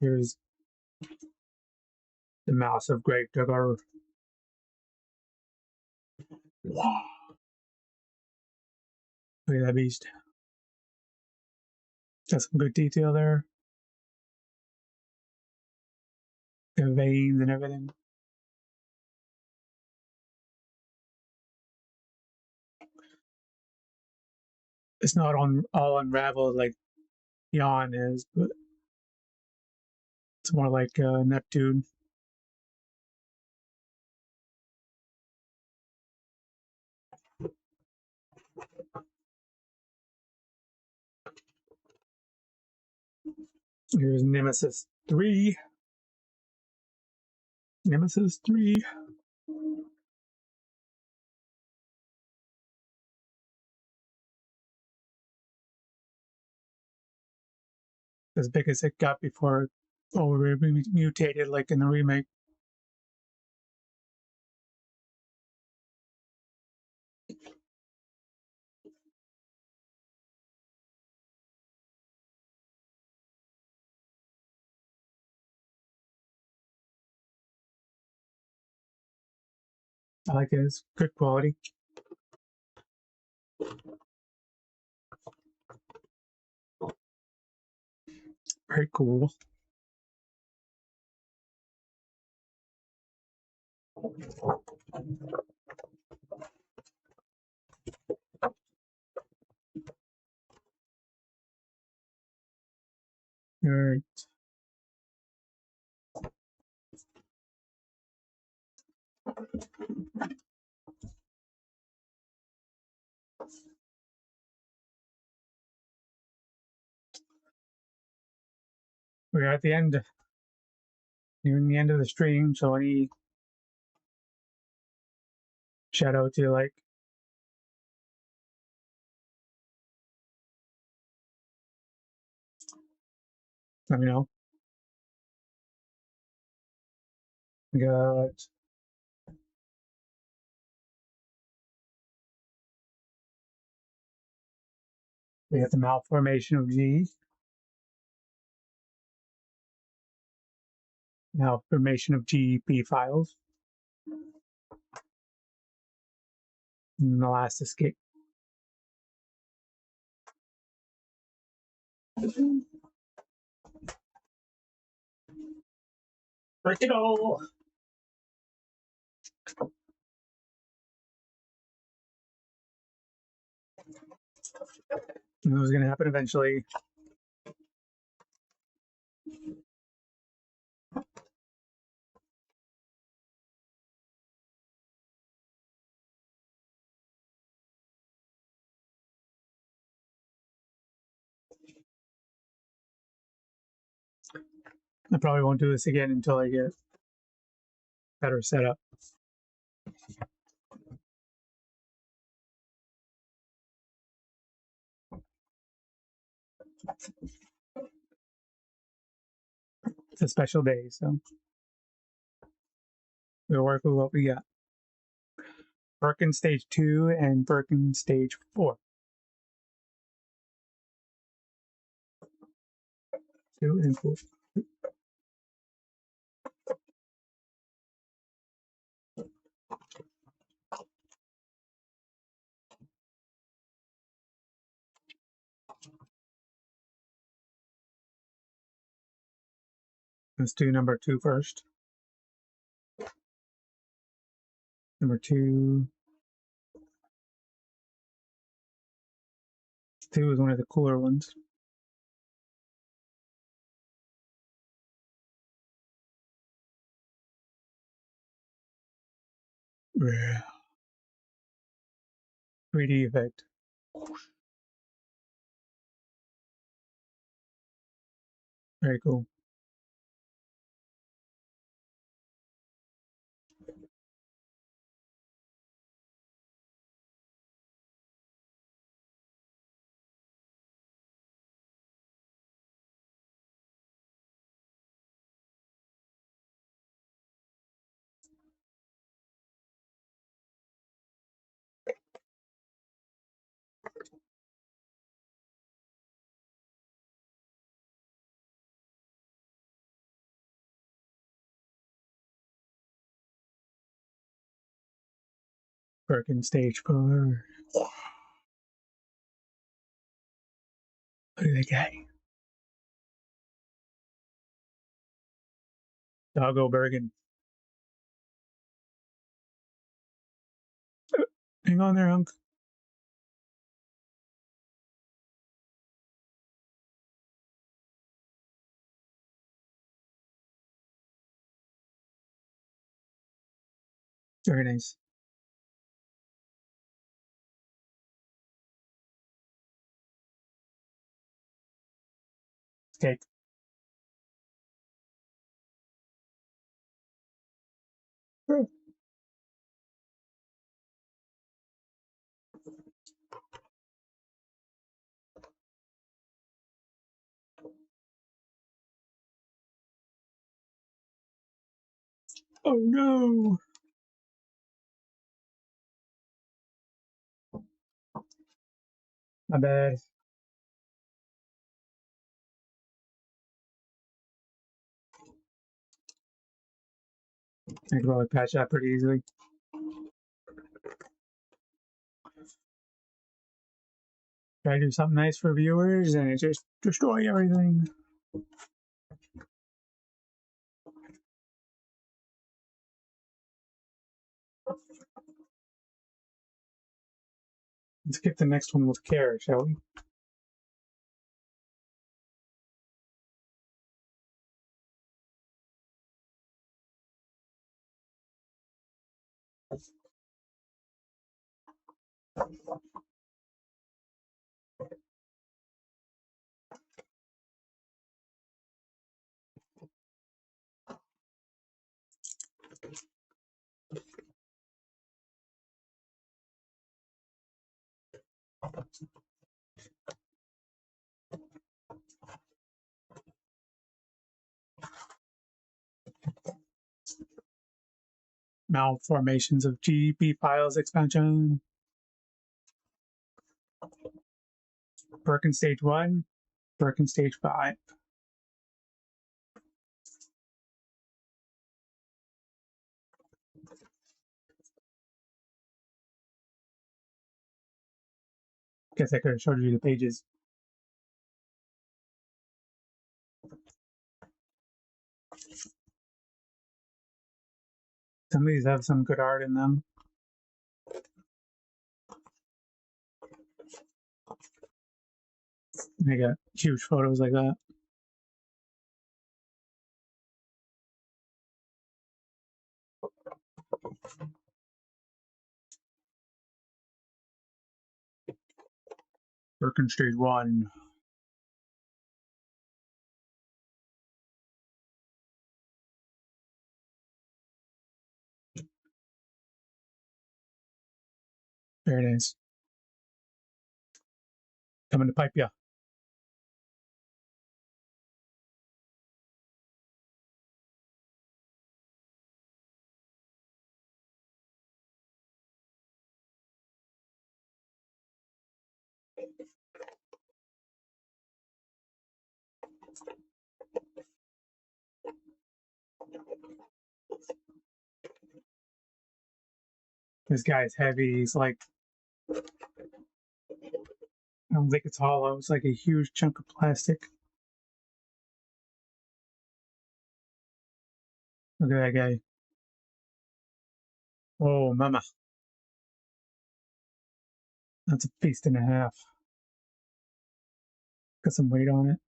[SPEAKER 9] Here's the Mouse of Gravedigger. Wow. Look at that beast. Got some good detail there. The veins and everything. It's not all unraveled like Yawn is, but it's more like Neptune. Here's Nemesis 3. Nemesis 3. As big as it got before it over mutated like in the remake. I like it. It's good quality. Very cool. All right. We're at the end, nearing the end of the stream, so any shout out to like let me know. We got the malformation of G. Malformation of GEP files. And the last escape. Break it all. It was going to happen eventually. I probably won't do this again until I get better setup. It's a special day, so we'll work with what we got. Birkin Stage 2 and Birkin Stage 4. 2 and 4. Let's do number 2 first. Number 2. 2 is one of the cooler ones. Yeah. 3D effect. Very cool. Birkin Stage 4. Look at that guy. Doggo Bergen. Hang on there, Hunk. Very nice. Cake. Sure. Oh no! My bad. I could probably patch that pretty easily. Try to do something nice for viewers and it just destroy everything. Let's get the next one with care, shall we? Malformations of GDP files expansion. Birkin Stage 1, Birkin Stage 5. Guess I could have showed you the pages. Some of these have some good art in them. They got huge photos like that. Birkin Stage 1. There it is. Coming to pipe ya. This guy's heavy. He's like, I don't think it's hollow. It's like a huge chunk of plastic. Look at that guy. Oh, mama. That's a beast and a half. Got some weight on it.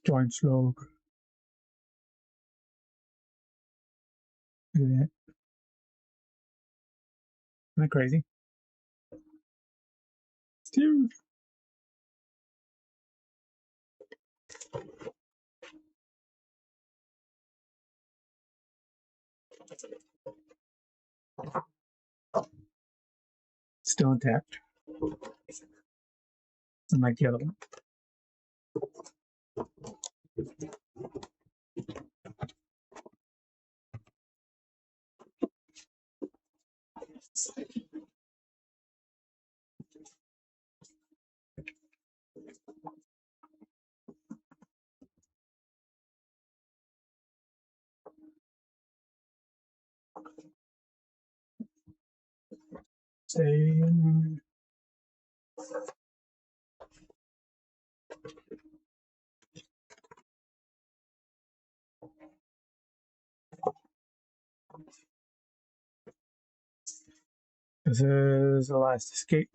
[SPEAKER 9] Joint slug. Look at that. Isn't that crazy? It's huge. Still intact. Unlike the other one. Say, this is the last escape.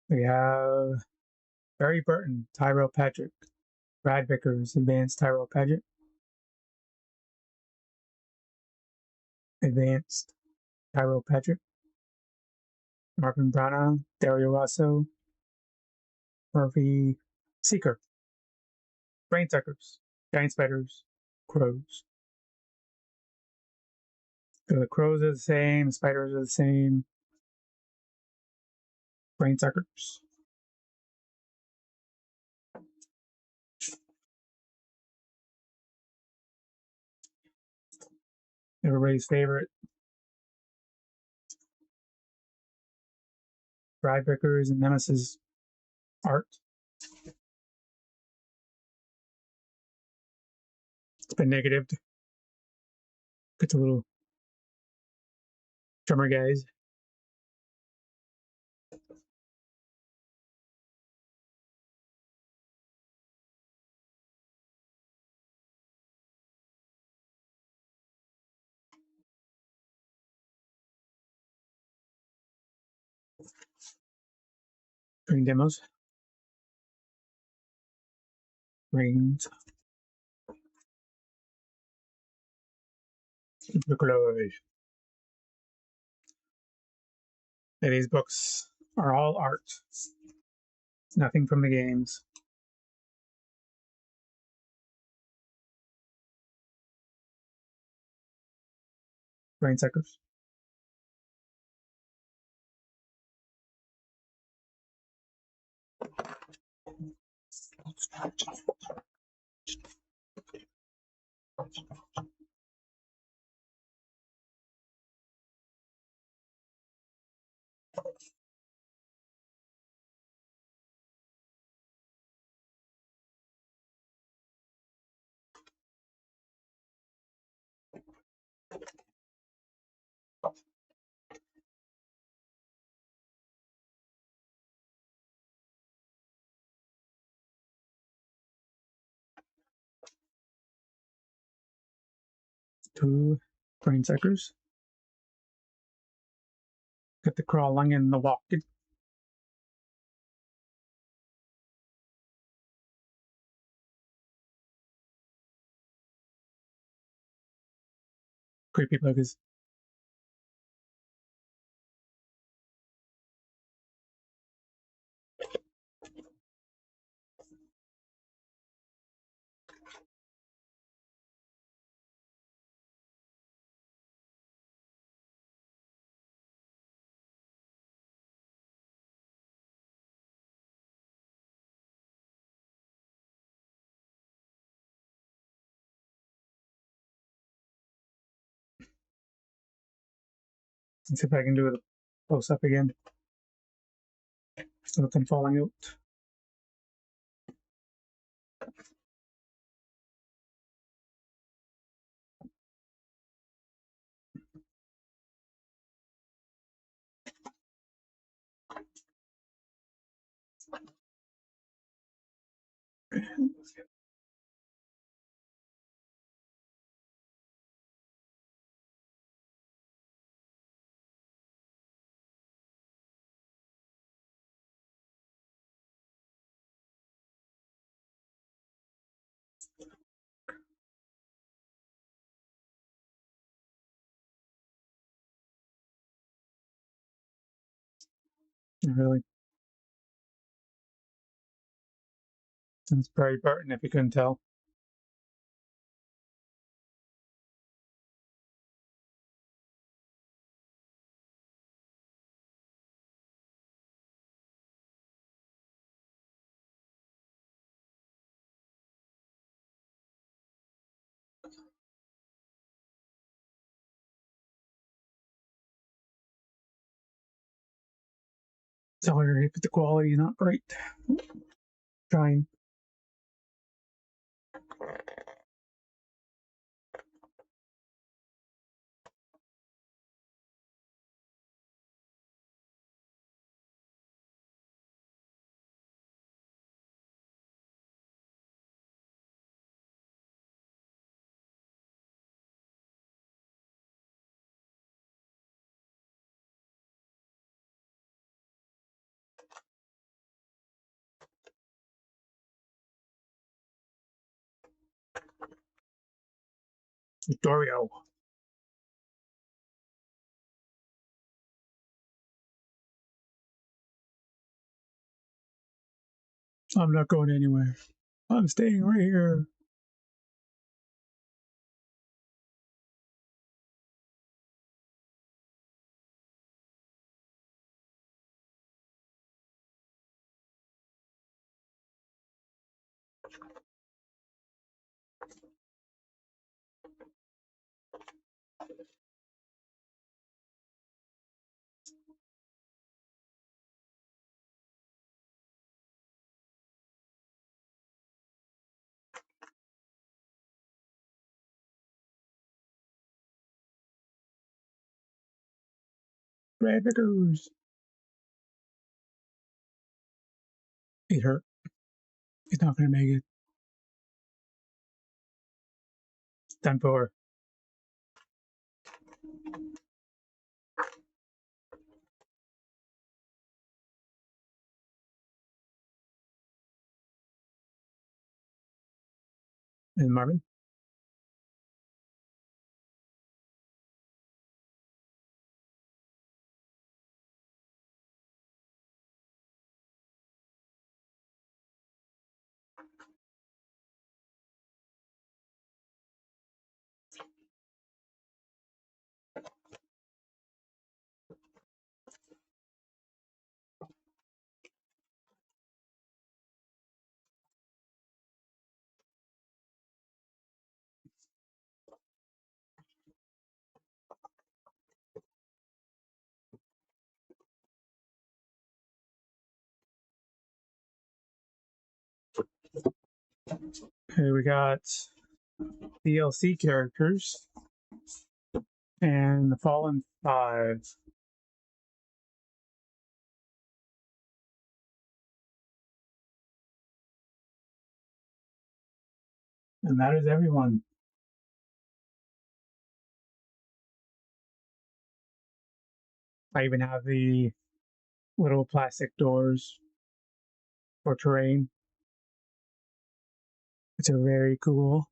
[SPEAKER 9] We have Barry Burton, Tyrell Patrick, Brad Vickers, Advanced Tyrell Patrick, Advanced Tyrell Patrick, Marvin Brana, Dario Rosso, Murphy Seeker, Brain Suckers, Giant Spiders, Crows. So the crows are the same, the spiders are the same. Brain Suckers. Everybody's favorite. Brad Vickers and Nemesis art. It's been negatived. It's a little drummer guys. Doing demos. Rings. These books are all art. Nothing from the games. Brain Suckers. Two Brain Suckers. Got the crawling and the walking. creepy buggers. Let's see if I can do it close up again. Something falling out. Really. It's Barry Burton, if you couldn't tell. Sorry if the quality is not great. Trying. Victorio. I'm not going anywhere. I'm staying right here. Brad Vickers. It hurt. He's not going to make it. Done for. And Marvin. Okay, we got DLC characters and the Fallen 5. And that is everyone. I even have the little plastic doors for terrain, which are very cool.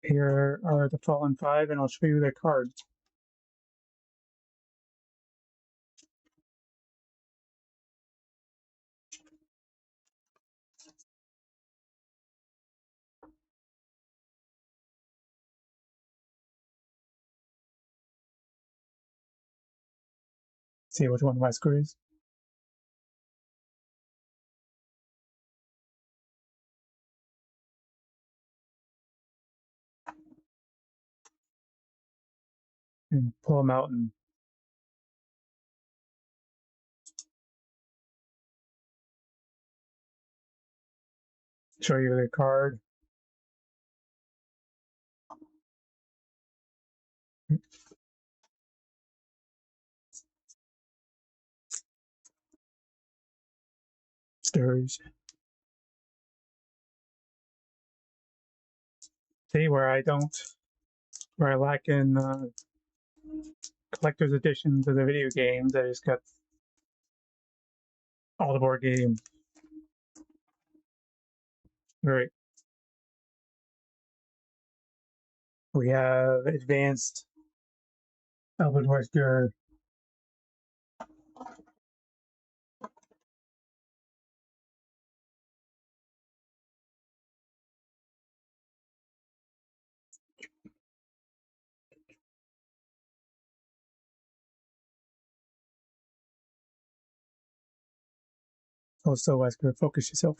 [SPEAKER 9] Here are the Fallen Five, and I'll show you their cards. See which one Wesker is. And pull them out and show you their card. Stories. See where I lack in collector's editions of the video games. I just got all the board games. All right. We have advanced Albert Wesker. Also, Wesker, focus yourself.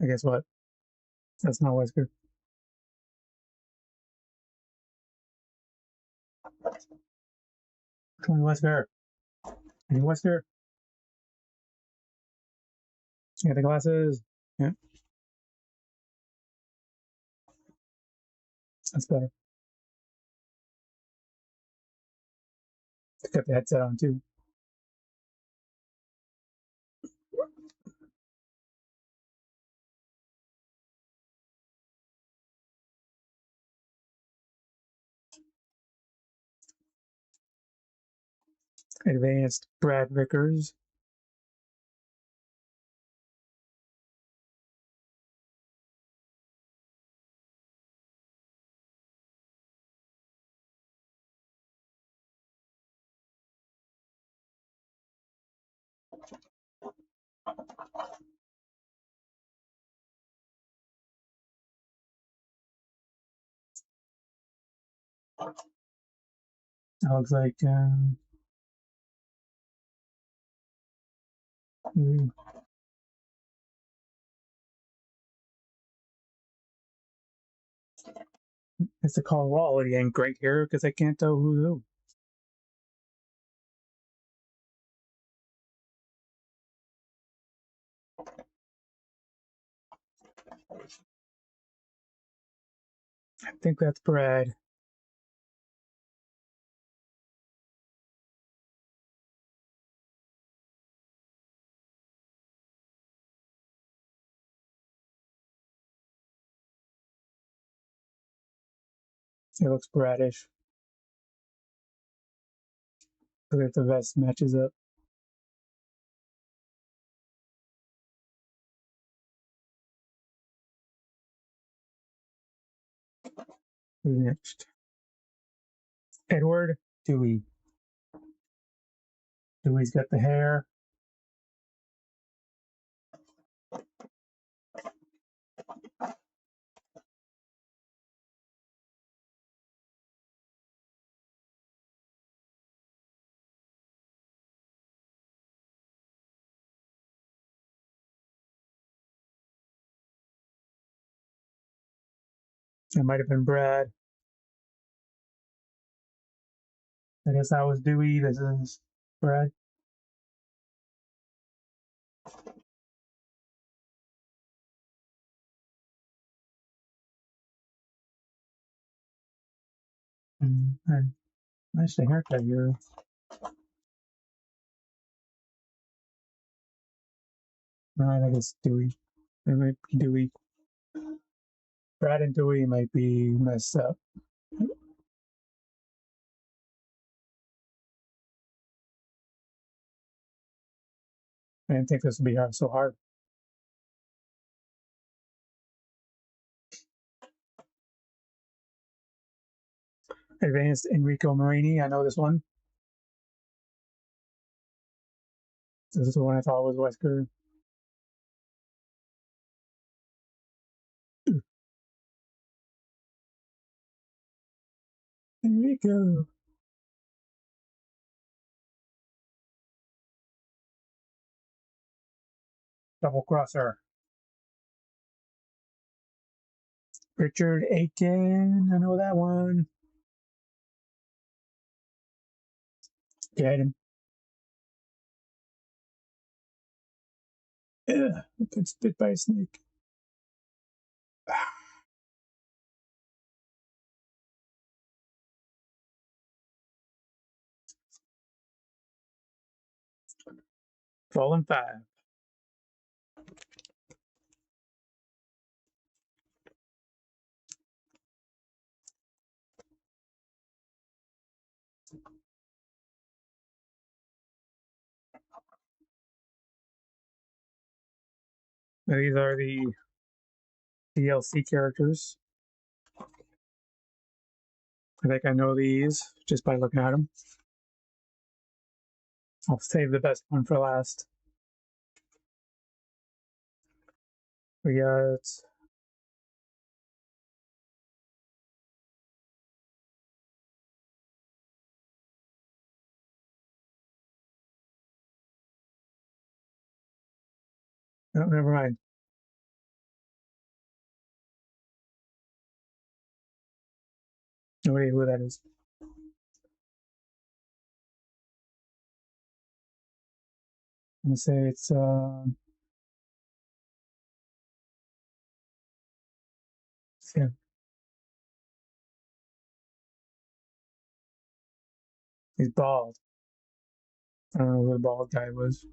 [SPEAKER 9] I guess what? That's not Wesker. Come on, Wesker. Hey, Wesker. You got the glasses. Yeah. That's better. Got the headset on too. Advanced Brad Vickers. That looks like it's the call quality ain't great here because I can't tell who's who. I think that's Brad. It looks Bradish. Look if the vest matches up. Who's next? Edward Dewey. Dewey's got the hair. It might have been Brad. I guess that was Dewey. This is Brad. Nice haircut here. Right, I guess Dewey. It might be Dewey. Brad and Dewey might be messed up. I didn't think this would be so hard. Advanced Enrico Marini. I know this one. This is the one I thought was Wesker. Enrico. Double Crosser. Richard Aiken. I know that one. Get him. Ugh, I've been bit by a snake. Fallen 5. Now, these are the DLC characters. I think I know these just by looking at them. I'll save the best one for last. We got oh, never mind. No idea who that is. I'm gonna say it's yeah. He's bald. I don't know who the bald guy was.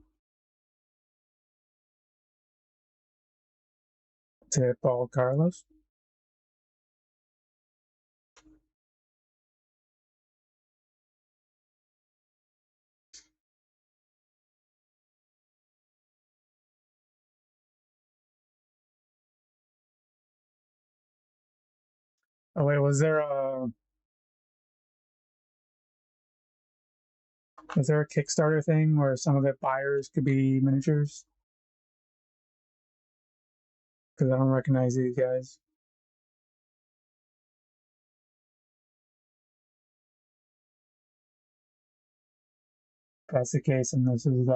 [SPEAKER 9] Is it Bald Carlos? Oh wait, was there a Kickstarter thing where some of the buyers could be miniatures? Because I don't recognize these guys. If that's the case, and this is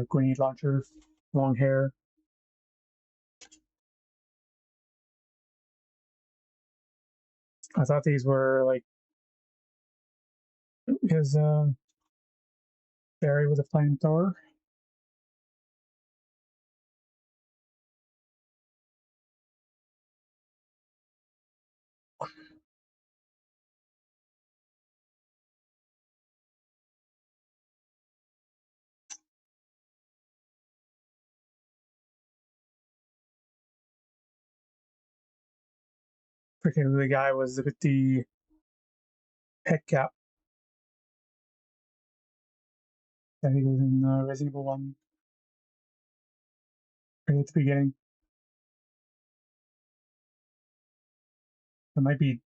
[SPEAKER 9] grenade launcher, long hair. I thought these were like his Barry with a flamethrower. Freaking the guy was with the head cap. I think it was in Resident Evil 1. Right at the beginning. There might be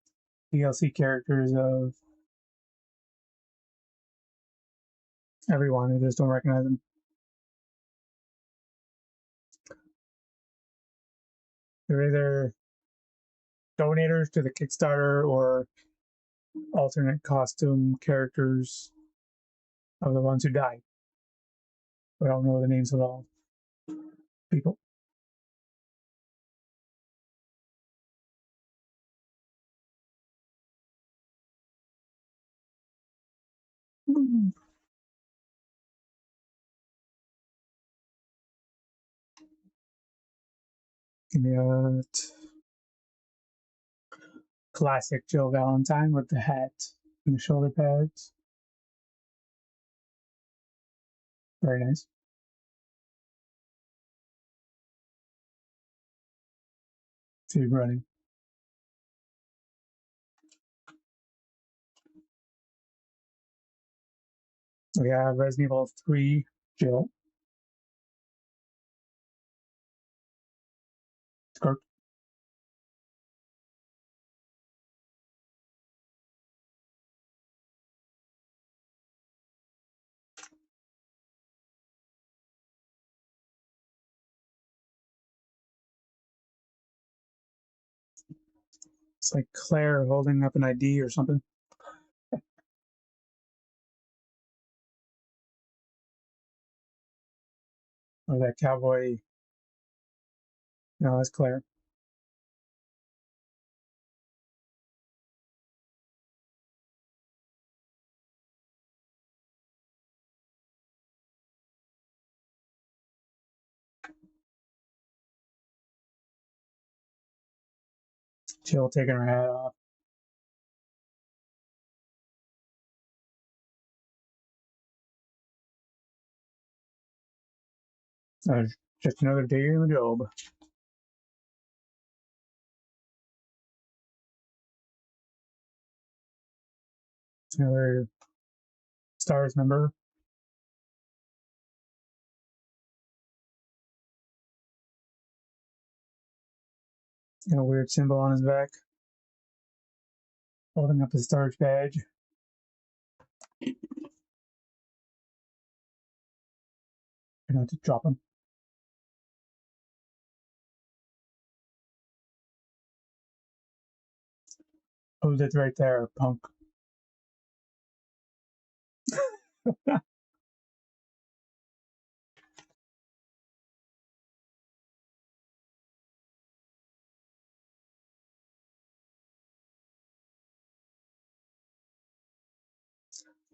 [SPEAKER 9] DLC characters of everyone. I just don't recognize them. They're either donators to the Kickstarter or alternate costume characters of the ones who died. I don't know the names of all people. Got classic Jill Valentine with the hat and the shoulder pads. Very nice. See running. We have Resident Evil 3, Jill. Kurt. It's like Claire holding up an ID or something. Or that cowboy. No, that's Claire. Jill taking her hat off. Just another day in the job. Another STARS member. Got a weird symbol on his back. Holding up his STARS badge. Try not to drop him. Hold it right there, punk.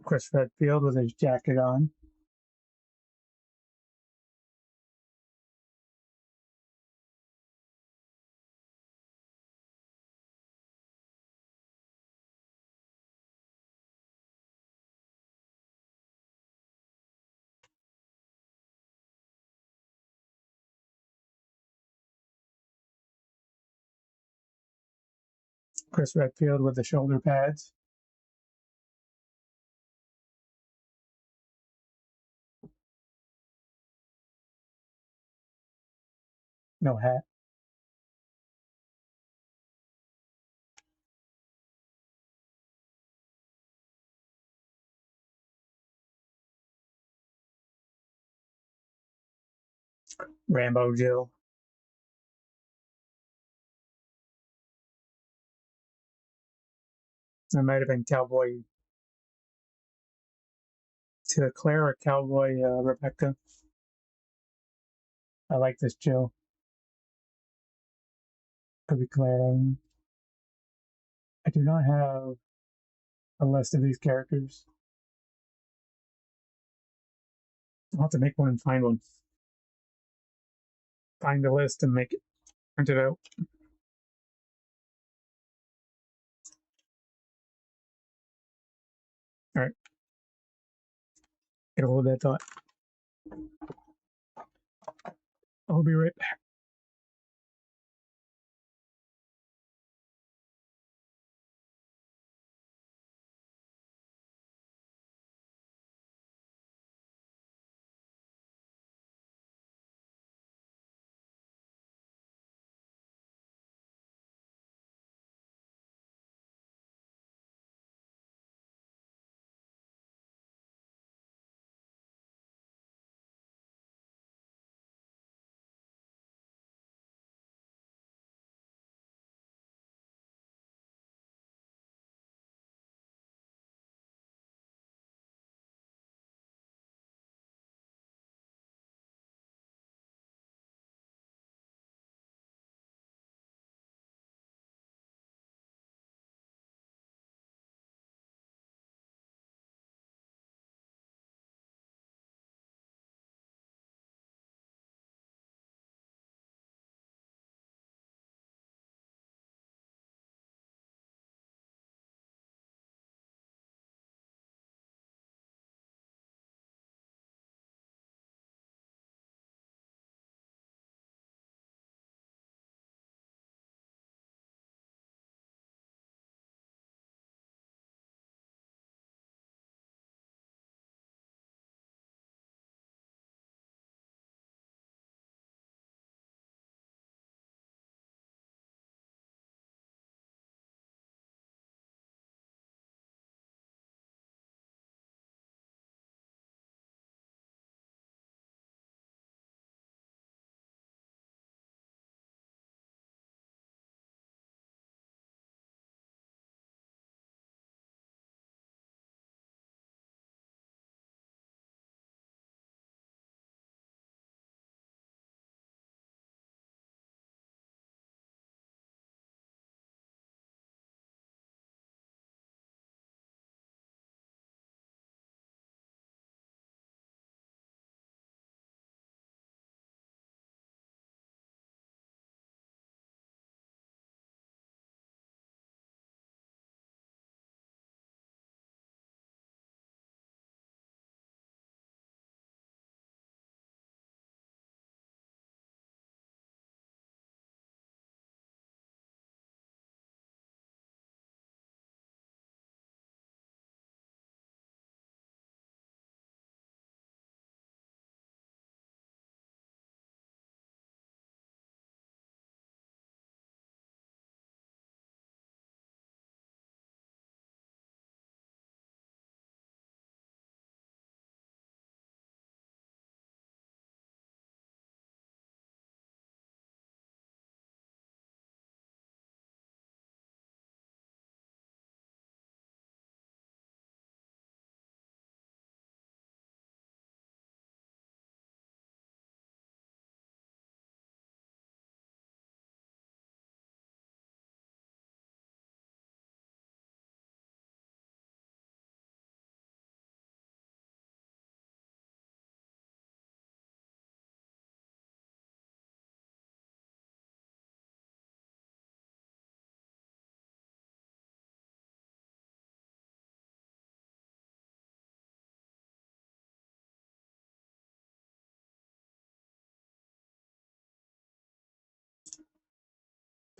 [SPEAKER 9] Chris Redfield with his jacket on. Chris Redfield with the shoulder pads. No hat. Rambo Jill. There might have been Cowboy to Claire or Cowboy Rebecca. I like this Jill. Could be Claire. I do not have a list of these characters. I'll have to make one and find one. Find the list and make it, print it out. All right. Get a hold of that thought. I'll be right back.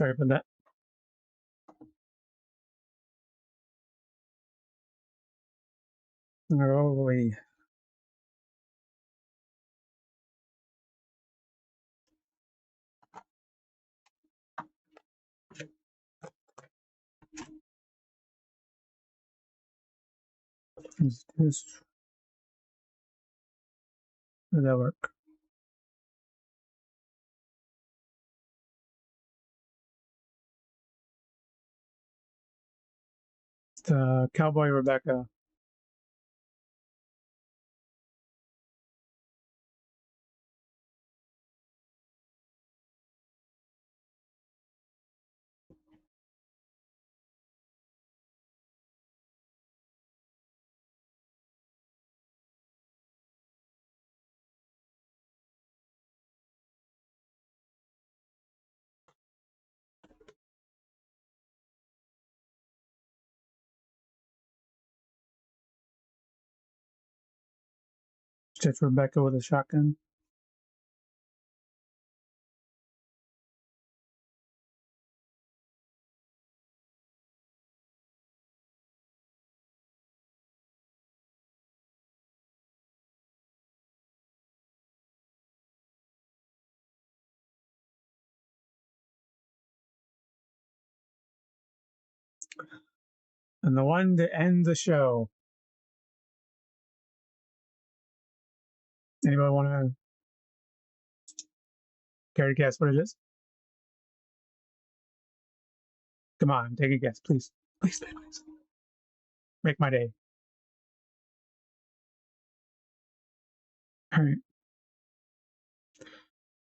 [SPEAKER 9] Sorry about that. Where are we? Is this? Does that work? It's Cowboy Rebecca. Just Rebecca with a shotgun. And the one to end the show. Anybody want to care to guess what it is? Come on, take a guess, please. Please, please, please. Make my day. All right.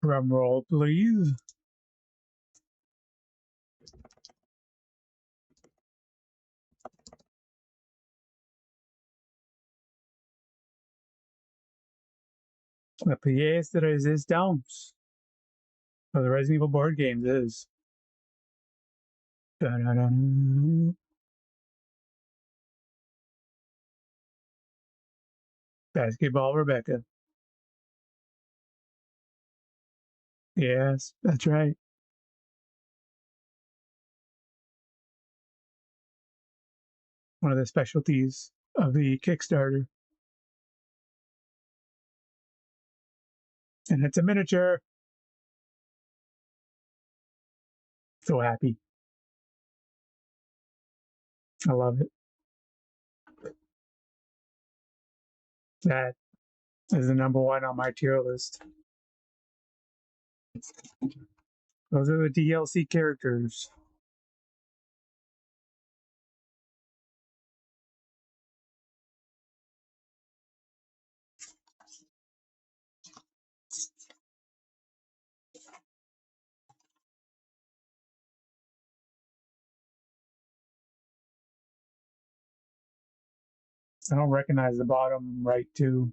[SPEAKER 9] Drum roll, please. La pièce de résistance for the Resident Evil board games is. Da-da-da-da. Basketball Rebecca. Yes, that's right. One of the specialties of the Kickstarter. And it's a miniature. So happy. I love it. That is the number one on my tier list. Those are the DLC characters. I don't recognize the bottom right too.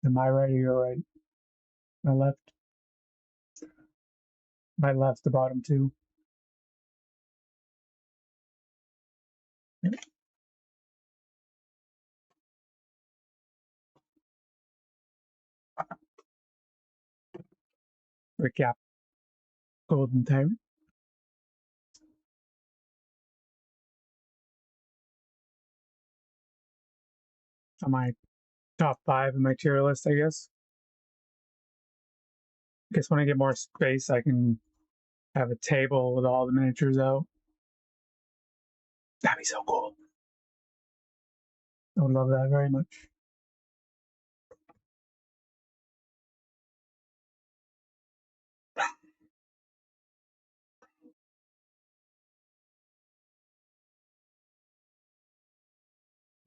[SPEAKER 9] Am I right or your right? My left? My left, the bottom two. Yep. Recap. Golden Tyrant. On my top 5 of my tier list, I guess. I guess when I get more space, I can have a table with all the miniatures out. That'd be so cool. I would love that very much.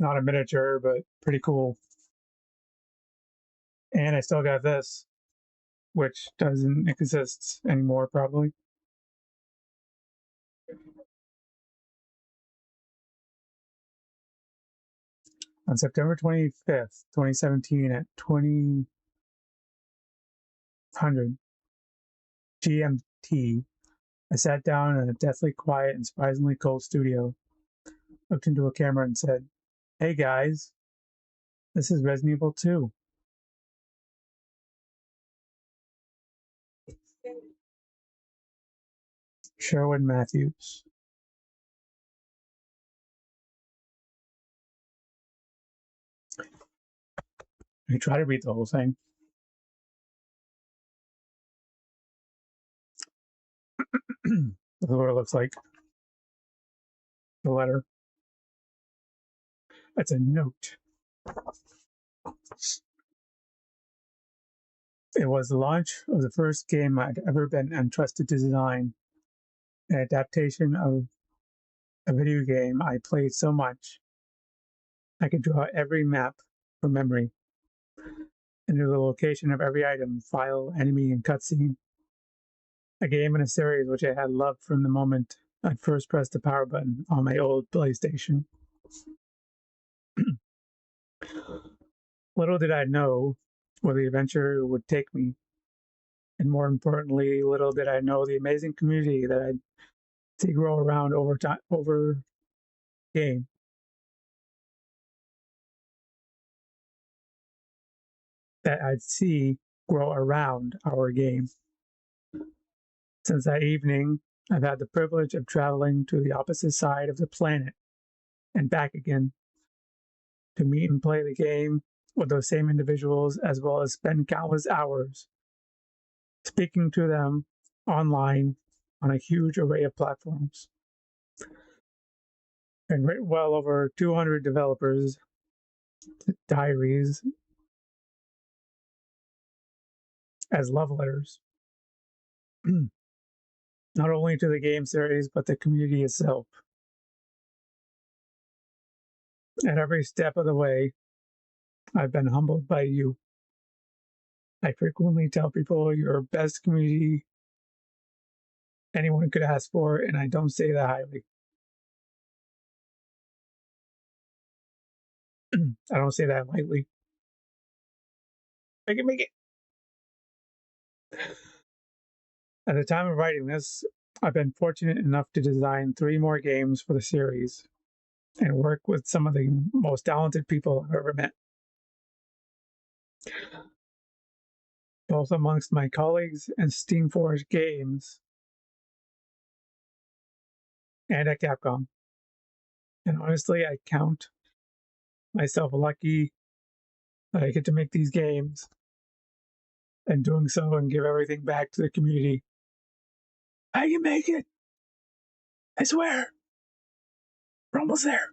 [SPEAKER 9] Not a miniature, but pretty cool. And I still got this, which doesn't exist anymore, probably. On September 25th, 2017 at 2000 GMT, I sat down in a deathly quiet and surprisingly cold studio, looked into a camera and said, "Hey guys, this is Resident Evil 2. Sherwood Matthews. I try to read the whole thing. That's what it looks like. The letter. That's a note. It was the launch of the first game I'd ever been entrusted to design, an adaptation of a video game I played so much I could draw every map from memory, and knew the location of every item, file, enemy, and cutscene. A game in a series which I had loved from the moment I first pressed the power button on my old PlayStation. Little did I know where the adventure would take me, and more importantly, little did I know the amazing community that I'd see grow around over game. That I'd see grow around our game. Since that evening, I've had the privilege of traveling to the opposite side of the planet and back again to meet and play the game with those same individuals, as well as spend countless hours speaking to them online on a huge array of platforms. And written well over 200 developers' diaries as love letters, not only to the game series, but the community itself. At every step of the way, I've been humbled by you. I frequently tell people you're best community anyone could ask for, and I don't say that highly. I don't say that lightly. Make it. At the time of writing this, I've been fortunate enough to design 3 more games for the series and work with some of the most talented people I've ever met. Both amongst my colleagues and Steamforged Games and at Capcom. And honestly, I count myself lucky that I get to make these games, and doing so and give everything back to the community. I can make it. I swear. We're almost there.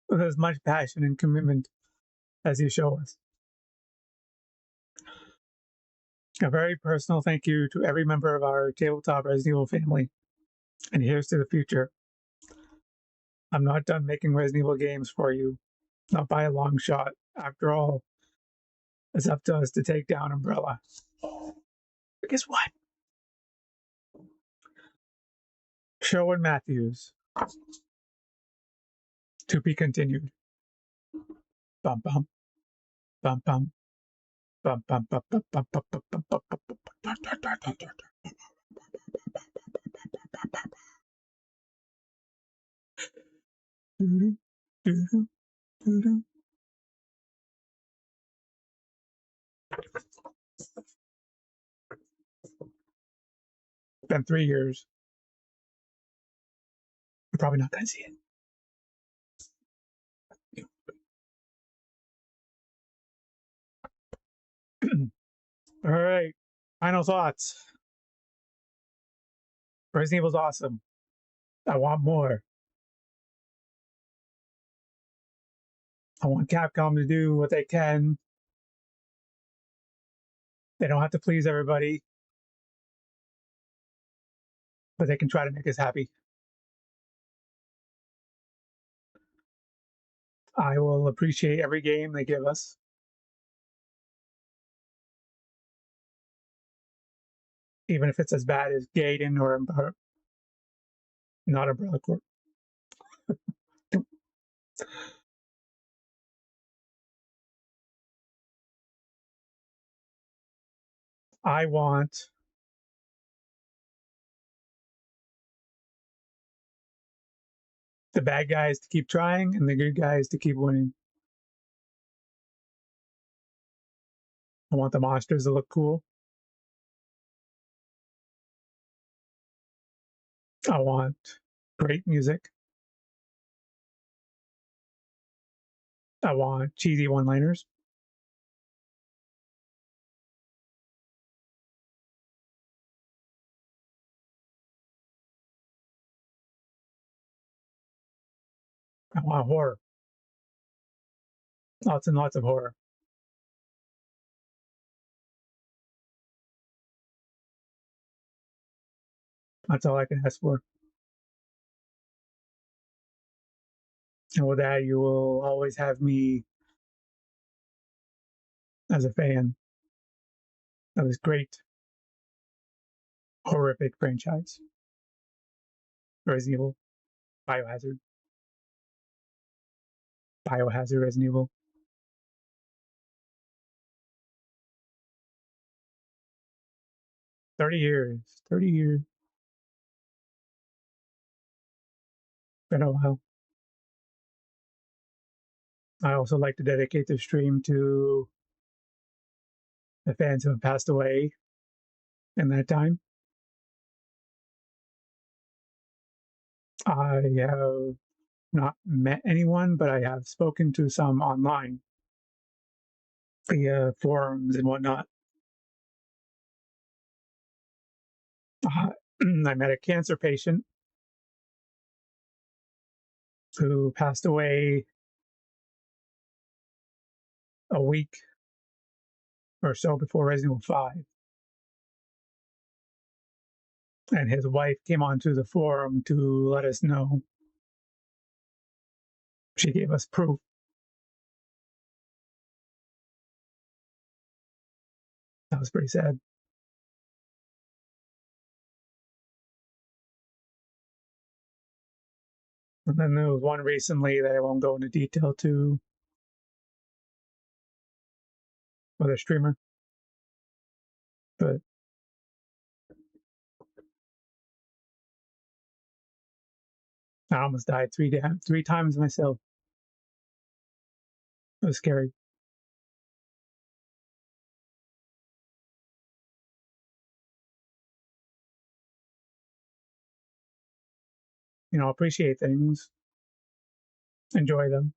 [SPEAKER 9] With as much passion and commitment as you show us. A very personal thank you to every member of our Tabletop Resident Evil family. And here's to the future. I'm not done making Resident Evil games for you. Not by a long shot. After all, it's up to us to take down Umbrella. But guess what? Sherwood Matthews. To be continued. Bum bum. Bum bum. Bum bum bum bum bum bum bum bum bum bum. Been 3 years. You're probably not going to see it. All right. Final thoughts. Resident Evil's awesome. I want more. I want Capcom to do what they can. They don't have to please everybody, but they can try to make us happy. I will appreciate every game they give us. Even if it's as bad as Gaiden or not Umbrella Corp. I want the bad guys to keep trying and the good guys to keep winning. I want the monsters to look cool. I want great music. I want cheesy one-liners. I want horror. Lots and lots of horror. That's all I can ask for. And with that, you will always have me as a fan of this great, horrific franchise. Resident Evil, Biohazard, Resident Evil. $30 years. Been a while. I also like to dedicate the stream to the fans who have passed away in that time. I have not met anyone, but I have spoken to some online via forums and whatnot. I met a cancer patient who passed away a week or so before Resident Evil 5. And his wife came onto the forum to let us know. She gave us proof. That was pretty sad. And then there was one recently that I won't go into detail to, with a streamer. But I almost died three times myself. It was scary. Appreciate things, enjoy them,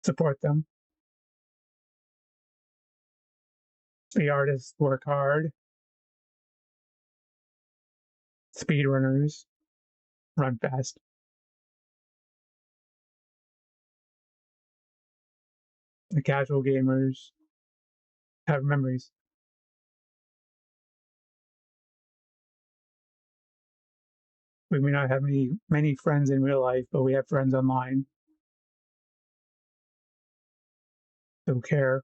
[SPEAKER 9] support them. The artists work hard. Speedrunners run fast. The casual gamers have memories. We may not have many friends in real life, but we have friends online who care.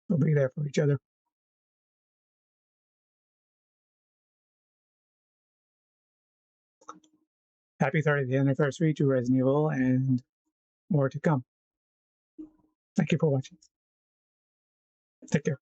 [SPEAKER 9] We'll be there for each other. Happy 30th anniversary to Resident Evil, and more to come. Thank you for watching. Take care.